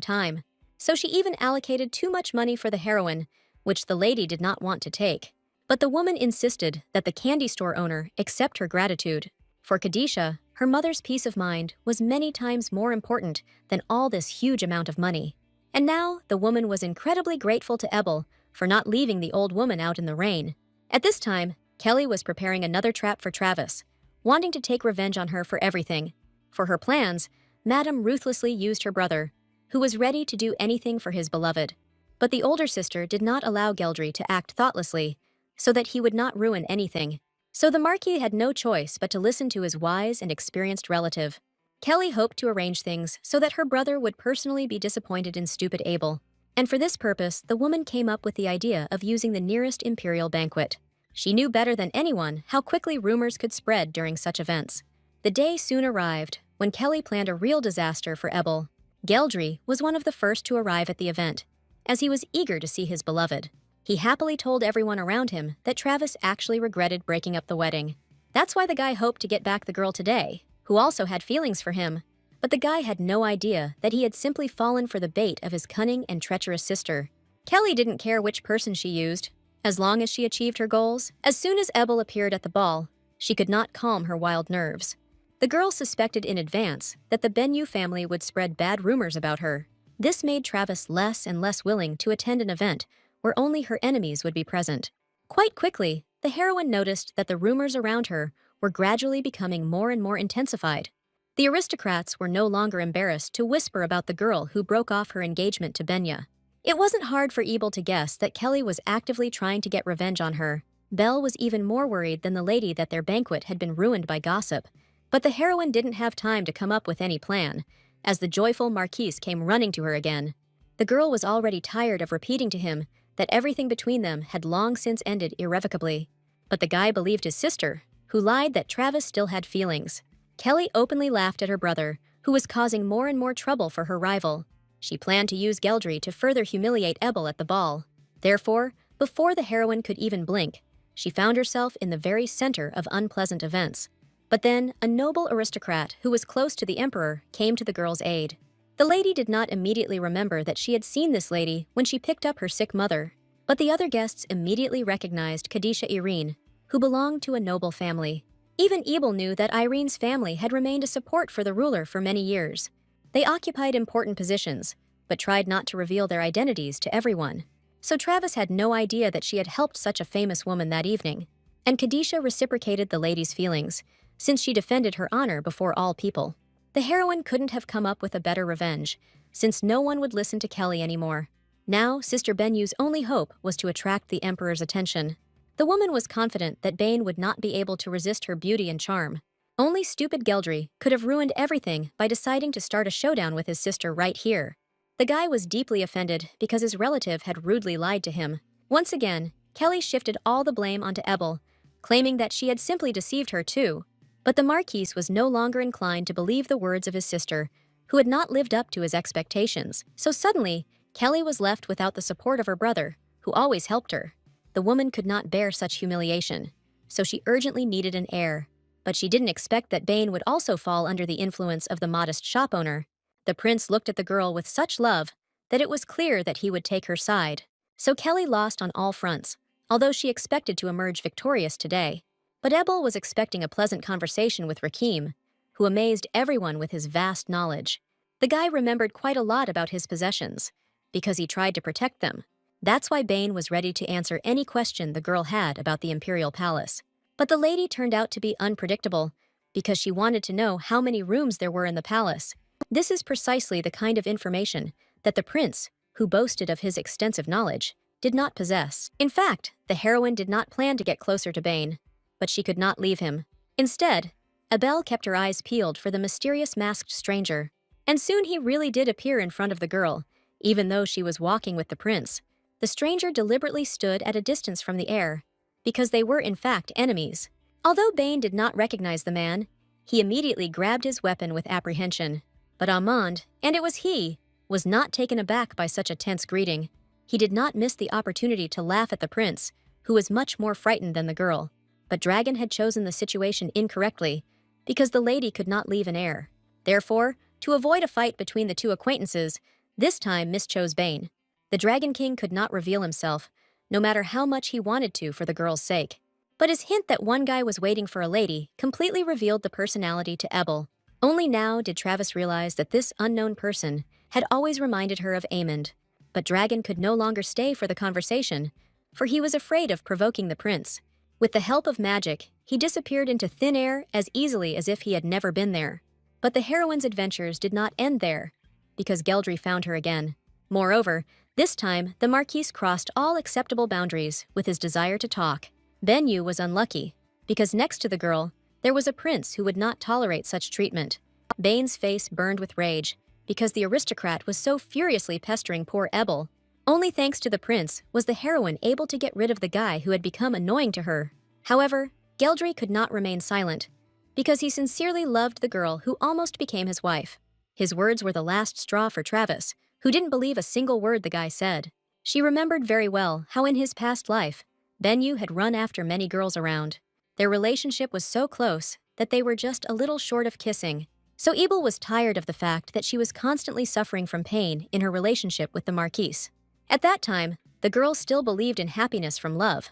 time, so she even allocated too much money for the heroine, which the lady did not want to take. But the woman insisted that the candy store owner accept her gratitude. For Khadijah, her mother's peace of mind was many times more important than all this huge amount of money. And now, the woman was incredibly grateful to Ebel for not leaving the old woman out in the rain. At this time, Kelly was preparing another trap for Travis, wanting to take revenge on her for everything. For her plans, Madame ruthlessly used her brother, who was ready to do anything for his beloved. But the older sister did not allow Geldry to act thoughtlessly, so that he would not ruin anything. So the Marquis had no choice but to listen to his wise and experienced relative. Kelly hoped to arrange things so that her brother would personally be disappointed in stupid Abel. And for this purpose, the woman came up with the idea of using the nearest imperial banquet. She knew better than anyone how quickly rumors could spread during such events. The day soon arrived when Kelly planned a real disaster for Ebel. Geldry was one of the first to arrive at the event, as he was eager to see his beloved. He happily told everyone around him that Travis actually regretted breaking up the wedding. That's why the guy hoped to get back the girl today, who also had feelings for him. But the guy had no idea that he had simply fallen for the bait of his cunning and treacherous sister. Kelly didn't care which person she used, as long as she achieved her goals. As soon as Ebel appeared at the ball, she could not calm her wild nerves. The girl suspected in advance that the Benyu family would spread bad rumors about her. This made Travis less and less willing to attend an event where only her enemies would be present. Quite quickly, the heroine noticed that the rumors around her were gradually becoming more and more intensified. The aristocrats were no longer embarrassed to whisper about the girl who broke off her engagement to Benya. It wasn't hard for Ebel to guess that Kelly was actively trying to get revenge on her. Belle was even more worried than the lady that their banquet had been ruined by gossip. But the heroine didn't have time to come up with any plan, as the joyful Marquise came running to her again. The girl was already tired of repeating to him that everything between them had long since ended irrevocably. But the guy believed his sister, who lied that Travis still had feelings. Kelly openly laughed at her brother, who was causing more and more trouble for her rival. She planned to use Geldry to further humiliate Ebel at the ball. Therefore, before the heroine could even blink, she found herself in the very center of unpleasant events. But then, a noble aristocrat who was close to the emperor came to the girl's aid. The lady did not immediately remember that she had seen this lady when she picked up her sick mother, but the other guests immediately recognized Khadijah Irene, who belonged to a noble family. Even Ebel knew that Irene's family had remained a support for the ruler for many years. They occupied important positions, but tried not to reveal their identities to everyone. So Travis had no idea that she had helped such a famous woman that evening. And Khadijah reciprocated the lady's feelings, since she defended her honor before all people. The heroine couldn't have come up with a better revenge, since no one would listen to Kelly anymore. Now, Sister Benyu's only hope was to attract the Emperor's attention. The woman was confident that Bane would not be able to resist her beauty and charm. Only stupid Geldry could have ruined everything by deciding to start a showdown with his sister right here. The guy was deeply offended because his relative had rudely lied to him. Once again, Kelly shifted all the blame onto Ebel, claiming that she had simply deceived her too. But the Marquise was no longer inclined to believe the words of his sister, who had not lived up to his expectations. So suddenly, Kelly was left without the support of her brother, who always helped her. The woman could not bear such humiliation, so she urgently needed an heir. But she didn't expect that Bane would also fall under the influence of the modest shop owner. The prince looked at the girl with such love that it was clear that he would take her side. So Kelly lost on all fronts, although she expected to emerge victorious today. But Ebel was expecting a pleasant conversation with Rakim, who amazed everyone with his vast knowledge. The guy remembered quite a lot about his possessions, because he tried to protect them. That's why Bane was ready to answer any question the girl had about the Imperial Palace. But the lady turned out to be unpredictable, because she wanted to know how many rooms there were in the palace. This is precisely the kind of information that the prince, who boasted of his extensive knowledge, did not possess. In fact, the heroine did not plan to get closer to Bane, but she could not leave him. Instead, Abel kept her eyes peeled for the mysterious masked stranger. And soon he really did appear in front of the girl, even though she was walking with the prince. The stranger deliberately stood at a distance from the heir, because they were in fact enemies. Although Bane did not recognize the man, he immediately grabbed his weapon with apprehension. But Armand, and it was he, was not taken aback by such a tense greeting. He did not miss the opportunity to laugh at the prince, who was much more frightened than the girl. But Dragon had chosen the situation incorrectly, because the lady could not leave an heir. Therefore, to avoid a fight between the two acquaintances, this time mischose Bane. The Dragon King could not reveal himself, no matter how much he wanted to for the girl's sake. But his hint that one guy was waiting for a lady completely revealed the personality to Ebel. Only now did Travis realize that this unknown person had always reminded her of Aemond. But Dragon could no longer stay for the conversation, for he was afraid of provoking the prince. With the help of magic, he disappeared into thin air as easily as if he had never been there. But the heroine's adventures did not end there, because Geldry found her again. Moreover, this time, the Marquise crossed all acceptable boundaries with his desire to talk. Benyu was unlucky, because next to the girl, there was a prince who would not tolerate such treatment. Bane's face burned with rage, because the aristocrat was so furiously pestering poor Ebel. Only thanks to the prince was the heroine able to get rid of the guy who had become annoying to her. However, Geldry could not remain silent, because he sincerely loved the girl who almost became his wife. His words were the last straw for Travis, who didn't believe a single word the guy said. She remembered very well how in his past life, Benyu had run after many girls around. Their relationship was so close that they were just a little short of kissing. So Ebel was tired of the fact that she was constantly suffering from pain in her relationship with the Marquise. At that time, the girl still believed in happiness from love,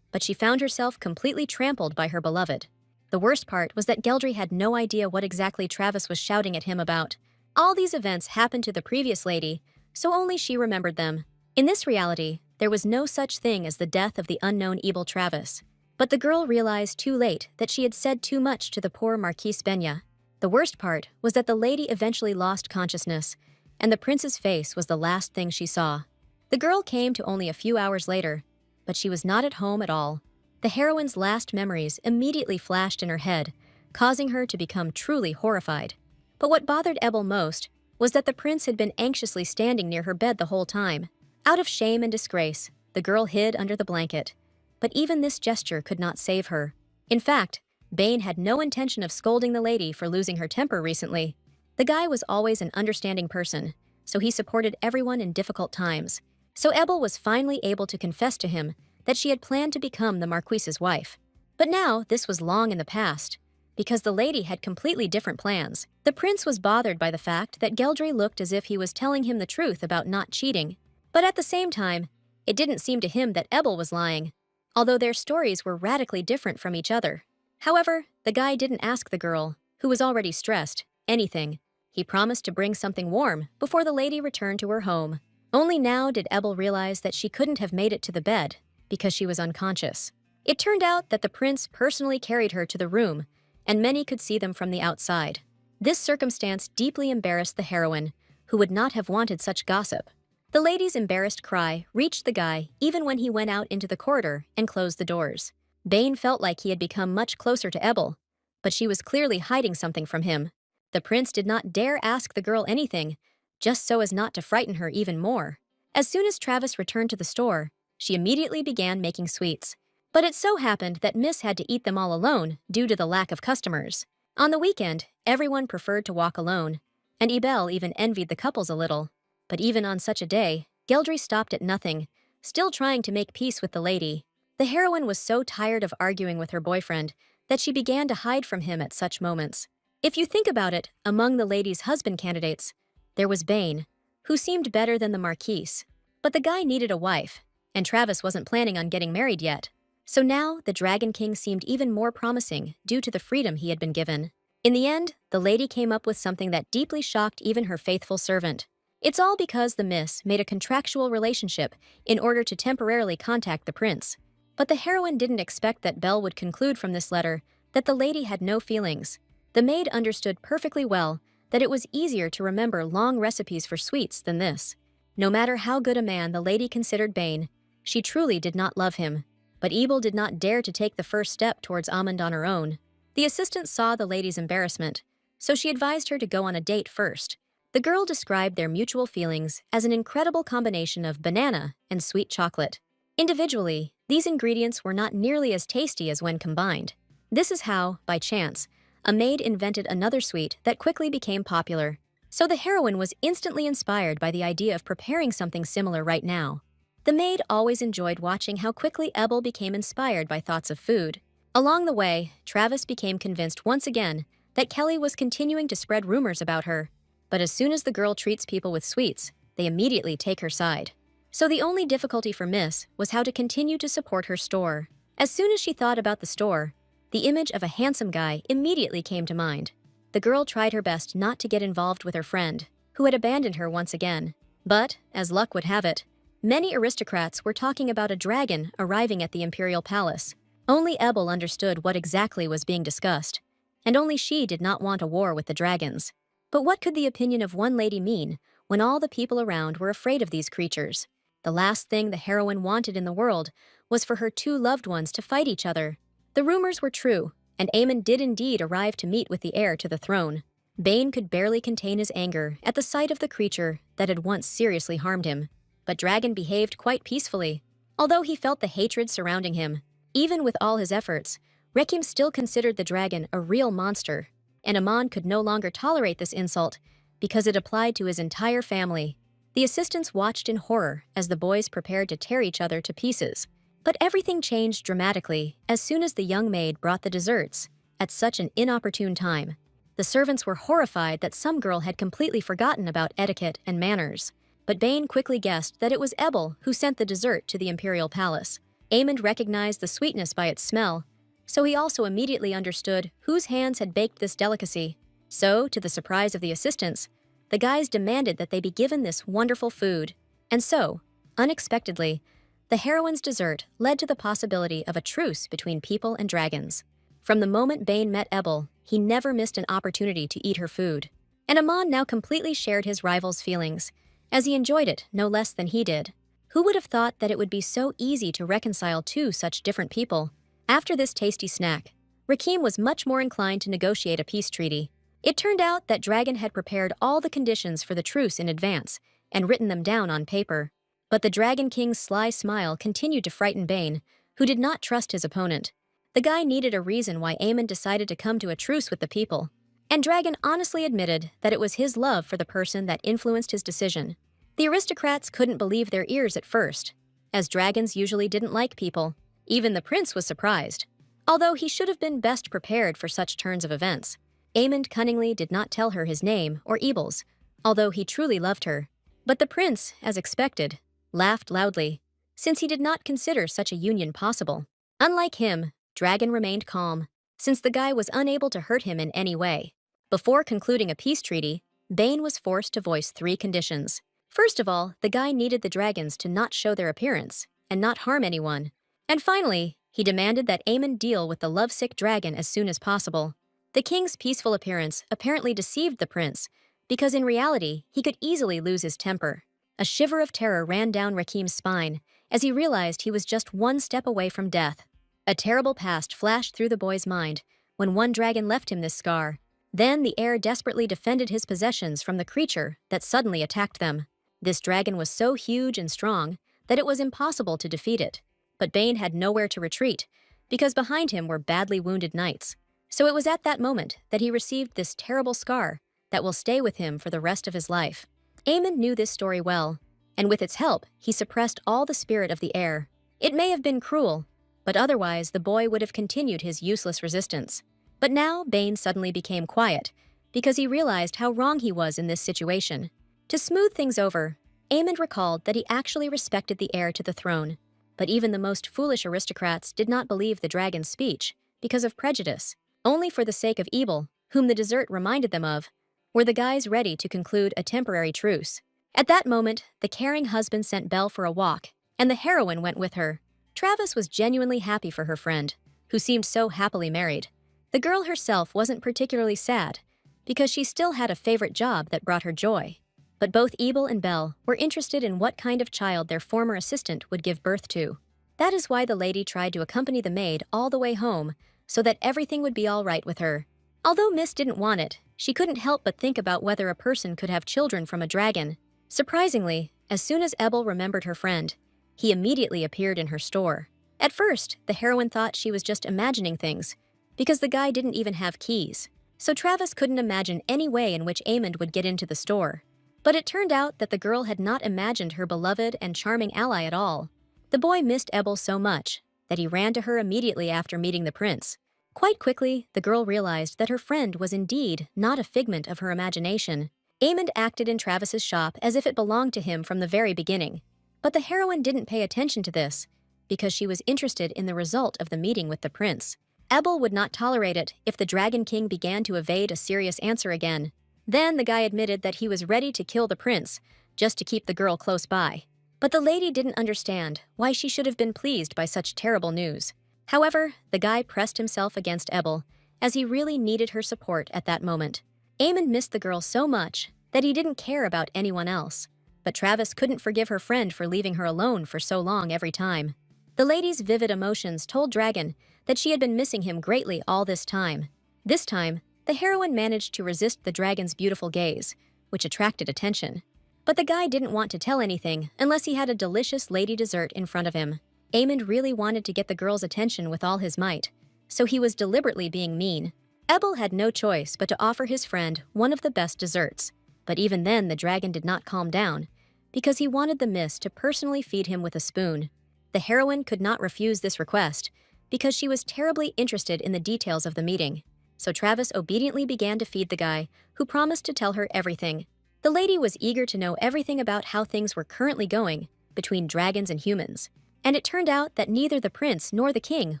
but she found herself completely trampled by her beloved. The worst part was that Geldry had no idea what exactly Travis was shouting at him about. All these events happened to the previous lady, so only she remembered them. In this reality, there was no such thing as the death of the unknown Ebel Travis. But the girl realized too late that she had said too much to the poor Marquise Benya. The worst part was that the lady eventually lost consciousness, and the prince's face was the last thing she saw. The girl came to only a few hours later, but she was not at home at all. The heroine's last memories immediately flashed in her head, causing her to become truly horrified. But what bothered Ebel most was that the prince had been anxiously standing near her bed the whole time. Out of shame and disgrace, the girl hid under the blanket. But even this gesture could not save her. In fact, Bane had no intention of scolding the lady for losing her temper recently. The guy was always an understanding person, so he supported everyone in difficult times. So Ebel was finally able to confess to him that she had planned to become the Marquise's wife. But now this was long in the past, because the lady had completely different plans. The prince was bothered by the fact that Geldry looked as if he was telling him the truth about not cheating. But at the same time, it didn't seem to him that Ebel was lying, although their stories were radically different from each other. However, the guy didn't ask the girl, who was already stressed, anything. He promised to bring something warm before the lady returned to her home. Only now did Ebel realize that she couldn't have made it to the bed because she was unconscious. It turned out that the prince personally carried her to the room, and many could see them from the outside. This circumstance deeply embarrassed the heroine, who would not have wanted such gossip. The lady's embarrassed cry reached the guy even when he went out into the corridor and closed the doors. Bane felt like he had become much closer to Ebel, but she was clearly hiding something from him. The prince did not dare ask the girl anything, just so as not to frighten her even more. As soon as Travis returned to the store, she immediately began making sweets. But it so happened that Miss had to eat them all alone due to the lack of customers. On the weekend, everyone preferred to walk alone, and Ebel even envied the couples a little. But even on such a day, Geldry stopped at nothing, still trying to make peace with the lady. The heroine was so tired of arguing with her boyfriend that she began to hide from him at such moments. If you think about it, among the lady's husband candidates, there was Bane, who seemed better than the Marquise. But the guy needed a wife, and Travis wasn't planning on getting married yet. So now, the Dragon King seemed even more promising due to the freedom he had been given. In the end, the lady came up with something that deeply shocked even her faithful servant. It's all because the miss made a contractual relationship in order to temporarily contact the prince. But the heroine didn't expect that Belle would conclude from this letter that the lady had no feelings. The maid understood perfectly well that it was easier to remember long recipes for sweets than this. No matter how good a man the lady considered Bane, she truly did not love him. But Ebel did not dare to take the first step towards Amund on her own. The assistant saw the lady's embarrassment, so she advised her to go on a date first. The girl described their mutual feelings as an incredible combination of banana and sweet chocolate. Individually, these ingredients were not nearly as tasty as when combined. This is how, by chance, a maid invented another sweet that quickly became popular. So the heroine was instantly inspired by the idea of preparing something similar right now. The maid always enjoyed watching how quickly Ebel became inspired by thoughts of food. Along the way, Travis became convinced once again that Kelly was continuing to spread rumors about her. But as soon as the girl treats people with sweets, they immediately take her side. So the only difficulty for Miss was how to continue to support her store. As soon as she thought about the store, the image of a handsome guy immediately came to mind. The girl tried her best not to get involved with her friend, who had abandoned her once again. But, as luck would have it, many aristocrats were talking about a dragon arriving at the imperial palace. Only Ebel understood what exactly was being discussed, and only she did not want a war with the dragons. But what could the opinion of one lady mean when all the people around were afraid of these creatures? The last thing the heroine wanted in the world was for her two loved ones to fight each other. The rumors were true, and Aemon did indeed arrive to meet with the heir to the throne. Bane could barely contain his anger at the sight of the creature that had once seriously harmed him. But Dragon behaved quite peacefully. Although he felt the hatred surrounding him, even with all his efforts, Rekim still considered the dragon a real monster, and Amon could no longer tolerate this insult because it applied to his entire family. The assistants watched in horror as the boys prepared to tear each other to pieces. But everything changed dramatically as soon as the young maid brought the desserts at such an inopportune time. The servants were horrified that some girl had completely forgotten about etiquette and manners. But Bane quickly guessed that it was Ebel who sent the dessert to the imperial palace. Aemond recognized the sweetness by its smell, so he also immediately understood whose hands had baked this delicacy. So, to the surprise of the assistants, the guys demanded that they be given this wonderful food. And so, unexpectedly, the heroine's dessert led to the possibility of a truce between people and dragons. From the moment Bane met Ebel, he never missed an opportunity to eat her food. And Amon now completely shared his rival's feelings, as he enjoyed it no less than he did. Who would have thought that it would be so easy to reconcile two such different people? After this tasty snack, Rakim was much more inclined to negotiate a peace treaty. It turned out that Dragon had prepared all the conditions for the truce in advance and written them down on paper. But the Dragon King's sly smile continued to frighten Bane, who did not trust his opponent. The guy needed a reason why Aemon decided to come to a truce with the people. And Dragon honestly admitted that it was his love for the person that influenced his decision. The aristocrats couldn't believe their ears at first, as dragons usually didn't like people. Even the prince was surprised, although he should have been best prepared for such turns of events. Aemond cunningly did not tell her his name or Ebel's, although he truly loved her. But the prince, as expected, laughed loudly, since he did not consider such a union possible. Unlike him, Dragon remained calm, since the guy was unable to hurt him in any way. Before concluding a peace treaty, Bane was forced to voice 3 conditions. First of all, the guy needed the dragons to not show their appearance and not harm anyone. And finally, he demanded that Aemon deal with the lovesick dragon as soon as possible. The king's peaceful appearance apparently deceived the prince, because in reality, he could easily lose his temper. A shiver of terror ran down Rakim's spine as he realized he was just one step away from death. A terrible past flashed through the boy's mind when one dragon left him this scar. Then the heir desperately defended his possessions from the creature that suddenly attacked them. This dragon was so huge and strong that it was impossible to defeat it. But Bane had nowhere to retreat, because behind him were badly wounded knights. So it was at that moment that he received this terrible scar that will stay with him for the rest of his life. Aemon knew this story well, and with its help, he suppressed all the spirit of the heir. It may have been cruel, but otherwise the boy would have continued his useless resistance. But now Bane suddenly became quiet, because he realized how wrong he was in this situation. To smooth things over, Aemon recalled that he actually respected the heir to the throne. But even the most foolish aristocrats did not believe the dragon's speech because of prejudice. Only for the sake of Ebel, whom the dessert reminded them of, were the guys ready to conclude a temporary truce. At that moment, the caring husband sent Belle for a walk, and the heroine went with her. Travis was genuinely happy for her friend, who seemed so happily married. The girl herself wasn't particularly sad, because she still had a favorite job that brought her joy. But both Ebel and Belle were interested in what kind of child their former assistant would give birth to. That is why the lady tried to accompany the maid all the way home, so that everything would be all right with her. Although Miss didn't want it, she couldn't help but think about whether a person could have children from a dragon. Surprisingly, as soon as Ebel remembered her friend, he immediately appeared in her store. At first, the heroine thought she was just imagining things, because the guy didn't even have keys. So Travis couldn't imagine any way in which Aemon would get into the store. But it turned out that the girl had not imagined her beloved and charming ally at all. The boy missed Ebel so much that he ran to her immediately after meeting the prince. Quite quickly, the girl realized that her friend was indeed not a figment of her imagination. Aemon acted in Travis's shop as if it belonged to him from the very beginning. But the heroine didn't pay attention to this, because she was interested in the result of the meeting with the prince. Ebel would not tolerate it if the Dragon King began to evade a serious answer again. Then the guy admitted that he was ready to kill the prince, just to keep the girl close by. But the lady didn't understand why she should have been pleased by such terrible news. However, the guy pressed himself against Ebel, as he really needed her support at that moment. Aemon missed the girl so much that he didn't care about anyone else. But Travis couldn't forgive her friend for leaving her alone for so long every time. The lady's vivid emotions told Dragon that she had been missing him greatly all this time. This time, the heroine managed to resist the dragon's beautiful gaze, which attracted attention. But the guy didn't want to tell anything unless he had a delicious lady dessert in front of him. Aemon really wanted to get the girl's attention with all his might, so he was deliberately being mean. Ebel had no choice but to offer his friend one of the best desserts. But even then, the dragon did not calm down, because he wanted the miss to personally feed him with a spoon. The heroine could not refuse this request, because she was terribly interested in the details of the meeting. So Travis obediently began to feed the guy, who promised to tell her everything. The lady was eager to know everything about how things were currently going between dragons and humans. And it turned out that neither the prince nor the king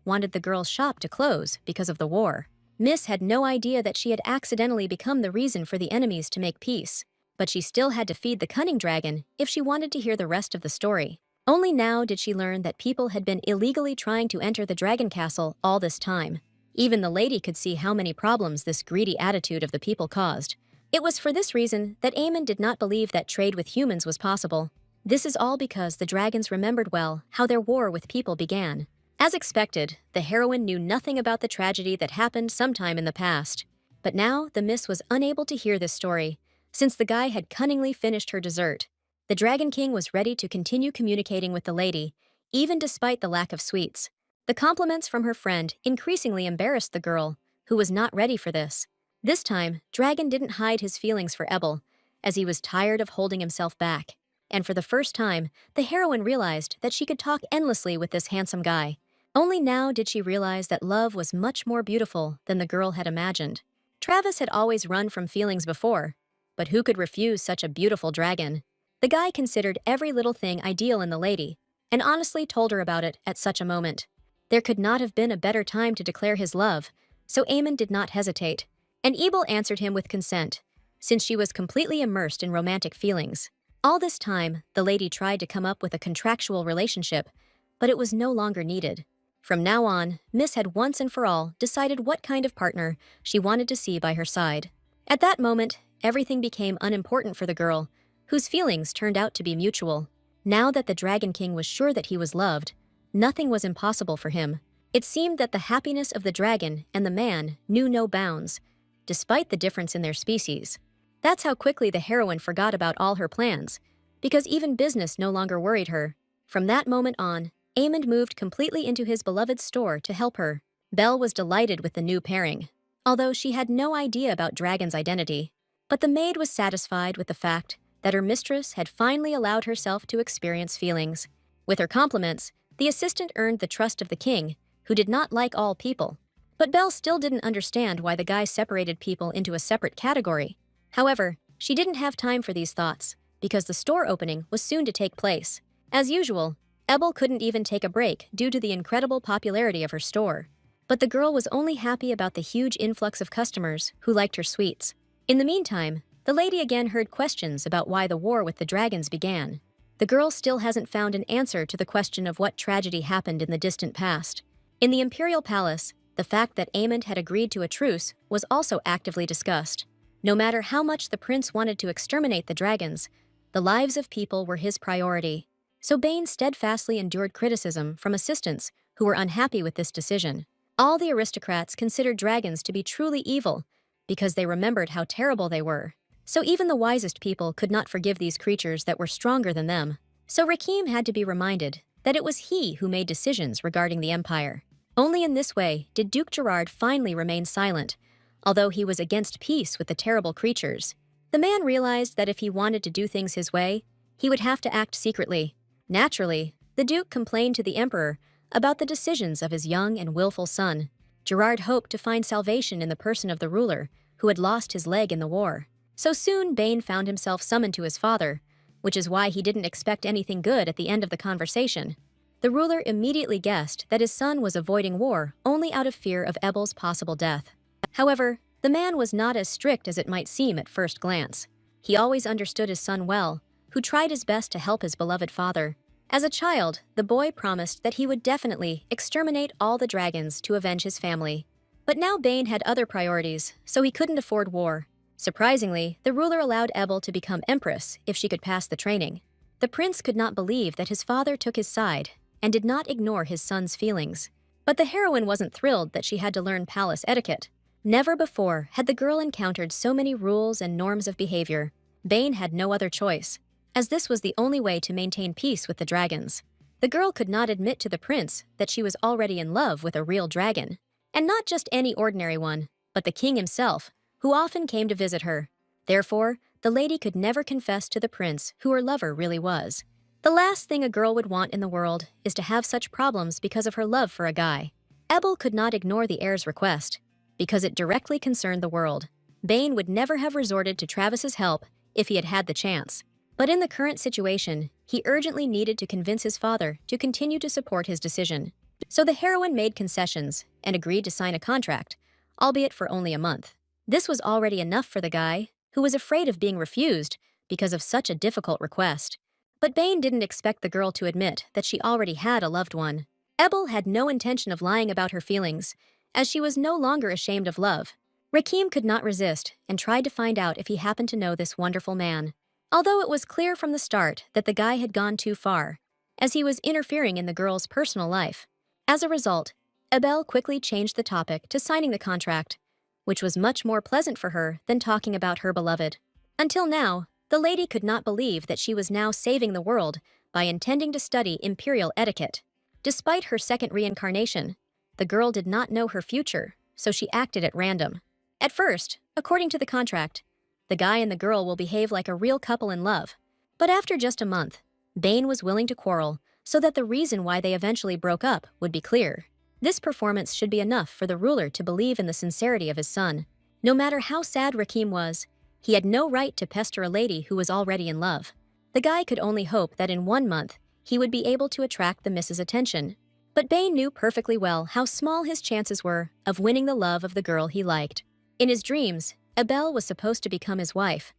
wanted the girl's shop to close because of the war. Miss had no idea that she had accidentally become the reason for the enemies to make peace, but she still had to feed the cunning dragon if she wanted to hear the rest of the story. Only now did she learn that people had been illegally trying to enter the dragon castle all this time. Even the lady could see how many problems this greedy attitude of the people caused. It was for this reason that Aemon did not believe that trade with humans was possible. This is all because the dragons remembered well how their war with people began. As expected, the heroine knew nothing about the tragedy that happened sometime in the past. But now the miss was unable to hear this story, since the guy had cunningly finished her dessert. The Dragon King was ready to continue communicating with the lady, even despite the lack of sweets. The compliments from her friend increasingly embarrassed the girl, who was not ready for this. This time, Dragon didn't hide his feelings for Ebel, as he was tired of holding himself back. And for the first time, the heroine realized that she could talk endlessly with this handsome guy. Only now did she realize that love was much more beautiful than the girl had imagined. Travis had always run from feelings before, but who could refuse such a beautiful dragon? The guy considered every little thing ideal in the lady, and honestly told her about it at such a moment. There could not have been a better time to declare his love, so Aemon did not hesitate, and Ebel answered him with consent, since she was completely immersed in romantic feelings. All this time, the lady tried to come up with a contractual relationship, but it was no longer needed. From now on, Miss had once and for all decided what kind of partner she wanted to see by her side. At that moment, everything became unimportant for the girl, whose feelings turned out to be mutual. Now that the Dragon King was sure that he was loved, nothing was impossible for him. It seemed that the happiness of the dragon and the man knew no bounds, despite the difference in their species. That's how quickly the heroine forgot about all her plans, because even business no longer worried her. From that moment on, Aemond moved completely into his beloved's store to help her. Belle was delighted with the new pairing, although she had no idea about Dragon's identity. But the maid was satisfied with the fact that her mistress had finally allowed herself to experience feelings. With her compliments, the assistant earned the trust of the king, who did not like all people. But Belle still didn't understand why the guy separated people into a separate category. However, she didn't have time for these thoughts, because the store opening was soon to take place. As usual, Ebel couldn't even take a break due to the incredible popularity of her store. But the girl was only happy about the huge influx of customers who liked her sweets. In the meantime, the lady again heard questions about why the war with the dragons began. The girl still hasn't found an answer to the question of what tragedy happened in the distant past. In the imperial palace, the fact that Aemond had agreed to a truce was also actively discussed. No matter how much the prince wanted to exterminate the dragons, the lives of people were his priority. So Bane steadfastly endured criticism from assistants who were unhappy with this decision. All the aristocrats considered dragons to be truly evil because they remembered how terrible they were. So even the wisest people could not forgive these creatures that were stronger than them. So Rakim had to be reminded that it was he who made decisions regarding the empire. Only in this way did Duke Gerard finally remain silent, although he was against peace with the terrible creatures. The man realized that if he wanted to do things his way, he would have to act secretly. Naturally, the Duke complained to the Emperor about the decisions of his young and willful son. Gerard hoped to find salvation in the person of the ruler, who had lost his leg in the war. So soon Bane found himself summoned to his father, which is why he didn't expect anything good at the end of the conversation. The ruler immediately guessed that his son was avoiding war only out of fear of Ebel's possible death. However, the man was not as strict as it might seem at first glance. He always understood his son well, who tried his best to help his beloved father. As a child, the boy promised that he would definitely exterminate all the dragons to avenge his family. But now Bane had other priorities, so he couldn't afford war. Surprisingly, the ruler allowed Ebel to become empress if she could pass the training. The prince could not believe that his father took his side and did not ignore his son's feelings. But the heroine wasn't thrilled that she had to learn palace etiquette. Never before had the girl encountered so many rules and norms of behavior. Bane had no other choice, as this was the only way to maintain peace with the dragons. The girl could not admit to the prince that she was already in love with a real dragon, and not just any ordinary one, but the king himself, who often came to visit her. Therefore, the lady could never confess to the prince who her lover really was. The last thing a girl would want in the world is to have such problems because of her love for a guy. Ebel could not ignore the heir's request, because it directly concerned the world. Bane would never have resorted to Travis's help if he had had the chance. But in the current situation, he urgently needed to convince his father to continue to support his decision. So the heroine made concessions and agreed to sign a contract, albeit for only a month. This was already enough for the guy, who was afraid of being refused because of such a difficult request. But Bane didn't expect the girl to admit that she already had a loved one. Ebel had no intention of lying about her feelings, as she was no longer ashamed of love. Rakim could not resist and tried to find out if he happened to know this wonderful man. Although it was clear from the start that the guy had gone too far, as he was interfering in the girl's personal life. As a result, Ebel quickly changed the topic to signing the contract, which was much more pleasant for her than talking about her beloved. Until now, the lady could not believe that she was now saving the world by intending to study imperial etiquette. Despite her second reincarnation, the girl did not know her future, so she acted at random. At first, according to the contract, the guy and the girl will behave like a real couple in love. But after just a month, Bane was willing to quarrel so that the reason why they eventually broke up would be clear. This performance should be enough for the ruler to believe in the sincerity of his son. No matter how sad Rakim was, he had no right to pester a lady who was already in love. The guy could only hope that in 1 month, he would be able to attract the miss's attention. But Bane knew perfectly well how small his chances were of winning the love of the girl he liked. In his dreams, Ebel was supposed to become his wife,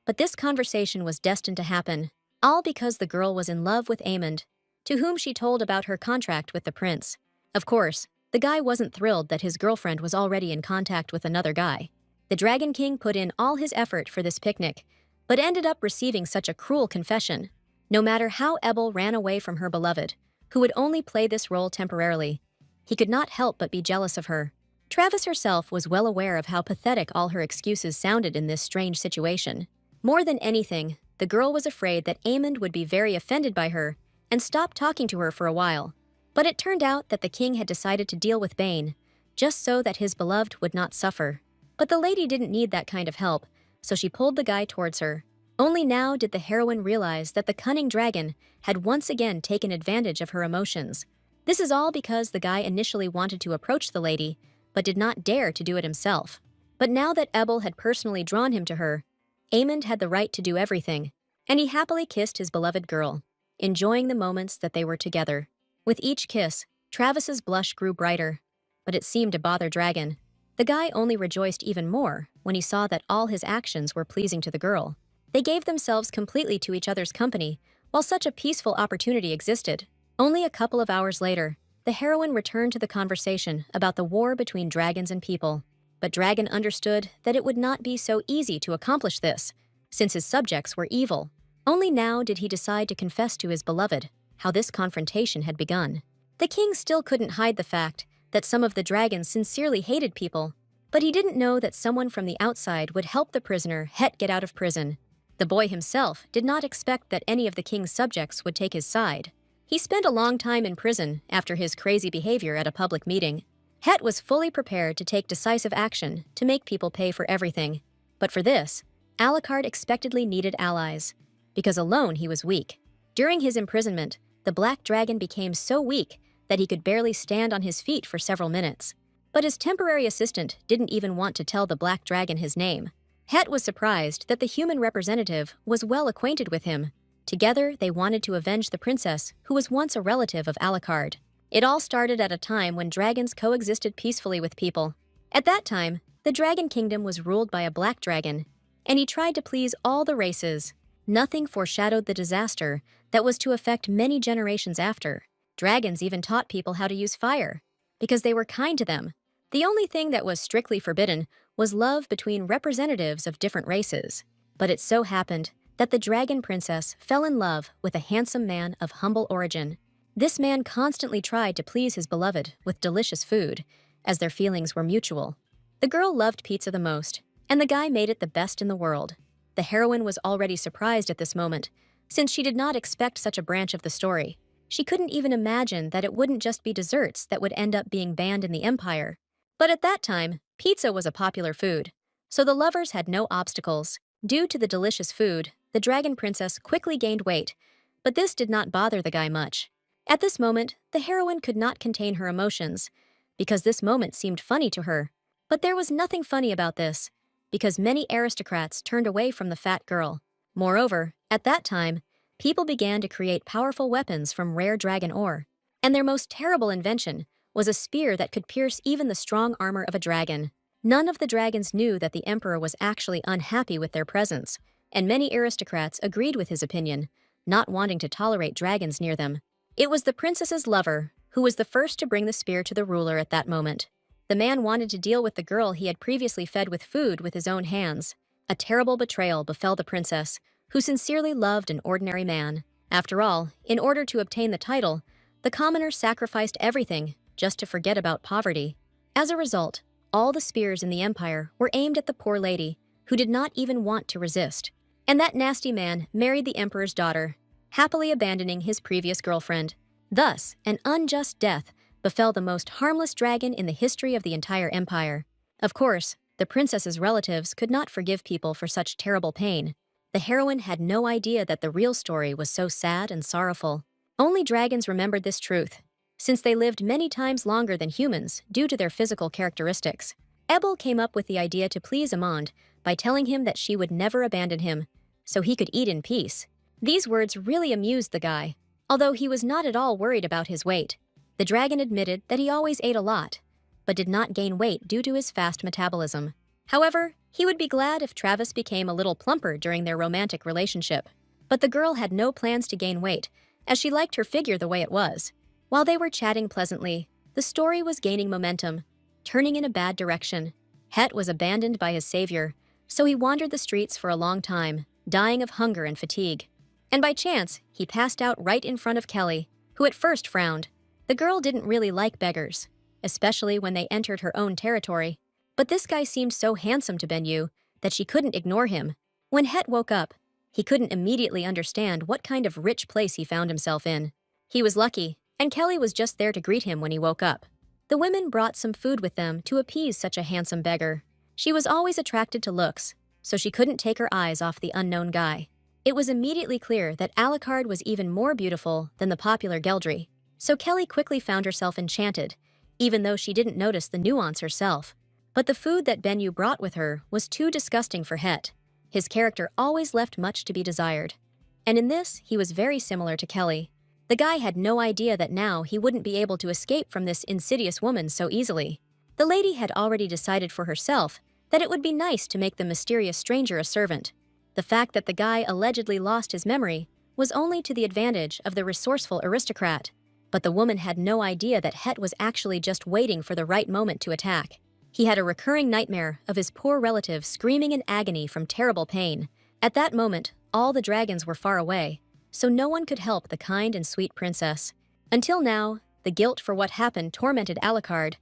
but this conversation was destined to happen, all because the girl was in love with Aemond, to whom she told about her contract with the prince. Of course, the guy wasn't thrilled that his girlfriend was already in contact with another guy. The Dragon King put in all his effort for this picnic, but ended up receiving such a cruel confession. No matter how Ebel ran away from her beloved, who would only play this role temporarily, he could not help but be jealous of her. Travis herself was well aware of how pathetic all her excuses sounded in this strange situation. More than anything, the girl was afraid that Aemond would be very offended by her and stop talking to her for a while. But it turned out that the king had decided to deal with Bane, just so that his beloved would not suffer. But the lady didn't need that kind of help, so she pulled the guy towards her. Only now did the heroine realize that the cunning dragon had once again taken advantage of her emotions. This is all because the guy initially wanted to approach the lady, but did not dare to do it himself. But now that Ebel had personally drawn him to her, Aemond had the right to do everything, and he happily kissed his beloved girl, enjoying the moments that they were together. With each kiss, Travis's blush grew brighter, but it seemed to bother Dragon. The guy only rejoiced even more when he saw that all his actions were pleasing to the girl. They gave themselves completely to each other's company, while such a peaceful opportunity existed. Only a couple of hours later, the heroine returned to the conversation about the war between dragons and people. But Dragon understood that it would not be so easy to accomplish this, since his subjects were evil. Only now did he decide to confess to his beloved how this confrontation had begun. The king still couldn't hide the fact that some of the dragons sincerely hated people, but he didn't know that someone from the outside would help the prisoner Het get out of prison. The boy himself did not expect that any of the king's subjects would take his side. He spent a long time in prison after his crazy behavior at a public meeting. Het was fully prepared to take decisive action to make people pay for everything. But for this, Alucard expectedly needed allies, because alone he was weak. During his imprisonment, the black dragon became so weak that he could barely stand on his feet for several minutes. But his temporary assistant didn't even want to tell the black dragon his name. Het was surprised that the human representative was well acquainted with him. Together, they wanted to avenge the princess who was once a relative of Alucard. It all started at a time when dragons coexisted peacefully with people. At that time, the Dragon Kingdom was ruled by a black dragon, and he tried to please all the races. Nothing foreshadowed the disaster that was to affect many generations after. Dragons even taught people how to use fire, because they were kind to them. The only thing that was strictly forbidden was love between representatives of different races. But it so happened that the dragon princess fell in love with a handsome man of humble origin. This man constantly tried to please his beloved with delicious food, as their feelings were mutual. The girl loved pizza the most, and the guy made it the best in the world. The heroine was already surprised at this moment, since she did not expect such a branch of the story. She couldn't even imagine that it wouldn't just be desserts that would end up being banned in the Empire. But at that time, pizza was a popular food, so the lovers had no obstacles. Due to the delicious food, the dragon princess quickly gained weight, but this did not bother the guy much. At this moment, the heroine could not contain her emotions, because this moment seemed funny to her. But there was nothing funny about this, because many aristocrats turned away from the fat girl. Moreover, at that time, people began to create powerful weapons from rare dragon ore, and their most terrible invention was a spear that could pierce even the strong armor of a dragon. None of the dragons knew that the emperor was actually unhappy with their presence, and many aristocrats agreed with his opinion, not wanting to tolerate dragons near them. It was the princess's lover who was the first to bring the spear to the ruler at that moment. The man wanted to deal with the girl he had previously fed with food with his own hands. A terrible betrayal befell the princess, who sincerely loved an ordinary man. After all, in order to obtain the title, the commoner sacrificed everything just to forget about poverty. As a result, all the spears in the empire were aimed at the poor lady, who did not even want to resist. And that nasty man married the emperor's daughter, happily abandoning his previous girlfriend. Thus, an unjust death befell the most harmless dragon in the history of the entire empire. Of course, the princess's relatives could not forgive people for such terrible pain. The heroine had no idea that the real story was so sad and sorrowful. Only dragons remembered this truth, since they lived many times longer than humans due to their physical characteristics. Ebel came up with the idea to please Aemond by telling him that she would never abandon him, so he could eat in peace. These words really amused the guy, although he was not at all worried about his weight. The dragon admitted that he always ate a lot, but did not gain weight due to his fast metabolism. However, he would be glad if Travis became a little plumper during their romantic relationship. But the girl had no plans to gain weight, as she liked her figure the way it was. While they were chatting pleasantly, the story was gaining momentum, turning in a bad direction. Het was abandoned by his savior, so he wandered the streets for a long time. dying of hunger and fatigue. And by chance, he passed out right in front of Kelly, who at first frowned. The girl didn't really like beggars, especially when they entered her own territory. But this guy seemed so handsome to Benyu that she couldn't ignore him. When Het woke up, he couldn't immediately understand what kind of rich place he found himself in. He was lucky, and Kelly was just there to greet him when he woke up. The women brought some food with them to appease such a handsome beggar. She was always attracted to looks, so she couldn't take her eyes off the unknown guy. It was immediately clear that Alucard was even more beautiful than the popular Geldry, so Kelly quickly found herself enchanted, even though she didn't notice the nuance herself. But the food that Benyu brought with her was too disgusting for Het. His character always left much to be desired. And in this, he was very similar to Kelly. The guy had no idea that now he wouldn't be able to escape from this insidious woman so easily. The lady had already decided for herself that it would be nice to make the mysterious stranger a servant. The fact that the guy allegedly lost his memory was only to the advantage of the resourceful aristocrat, but the woman had no idea that Het was actually just waiting for the right moment to attack. He had a recurring nightmare of his poor relative screaming in agony from terrible pain. At that moment, all the dragons were far away, so no one could help the kind and sweet princess. Until now, the guilt for what happened tormented Alucard,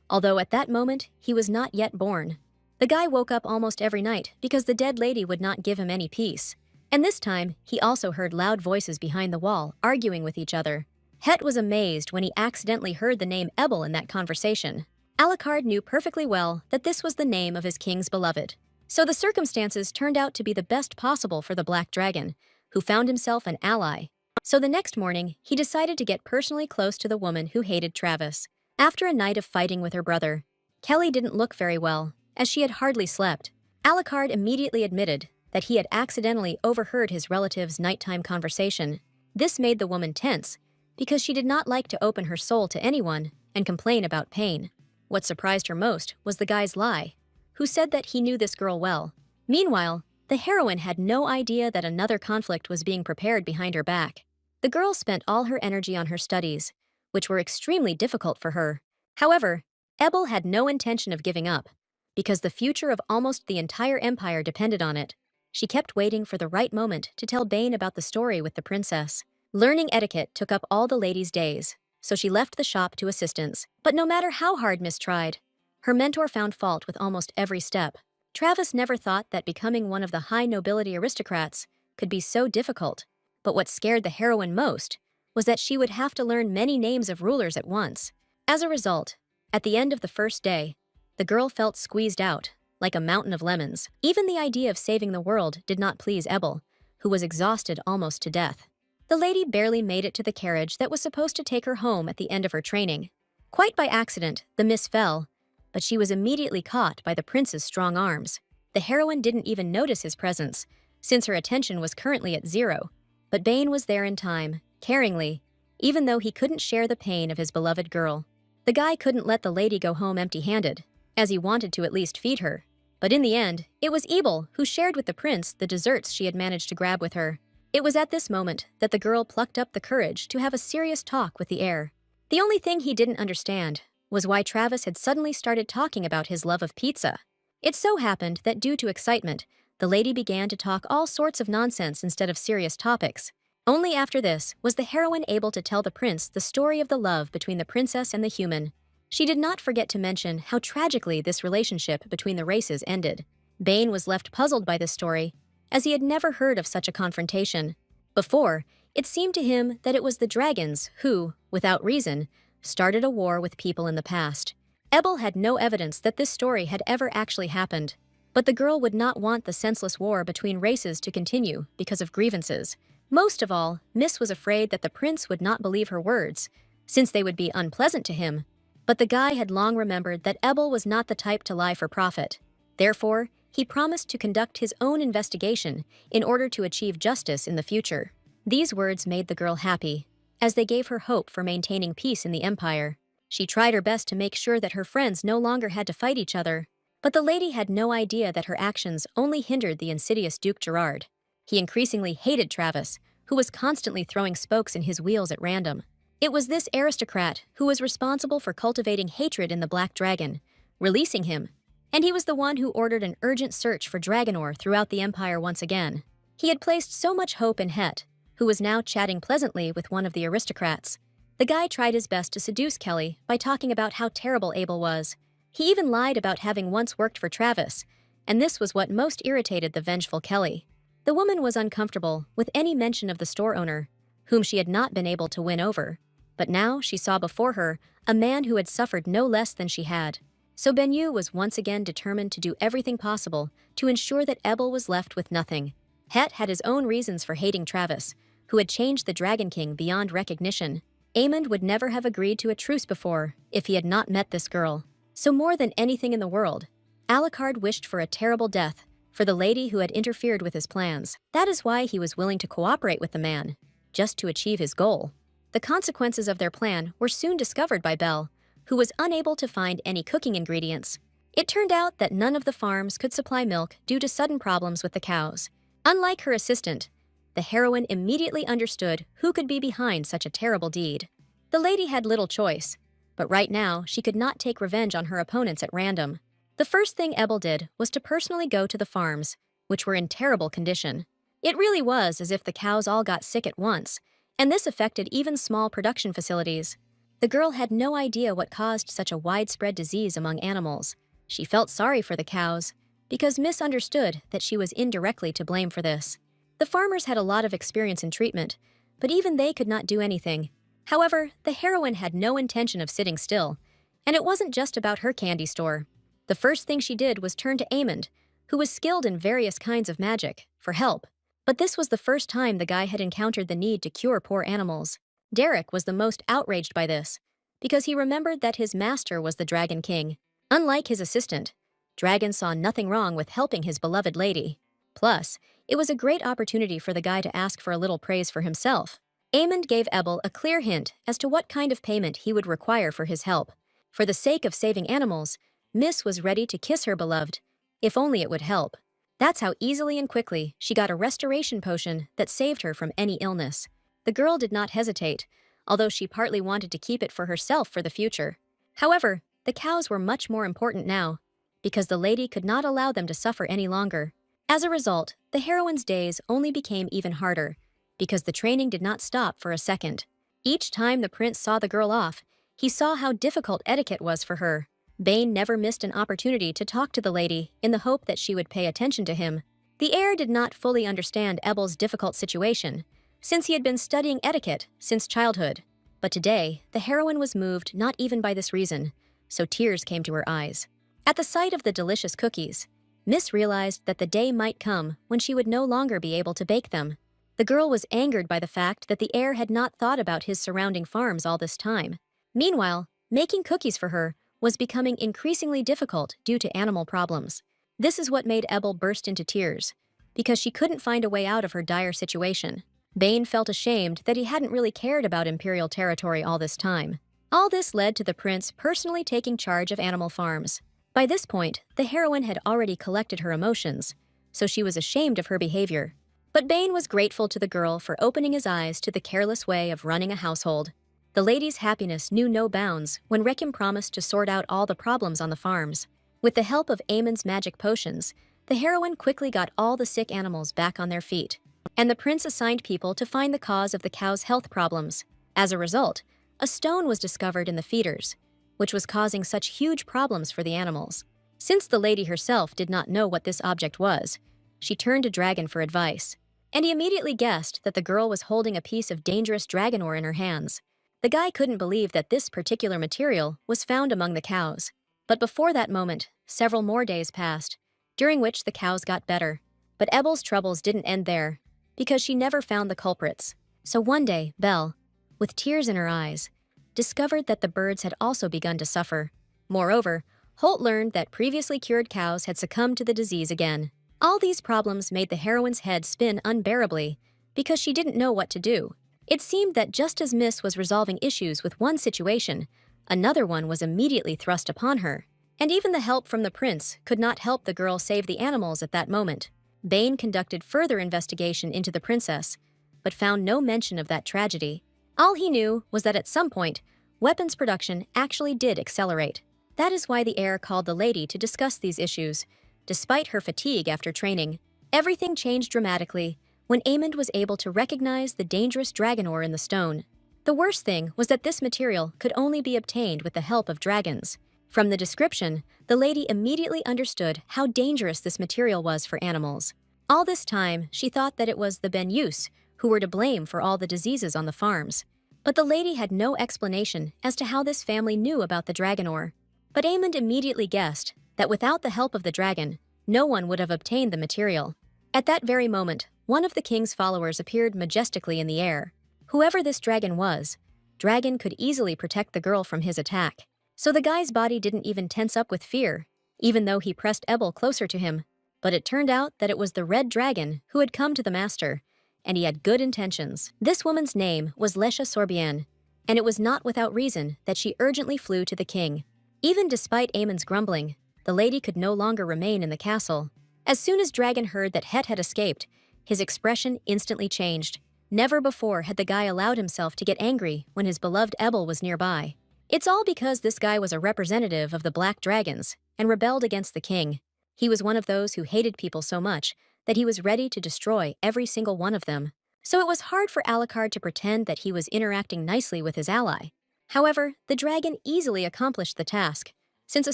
although at that moment he was not yet born. The guy woke up almost every night because the dead lady would not give him any peace. And this time, he also heard loud voices behind the wall, arguing with each other. Het was amazed when he accidentally heard the name Ebel in that conversation. Alucard knew perfectly well that this was the name of his king's beloved. So the circumstances turned out to be the best possible for the Black Dragon, who found himself an ally. So the next morning, he decided to get personally close to the woman who hated Travis. After a night of fighting with her brother, Kelly didn't look very well, as she had hardly slept. Alucard immediately admitted that he had accidentally overheard his relative's nighttime conversation. This made the woman tense, because she did not like to open her soul to anyone and complain about pain. What surprised her most was the guy's lie, who said that he knew this girl well. Meanwhile, the heroine had no idea that another conflict was being prepared behind her back. The girl spent all her energy on her studies, which were extremely difficult for her. However, Ebel had no intention of giving up, because the future of almost the entire empire depended on it. She kept waiting for the right moment to tell Bane about the story with the princess. Learning etiquette took up all the ladies' days, so she left the shop to assistants. But no matter how hard Miss tried, her mentor found fault with almost every step. Travis never thought that becoming one of the high nobility aristocrats could be so difficult. But what scared the heroine most was that she would have to learn many names of rulers at once. As a result, at the end of the first day, the girl felt squeezed out, like a mountain of lemons. Even the idea of saving the world did not please Ebel, who was exhausted almost to death. The lady barely made it to the carriage that was supposed to take her home at the end of her training. Quite by accident, the miss fell, but she was immediately caught by the prince's strong arms. The heroine didn't even notice his presence, since her attention was currently at 0. But Bane was there in time, caringly, even though he couldn't share the pain of his beloved girl. The guy couldn't let the lady go home empty-handed, as he wanted to at least feed her. But in the end, it was Ebel who shared with the prince the desserts she had managed to grab with her. It was at this moment that the girl plucked up the courage to have a serious talk with the heir. The only thing he didn't understand was why Travis had suddenly started talking about his love of pizza. It so happened that due to excitement, the lady began to talk all sorts of nonsense instead of serious topics. Only after this was the heroine able to tell the prince the story of the love between the princess and the human. She did not forget to mention how tragically this relationship between the races ended. Bane was left puzzled by this story, as he had never heard of such a confrontation. Before, it seemed to him that it was the dragons who, without reason, started a war with people in the past. Ebel had no evidence that this story had ever actually happened, but the girl would not want the senseless war between races to continue because of grievances. Most of all, Miss was afraid that the prince would not believe her words, since they would be unpleasant to him. But the guy had long remembered that Ebel was not the type to lie for profit. Therefore, he promised to conduct his own investigation in order to achieve justice in the future. These words made the girl happy, as they gave her hope for maintaining peace in the empire. She tried her best to make sure that her friends no longer had to fight each other, but the lady had no idea that her actions only hindered the insidious Duke Gerard. He increasingly hated Travis, who was constantly throwing spokes in his wheels at random. It was this aristocrat who was responsible for cultivating hatred in the Black Dragon, releasing him, and he was the one who ordered an urgent search for dragon ore throughout the empire once again. He had placed so much hope in Het, who was now chatting pleasantly with one of the aristocrats. The guy tried his best to seduce Kelly by talking about how terrible Abel was. He even lied about having once worked for Travis, and this was what most irritated the vengeful Kelly. The woman was uncomfortable with any mention of the store owner, whom she had not been able to win over. But now she saw before her a man who had suffered no less than she had. So Benyu was once again determined to do everything possible to ensure that Ebel was left with nothing. Het had his own reasons for hating Travis, who had changed the Dragon King beyond recognition. Aemond would never have agreed to a truce before if he had not met this girl. So more than anything in the world, Alucard wished for a terrible death for the lady who had interfered with his plans. That is why he was willing to cooperate with the man, just to achieve his goal. The consequences of their plan were soon discovered by Belle, who was unable to find any cooking ingredients. It turned out that none of the farms could supply milk due to sudden problems with the cows. Unlike her assistant, the heroine immediately understood who could be behind such a terrible deed. The lady had little choice, but right now she could not take revenge on her opponents at random. The first thing Ebel did was to personally go to the farms, which were in terrible condition. It really was as if the cows all got sick at once, and this affected even small production facilities. The girl had no idea what caused such a widespread disease among animals. She felt sorry for the cows, because misunderstood that she was indirectly to blame for this. The farmers had a lot of experience in treatment, but even they could not do anything. However, the heroine had no intention of sitting still, and it wasn't just about her candy store. The first thing she did was turn to Aemond, who was skilled in various kinds of magic, for help. But this was the first time the guy had encountered the need to cure poor animals. Derek was the most outraged by this, because he remembered that his master was the Dragon King. Unlike his assistant, Dragon saw nothing wrong with helping his beloved lady. Plus, it was a great opportunity for the guy to ask for a little praise for himself. Aemond gave Ebel a clear hint as to what kind of payment he would require for his help. For the sake of saving animals, Miss was ready to kiss her beloved, if only it would help. That's how easily and quickly she got a restoration potion that saved her from any illness. The girl did not hesitate, although she partly wanted to keep it for herself for the future. However, the cows were much more important now, because the lady could not allow them to suffer any longer. As a result, the heroine's days only became even harder, because the training did not stop for a second. Each time the prince saw the girl off, he saw how difficult etiquette was for her. Bane never missed an opportunity to talk to the lady in the hope that she would pay attention to him. The heir did not fully understand Ebel's difficult situation, since he had been studying etiquette since childhood. But today, the heroine was moved not even by this reason, so tears came to her eyes. At the sight of the delicious cookies, Miss realized that the day might come when she would no longer be able to bake them. The girl was angered by the fact that the heir had not thought about his surrounding farms all this time. Meanwhile, making cookies for her was becoming increasingly difficult due to animal problems. This is what made Ebel burst into tears, because she couldn't find a way out of her dire situation. Bane felt ashamed that he hadn't really cared about Imperial territory all this time. All this led to the prince personally taking charge of animal farms. By this point, the heroine had already collected her emotions, so she was ashamed of her behavior. But Bane was grateful to the girl for opening his eyes to the careless way of running a household. The lady's happiness knew no bounds when Rekim promised to sort out all the problems on the farms. With the help of Aemon's magic potions, the heroine quickly got all the sick animals back on their feet, and the prince assigned people to find the cause of the cows' health problems. As a result, a stone was discovered in the feeders, which was causing such huge problems for the animals. Since the lady herself did not know what this object was, she turned to Dragon for advice, and he immediately guessed that the girl was holding a piece of dangerous dragon ore in her hands. The guy couldn't believe that this particular material was found among the cows. But before that moment, several more days passed, during which the cows got better. But Ebel's troubles didn't end there, because she never found the culprits. So one day, Belle, with tears in her eyes, discovered that the birds had also begun to suffer. Moreover, Holt learned that previously cured cows had succumbed to the disease again. All these problems made the heroine's head spin unbearably, because she didn't know what to do. It seemed that just as Miss was resolving issues with one situation, another one was immediately thrust upon her. And even the help from the prince could not help the girl save the animals at that moment. Bane conducted further investigation into the princess, but found no mention of that tragedy. All he knew was that at some point, weapons production actually did accelerate. That is why the heir called the lady to discuss these issues. Despite her fatigue after training, everything changed dramatically when Aemond was able to recognize the dangerous dragon ore in the stone. The worst thing was that this material could only be obtained with the help of dragons. From the description, the lady immediately understood how dangerous this material was for animals. All this time, she thought that it was the Benyus who were to blame for all the diseases on the farms. But the lady had no explanation as to how this family knew about the dragon ore. But Aemond immediately guessed that without the help of the dragon, no one would have obtained the material. At that very moment, one of the king's followers appeared majestically in the air. Whoever this dragon was, Dragon could easily protect the girl from his attack. So the guy's body didn't even tense up with fear, even though he pressed Ebel closer to him. But it turned out that it was the red dragon who had come to the master, and he had good intentions. This woman's name was Lesha Sorbian, and it was not without reason that she urgently flew to the king. Even despite Aemond's grumbling, the lady could no longer remain in the castle. As soon as Dragon heard that Het had escaped, his expression instantly changed. Never before had the guy allowed himself to get angry when his beloved Ebel was nearby. It's all because this guy was a representative of the Black Dragons and rebelled against the king. He was one of those who hated people so much that he was ready to destroy every single one of them. So it was hard for Alucard to pretend that he was interacting nicely with his ally. However, the dragon easily accomplished the task, since a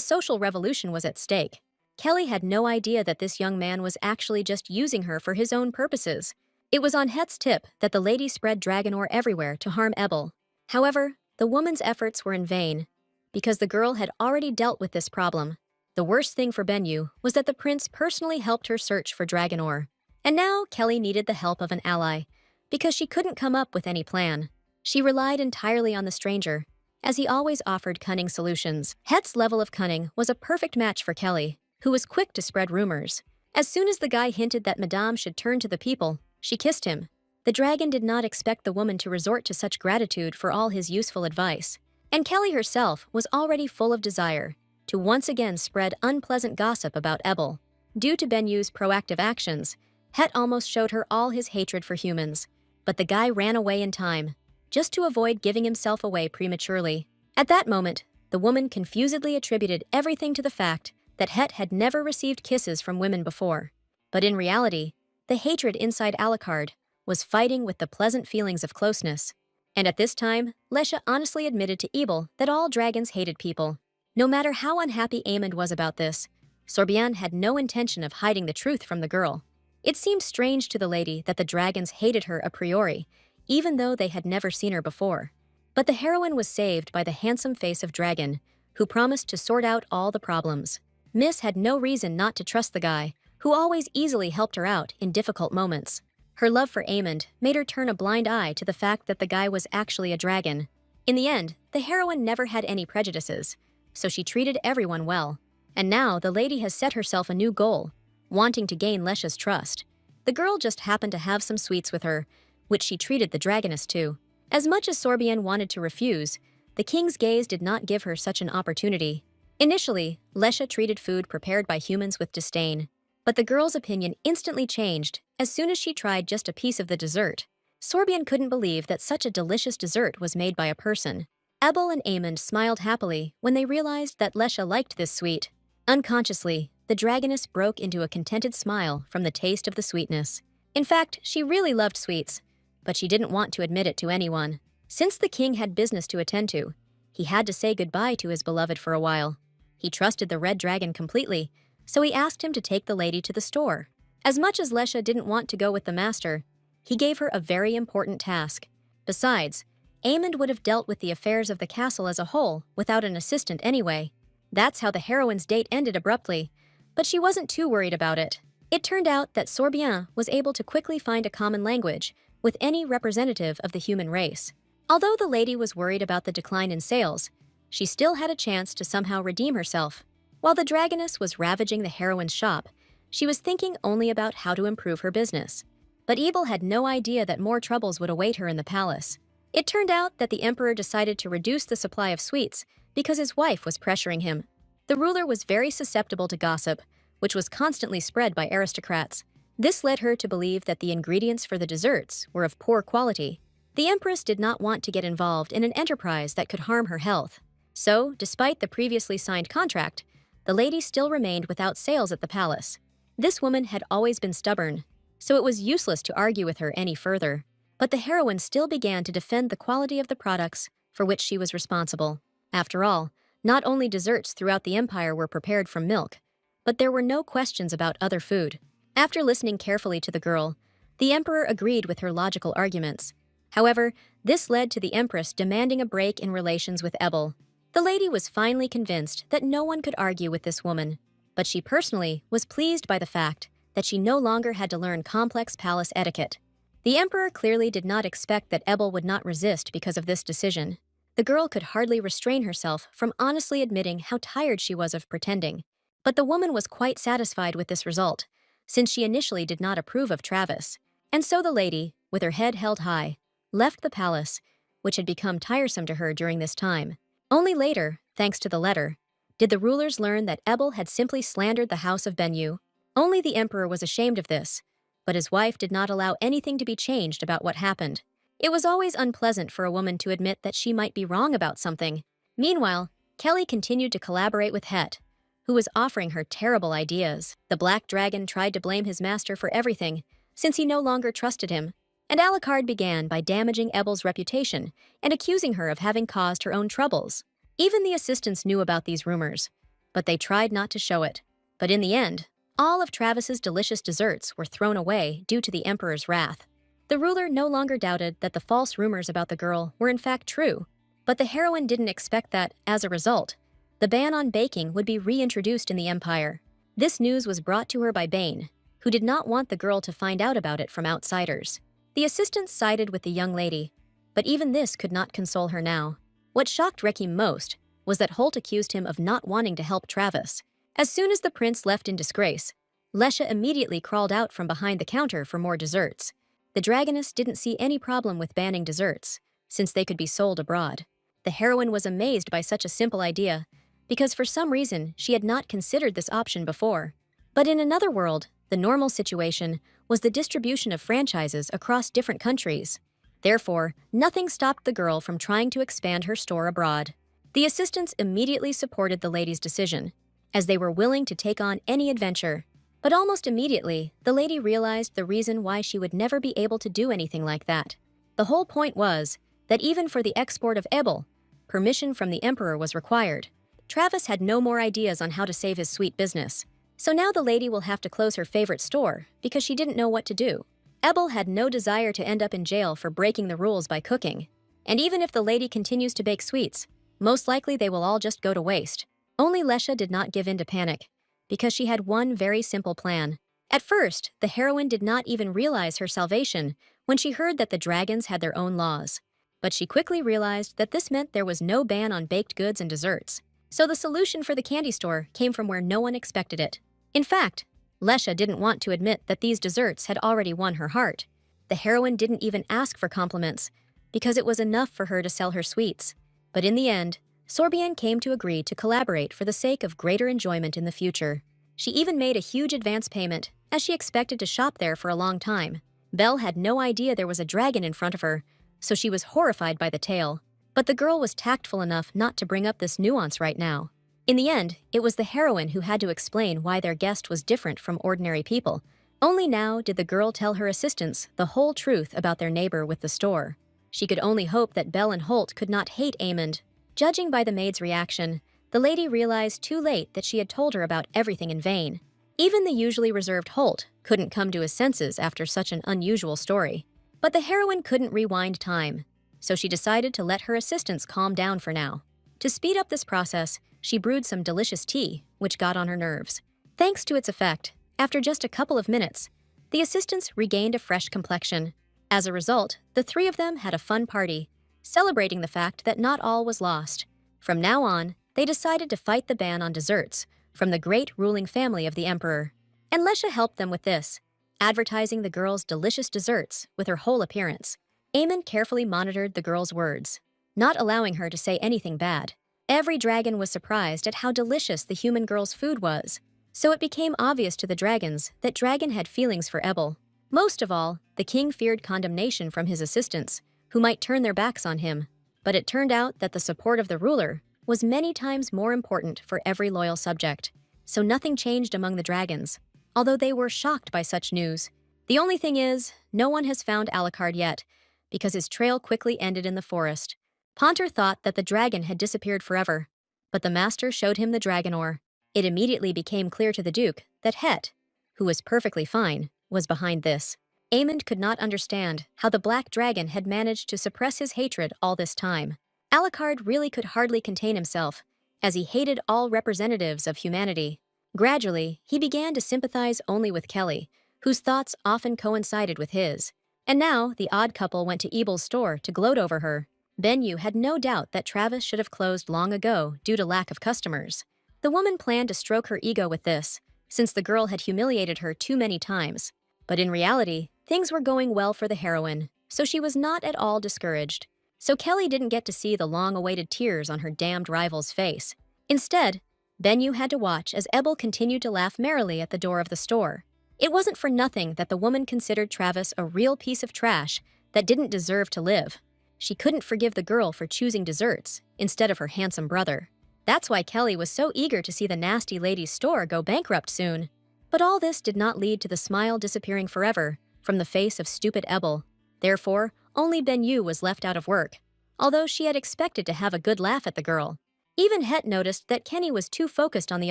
social revolution was at stake. Kelly had no idea that this young man was actually just using her for his own purposes. It was on Het's tip that the lady spread dragon ore everywhere to harm Ebel. However, the woman's efforts were in vain, because the girl had already dealt with this problem. The worst thing for Benyu was that the prince personally helped her search for dragon ore. And now Kelly needed the help of an ally, because she couldn't come up with any plan. She relied entirely on the stranger, as he always offered cunning solutions. Het's level of cunning was a perfect match for Kelly, who was quick to spread rumors. As soon as the guy hinted that Madame should turn to the people, she kissed him. The dragon did not expect the woman to resort to such gratitude for all his useful advice. And Kelly herself was already full of desire to once again spread unpleasant gossip about Ebel. Due to Benyu's proactive actions, Het almost showed her all his hatred for humans. But the guy ran away in time, just to avoid giving himself away prematurely. At that moment, the woman confusedly attributed everything to the fact that Het had never received kisses from women before. But in reality, the hatred inside Alucard was fighting with the pleasant feelings of closeness. And at this time, Lesha honestly admitted to Ebel that all dragons hated people. No matter how unhappy Aemond was about this, Sorbian had no intention of hiding the truth from the girl. It seemed strange to the lady that the dragons hated her a priori, even though they had never seen her before. But the heroine was saved by the handsome face of Dragon, who promised to sort out all the problems. Miss had no reason not to trust the guy, who always easily helped her out in difficult moments. Her love for Aemond made her turn a blind eye to the fact that the guy was actually a dragon. In the end, the heroine never had any prejudices, so she treated everyone well. And now the lady has set herself a new goal, wanting to gain Lesha's trust. The girl just happened to have some sweets with her, which she treated the dragoness to. As much as Sorbian wanted to refuse, the king's gaze did not give her such an opportunity. Initially, Lesha treated food prepared by humans with disdain, but the girl's opinion instantly changed as soon as she tried just a piece of the dessert. Sorbian couldn't believe that such a delicious dessert was made by a person. Ebel and Aemond smiled happily when they realized that Lesha liked this sweet. Unconsciously, the dragoness broke into a contented smile from the taste of the sweetness. In fact, she really loved sweets, but she didn't want to admit it to anyone. Since the king had business to attend to, he had to say goodbye to his beloved for a while. He trusted the red dragon completely, so he asked him to take the lady to the store. As much as Lesha didn't want to go with the master, he gave her a very important task. Besides, Aemond would have dealt with the affairs of the castle as a whole without an assistant anyway. That's how the heroine's date ended abruptly, but she wasn't too worried about it. It turned out that Sorbian was able to quickly find a common language with any representative of the human race. Although the lady was worried about the decline in sales, she still had a chance to somehow redeem herself. While the dragoness was ravaging the heroine's shop, she was thinking only about how to improve her business. But Ebel had no idea that more troubles would await her in the palace. It turned out that the emperor decided to reduce the supply of sweets because his wife was pressuring him. The ruler was very susceptible to gossip, which was constantly spread by aristocrats. This led her to believe that the ingredients for the desserts were of poor quality. The empress did not want to get involved in an enterprise that could harm her health. So, despite the previously signed contract, the lady still remained without sales at the palace. This woman had always been stubborn, so it was useless to argue with her any further. But the heroine still began to defend the quality of the products for which she was responsible. After all, not only desserts throughout the empire were prepared from milk, but there were no questions about other food. After listening carefully to the girl, the emperor agreed with her logical arguments. However, this led to the empress demanding a break in relations with Ebel. The lady was finally convinced that no one could argue with this woman, but she personally was pleased by the fact that she no longer had to learn complex palace etiquette. The emperor clearly did not expect that Ebel would not resist because of this decision. The girl could hardly restrain herself from honestly admitting how tired she was of pretending. But the woman was quite satisfied with this result, since she initially did not approve of Travis. And so the lady, with her head held high, left the palace, which had become tiresome to her during this time. Only later, thanks to the letter, did the rulers learn that Ebel had simply slandered the house of Benyu. Only the emperor was ashamed of this, but his wife did not allow anything to be changed about what happened. It was always unpleasant for a woman to admit that she might be wrong about something. Meanwhile, Kelly continued to collaborate with Het, who was offering her terrible ideas. The Black Dragon tried to blame his master for everything, since he no longer trusted him, and Alucard began by damaging Ebel's reputation and accusing her of having caused her own troubles. Even the assistants knew about these rumors, but they tried not to show it. But in the end, all of Travis's delicious desserts were thrown away due to the emperor's wrath. The ruler no longer doubted that the false rumors about the girl were in fact true, but the heroine didn't expect that, as a result, the ban on baking would be reintroduced in the empire. This news was brought to her by Bane, who did not want the girl to find out about it from outsiders. The assistants sided with the young lady, but even this could not console her now. What shocked Reki most was that Holt accused him of not wanting to help Travis. As soon as the prince left in disgrace, Lesha immediately crawled out from behind the counter for more desserts. The dragoness didn't see any problem with banning desserts, since they could be sold abroad. The heroine was amazed by such a simple idea, because for some reason she had not considered this option before. But in another world, the normal situation was the distribution of franchises across different countries. Therefore, nothing stopped the girl from trying to expand her store abroad. The assistants immediately supported the lady's decision, as they were willing to take on any adventure. But almost immediately, the lady realized the reason why she would never be able to do anything like that. The whole point was that even for the export of Ebel, permission from the emperor was required. Travis had no more ideas on how to save his sweet business, so now the lady will have to close her favorite store because she didn't know what to do. Ebel had no desire to end up in jail for breaking the rules by cooking, and even if the lady continues to bake sweets, most likely they will all just go to waste. Only Lesha did not give in to panic, because she had one very simple plan. At first, the heroine did not even realize her salvation when she heard that the dragons had their own laws. But she quickly realized that this meant there was no ban on baked goods and desserts. So the solution for the candy store came from where no one expected it. In fact, Lesha didn't want to admit that these desserts had already won her heart. The heroine didn't even ask for compliments, because it was enough for her to sell her sweets. But in the end, Sorbian came to agree to collaborate for the sake of greater enjoyment in the future. She even made a huge advance payment, as she expected to shop there for a long time. Belle had no idea there was a dragon in front of her, so she was horrified by the tale. But the girl was tactful enough not to bring up this nuance right now. In the end, it was the heroine who had to explain why their guest was different from ordinary people. Only now did the girl tell her assistants the whole truth about their neighbor with the store. She could only hope that Belle and Holt could not hate Aemond. Judging by the maid's reaction, the lady realized too late that she had told her about everything in vain. Even the usually reserved Holt couldn't come to his senses after such an unusual story. But the heroine couldn't rewind time, so she decided to let her assistants calm down for now. To speed up this process, she brewed some delicious tea, which got on her nerves. Thanks to its effect, after just a couple of minutes, the assistants regained a fresh complexion. As a result, the three of them had a fun party, celebrating the fact that not all was lost. From now on, they decided to fight the ban on desserts from the great ruling family of the emperor. And Lesha helped them with this, advertising the girl's delicious desserts with her whole appearance. Aemon carefully monitored the girl's words, not allowing her to say anything bad. Every dragon was surprised at how delicious the human girl's food was, so it became obvious to the dragons that Dragon had feelings for Ebel. Most of all, the king feared condemnation from his assistants, who might turn their backs on him. But it turned out that the support of the ruler was many times more important for every loyal subject, so nothing changed among the dragons. Although they were shocked by such news, The only thing is, no one has found Alucard yet, because his trail quickly ended in the forest. Ponter thought that the dragon had disappeared forever, but the master showed him the dragon ore. It immediately became clear to the Duke that Het, who was perfectly fine, was behind this. Aemond could not understand how the black dragon had managed to suppress his hatred all this time. Alucard really could hardly contain himself, as he hated all representatives of humanity. Gradually, he began to sympathize only with Kelly, whose thoughts often coincided with his. And now, the odd couple went to Ebel's store to gloat over her. Benyu had no doubt that Travis should have closed long ago due to lack of customers. The woman planned to stroke her ego with this, since the girl had humiliated her too many times. But in reality, things were going well for the heroine, so she was not at all discouraged. So Kelly didn't get to see the long-awaited tears on her damned rival's face. Instead, Benyu had to watch as Ebel continued to laugh merrily at the door of the store. It wasn't for nothing that the woman considered Travis a real piece of trash that didn't deserve to live. She couldn't forgive the girl for choosing desserts instead of her handsome brother. That's why Kelly was so eager to see the nasty lady's store go bankrupt soon. But all this did not lead to the smile disappearing forever from the face of stupid Ebel. Therefore, only Benyu was left out of work, although she had expected to have a good laugh at the girl. Even Het noticed that Kenny was too focused on the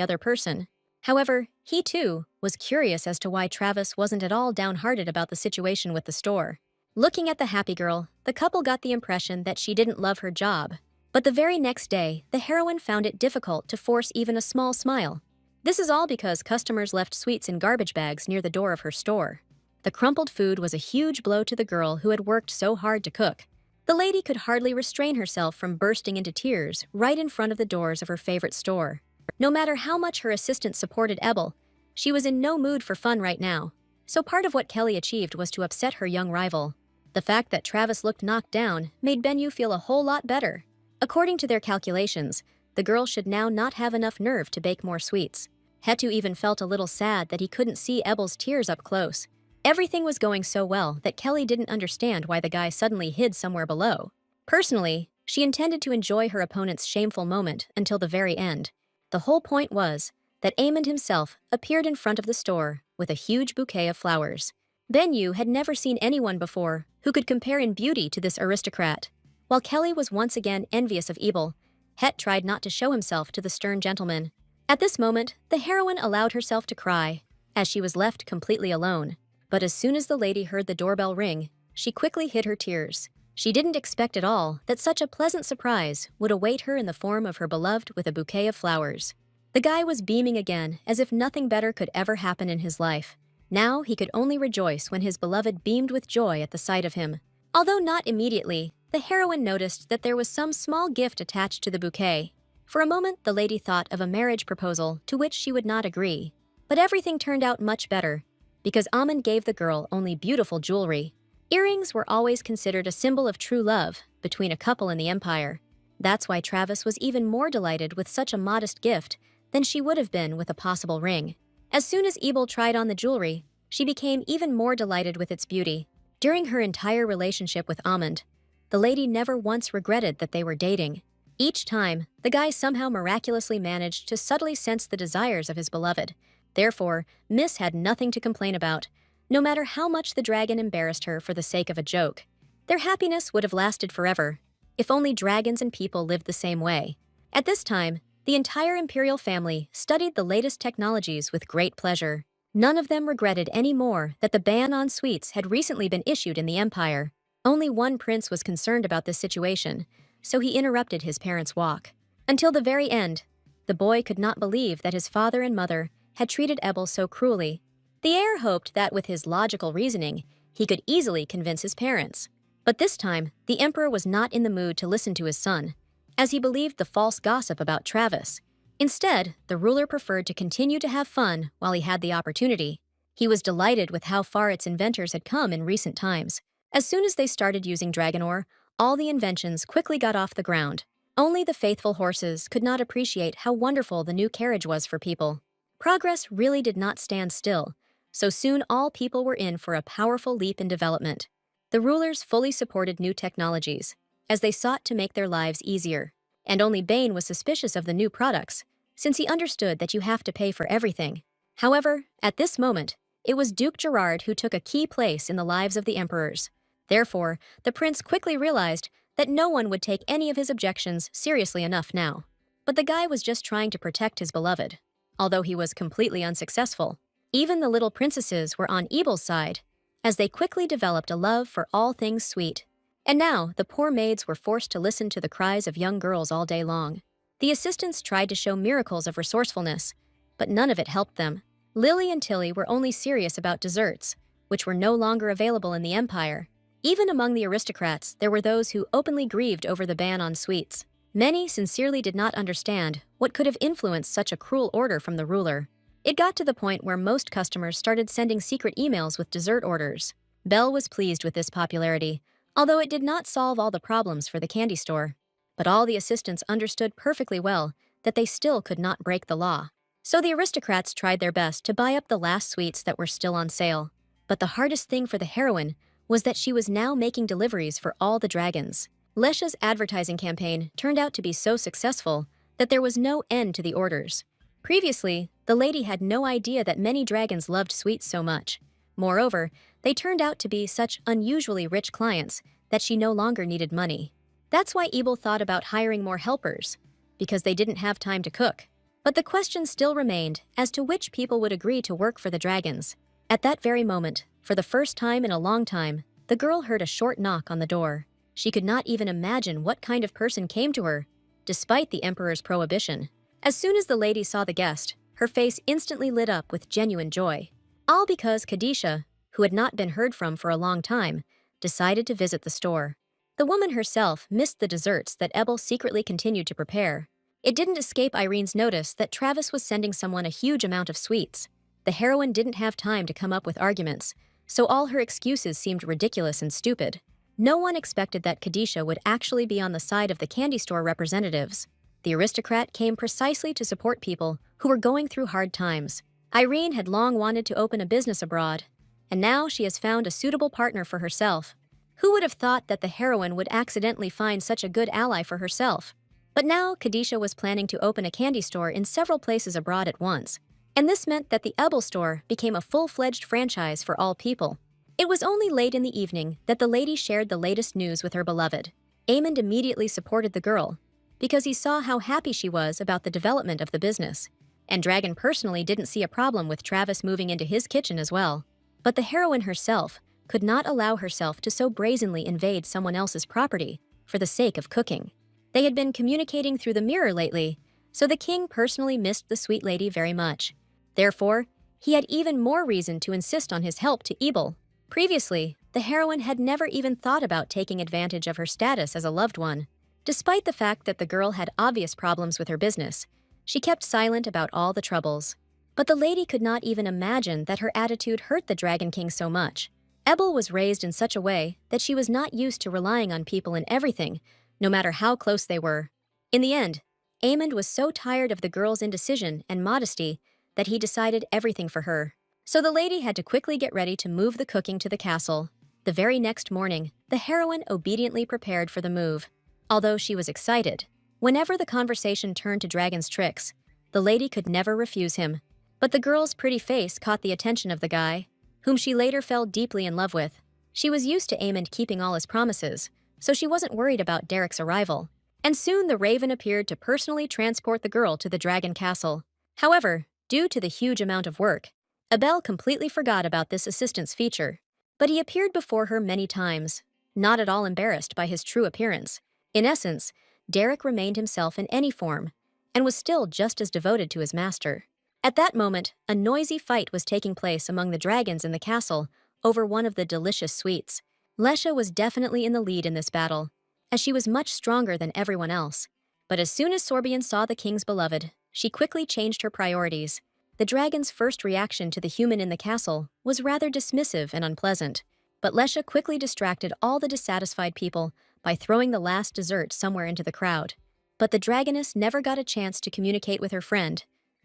other person. However, he too was curious as to why Travis wasn't at all downhearted about the situation with the store. Looking at the happy girl, the couple got the impression that she didn't love her job. But the very next day, the heroine found it difficult to force even a small smile. This is all because customers left sweets in garbage bags near the door of her store. The crumpled food was a huge blow to the girl who had worked so hard to cook. The lady could hardly restrain herself from bursting into tears right in front of the doors of her favorite store. No matter how much her assistant supported Ebel, she was in no mood for fun right now. So part of what Kelly achieved was to upset her young rival. The fact that Travis looked knocked down made Benyu feel a whole lot better. According to their calculations, the girl should now not have enough nerve to bake more sweets. Hetu even felt a little sad that he couldn't see Ebel's tears up close. Everything was going so well that Kelly didn't understand why the guy suddenly hid somewhere below. Personally, she intended to enjoy her opponent's shameful moment until the very end. The whole point was that Aemond himself appeared in front of the store with a huge bouquet of flowers. Benyu had never seen anyone before who could compare in beauty to this aristocrat. While Kelly was once again envious of Ebel, Het tried not to show himself to the stern gentleman. At this moment, the heroine allowed herself to cry, as she was left completely alone. But as soon as the lady heard the doorbell ring, she quickly hid her tears. She didn't expect at all that such a pleasant surprise would await her in the form of her beloved with a bouquet of flowers. The guy was beaming again, as if nothing better could ever happen in his life. Now he could only rejoice when his beloved beamed with joy at the sight of him. Although not immediately, the heroine noticed that there was some small gift attached to the bouquet. For a moment, the lady thought of a marriage proposal to which she would not agree. But everything turned out much better, because Aemond gave the girl only beautiful jewelry. Earrings were always considered a symbol of true love between a couple in the Empire. That's why Travis was even more delighted with such a modest gift than she would have been with a possible ring. As soon as Ebel tried on the jewelry, she became even more delighted with its beauty. During her entire relationship with Aemond, the lady never once regretted that they were dating. Each time, the guy somehow miraculously managed to subtly sense the desires of his beloved. Therefore, Miss had nothing to complain about, no matter how much the dragon embarrassed her for the sake of a joke. Their happiness would have lasted forever, if only dragons and people lived the same way. At this time, the entire imperial family studied the latest technologies with great pleasure. None of them regretted any more that the ban on sweets had recently been issued in the Empire. Only one prince was concerned about this situation, so he interrupted his parents' walk. Until the very end, the boy could not believe that his father and mother had treated Ebel so cruelly. The heir hoped that with his logical reasoning, he could easily convince his parents. But this time, the emperor was not in the mood to listen to his son, as he believed the false gossip about Travis. Instead, the ruler preferred to continue to have fun while he had the opportunity. He was delighted with how far its inventors had come in recent times. As soon as they started using dragon ore, all the inventions quickly got off the ground. Only the faithful horses could not appreciate how wonderful the new carriage was for people. Progress really did not stand still, so soon all people were in for a powerful leap in development. The rulers fully supported new technologies, as they sought to make their lives easier. And only Bane was suspicious of the new products, since he understood that you have to pay for everything. However, at this moment, It was Duke Gerard who took a key place in the lives of the emperors. Therefore, the prince quickly realized that no one would take any of his objections seriously enough now. But the guy was just trying to protect his beloved. Although he was completely unsuccessful, even the little princesses were on Ebel's side, as they quickly developed a love for all things sweet. And now, the poor maids were forced to listen to the cries of young girls all day long. The assistants tried to show miracles of resourcefulness, but none of it helped them. Lily and Tilly were only serious about desserts, which were no longer available in the empire. Even among the aristocrats, there were those who openly grieved over the ban on sweets. Many sincerely did not understand what could have influenced such a cruel order from the ruler. It got to the point where most customers started sending secret emails with dessert orders. Belle was pleased with this popularity, although it did not solve all the problems for the candy store. But all the assistants understood perfectly well that they still could not break the law. So the aristocrats tried their best to buy up the last sweets that were still on sale. But the hardest thing for the heroine was that she was now making deliveries for all the dragons. Lesha's advertising campaign turned out to be so successful that there was no end to the orders. Previously, the lady had no idea that many dragons loved sweets so much. Moreover, they turned out to be such unusually rich clients that she no longer needed money. That's why Ebel thought about hiring more helpers, because they didn't have time to cook. But the question still remained as to which people would agree to work for the dragons. At that very moment, for the first time in a long time, the girl heard a short knock on the door. She could not even imagine what kind of person came to her, despite the emperor's prohibition. As soon as the lady saw the guest, her face instantly lit up with genuine joy. All because Kadisha, who had not been heard from for a long time, decided to visit the store. The woman herself missed the desserts that Ebel secretly continued to prepare. It didn't escape Irene's notice that Travis was sending someone a huge amount of sweets. The heroine didn't have time to come up with arguments, so all her excuses seemed ridiculous and stupid. No one expected that Kadisha would actually be on the side of the candy store representatives. The aristocrat came precisely to support people who were going through hard times. Irene had long wanted to open a business abroad, and now she has found a suitable partner for herself. Who would have thought that the heroine would accidentally find such a good ally for herself? But now Kadisha was planning to open a candy store in several places abroad at once, and this meant that the Ebel store became a full-fledged franchise for all people. It was only late in the evening that the lady shared the latest news with her beloved. Aemond immediately supported the girl, because he saw how happy she was about the development of the business, and Dragon personally didn't see a problem with Travis moving into his kitchen as well. But the heroine herself could not allow herself to so brazenly invade someone else's property for the sake of cooking. They had been communicating through the mirror lately, so the king personally missed the sweet lady very much. Therefore, he had even more reason to insist on his help to Ebel. Previously, the heroine had never even thought about taking advantage of her status as a loved one. Despite the fact that the girl had obvious problems with her business, she kept silent about all the troubles. But the lady could not even imagine that her attitude hurt the Dragon King so much. Ebel was raised in such a way that she was not used to relying on people in everything, no matter how close they were. In the end, Aemond was so tired of the girl's indecision and modesty that he decided everything for her. So the lady had to quickly get ready to move the cooking to the castle. The very next morning, the heroine obediently prepared for the move. Although she was excited, whenever the conversation turned to Dragon's tricks, the lady could never refuse him. But the girl's pretty face caught the attention of the guy, whom she later fell deeply in love with. She was used to Aemond keeping all his promises, so she wasn't worried about Derek's arrival. And soon the Raven appeared to personally transport the girl to the Dragon Castle. However, due to the huge amount of work, Abel completely forgot about this assistance feature. But he appeared before her many times, not at all embarrassed by his true appearance. In essence, Derek remained himself in any form, and was still just as devoted to his master. At that moment, a noisy fight was taking place among the dragons in the castle over one of the delicious sweets. Lesha was definitely in the lead in this battle, as she was much stronger than everyone else. But as soon as Sorbian saw the king's beloved, she quickly changed her priorities. The dragon's first reaction to the human in the castle was rather dismissive and unpleasant, but Lesha quickly distracted all the dissatisfied people by throwing the last dessert somewhere into the crowd. But the dragoness never got a chance to communicate with her friend,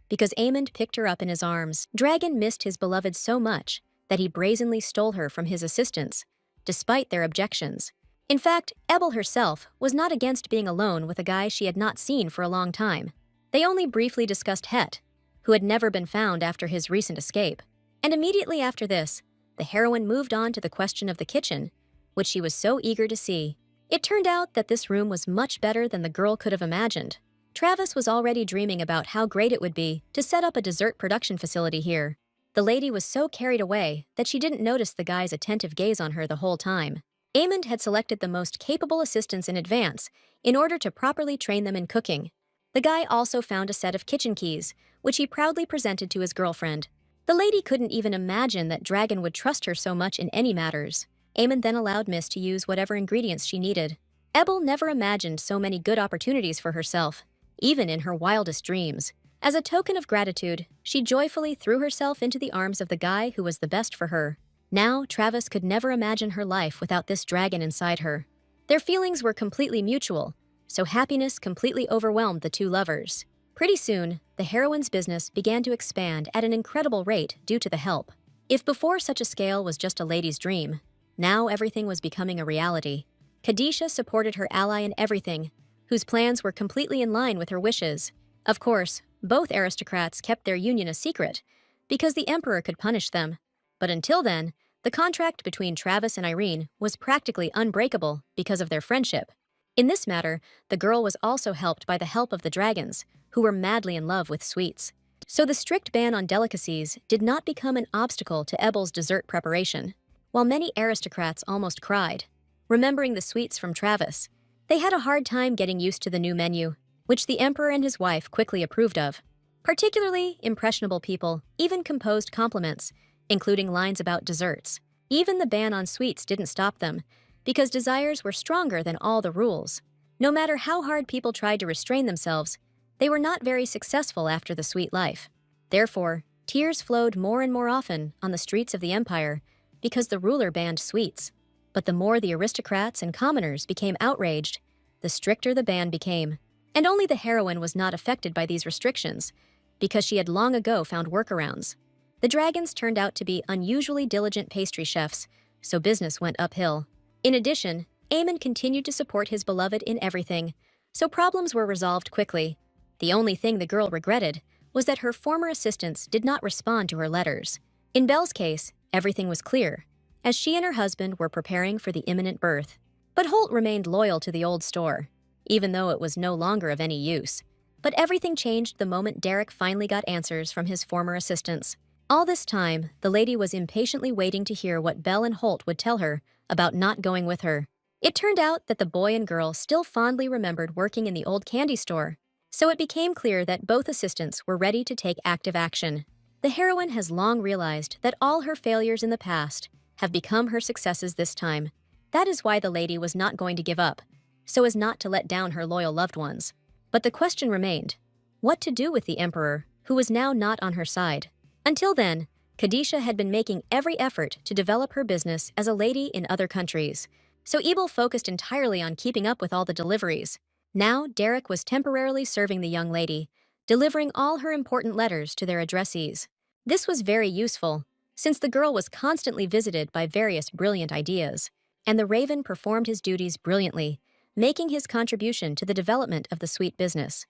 because Aemond picked her up in his arms. Dragon missed his beloved so much that he brazenly stole her from his assistants, despite their objections. In fact, Ebel herself was not against being alone with a guy she had not seen for a long time. They only briefly discussed Het, who had never been found after his recent escape. And immediately after this, the heroine moved on to the question of the kitchen, which she was so eager to see. It turned out that this room was much better than the girl could have imagined. Travis was already dreaming about how great it would be to set up a dessert production facility here. The lady was so carried away that she didn't notice the guy's attentive gaze on her the whole time. Amond had selected the most capable assistants in advance in order to properly train them in cooking. The guy also found a set of kitchen keys, which he proudly presented to his girlfriend. The lady couldn't even imagine that Dragon would trust her so much in any matters. Amond then allowed Miss to use whatever ingredients she needed. Ebel never imagined so many good opportunities for herself, even in her wildest dreams. As a token of gratitude, she joyfully threw herself into the arms of the guy who was the best for her. Now, Travis could never imagine her life without this dragon inside her. Their feelings were completely mutual, so happiness completely overwhelmed the two lovers. Pretty soon, the heroine's business began to expand at an incredible rate due to the help. If before such a scale was just a lady's dream, now everything was becoming a reality. Khadijah supported her ally in everything, whose plans were completely in line with her wishes. Of course, both aristocrats kept their union a secret, because the emperor could punish them. But until then, the contract between Travis and Irene was practically unbreakable because of their friendship. In this matter, the girl was also helped by the help of the dragons, who were madly in love with sweets. So the strict ban on delicacies did not become an obstacle to Ebel's dessert preparation. While many aristocrats almost cried, remembering the sweets from Travis, they had a hard time getting used to the new menu, which the emperor and his wife quickly approved of. Particularly impressionable people even composed compliments, including lines about desserts. Even the ban on sweets didn't stop them, because desires were stronger than all the rules. No matter how hard people tried to restrain themselves, they were not very successful after the sweet life. Therefore, tears flowed more and more often on the streets of the empire because the ruler banned sweets. But the more the aristocrats and commoners became outraged, the stricter the ban became. And only the heroine was not affected by these restrictions, because she had long ago found workarounds. The dragons turned out to be unusually diligent pastry chefs, so business went uphill. In addition, Aemon continued to support his beloved in everything, so problems were resolved quickly. The only thing the girl regretted was that her former assistants did not respond to her letters. In Belle's case, everything was clear, as she and her husband were preparing for the imminent birth. But Holt remained loyal to the old store, even though it was no longer of any use. But everything changed the moment Derek finally got answers from his former assistants. All this time, the lady was impatiently waiting to hear what Belle and Holt would tell her about not going with her. It turned out that the boy and girl still fondly remembered working in the old candy store, so it became clear that both assistants were ready to take active action. The heroine has long realized that all her failures in the past have become her successes this time. That is why the lady was not going to give up, so as not to let down her loyal loved ones. But the question remained, what to do with the emperor, who was now not on her side? Until then, Khadijah had been making every effort to develop her business as a lady in other countries, so Ebel focused entirely on keeping up with all the deliveries. Now, Derek was temporarily serving the young lady, delivering all her important letters to their addressees. This was very useful, since the girl was constantly visited by various brilliant ideas, and the Raven performed his duties brilliantly, making his contribution to the development of the sweet business.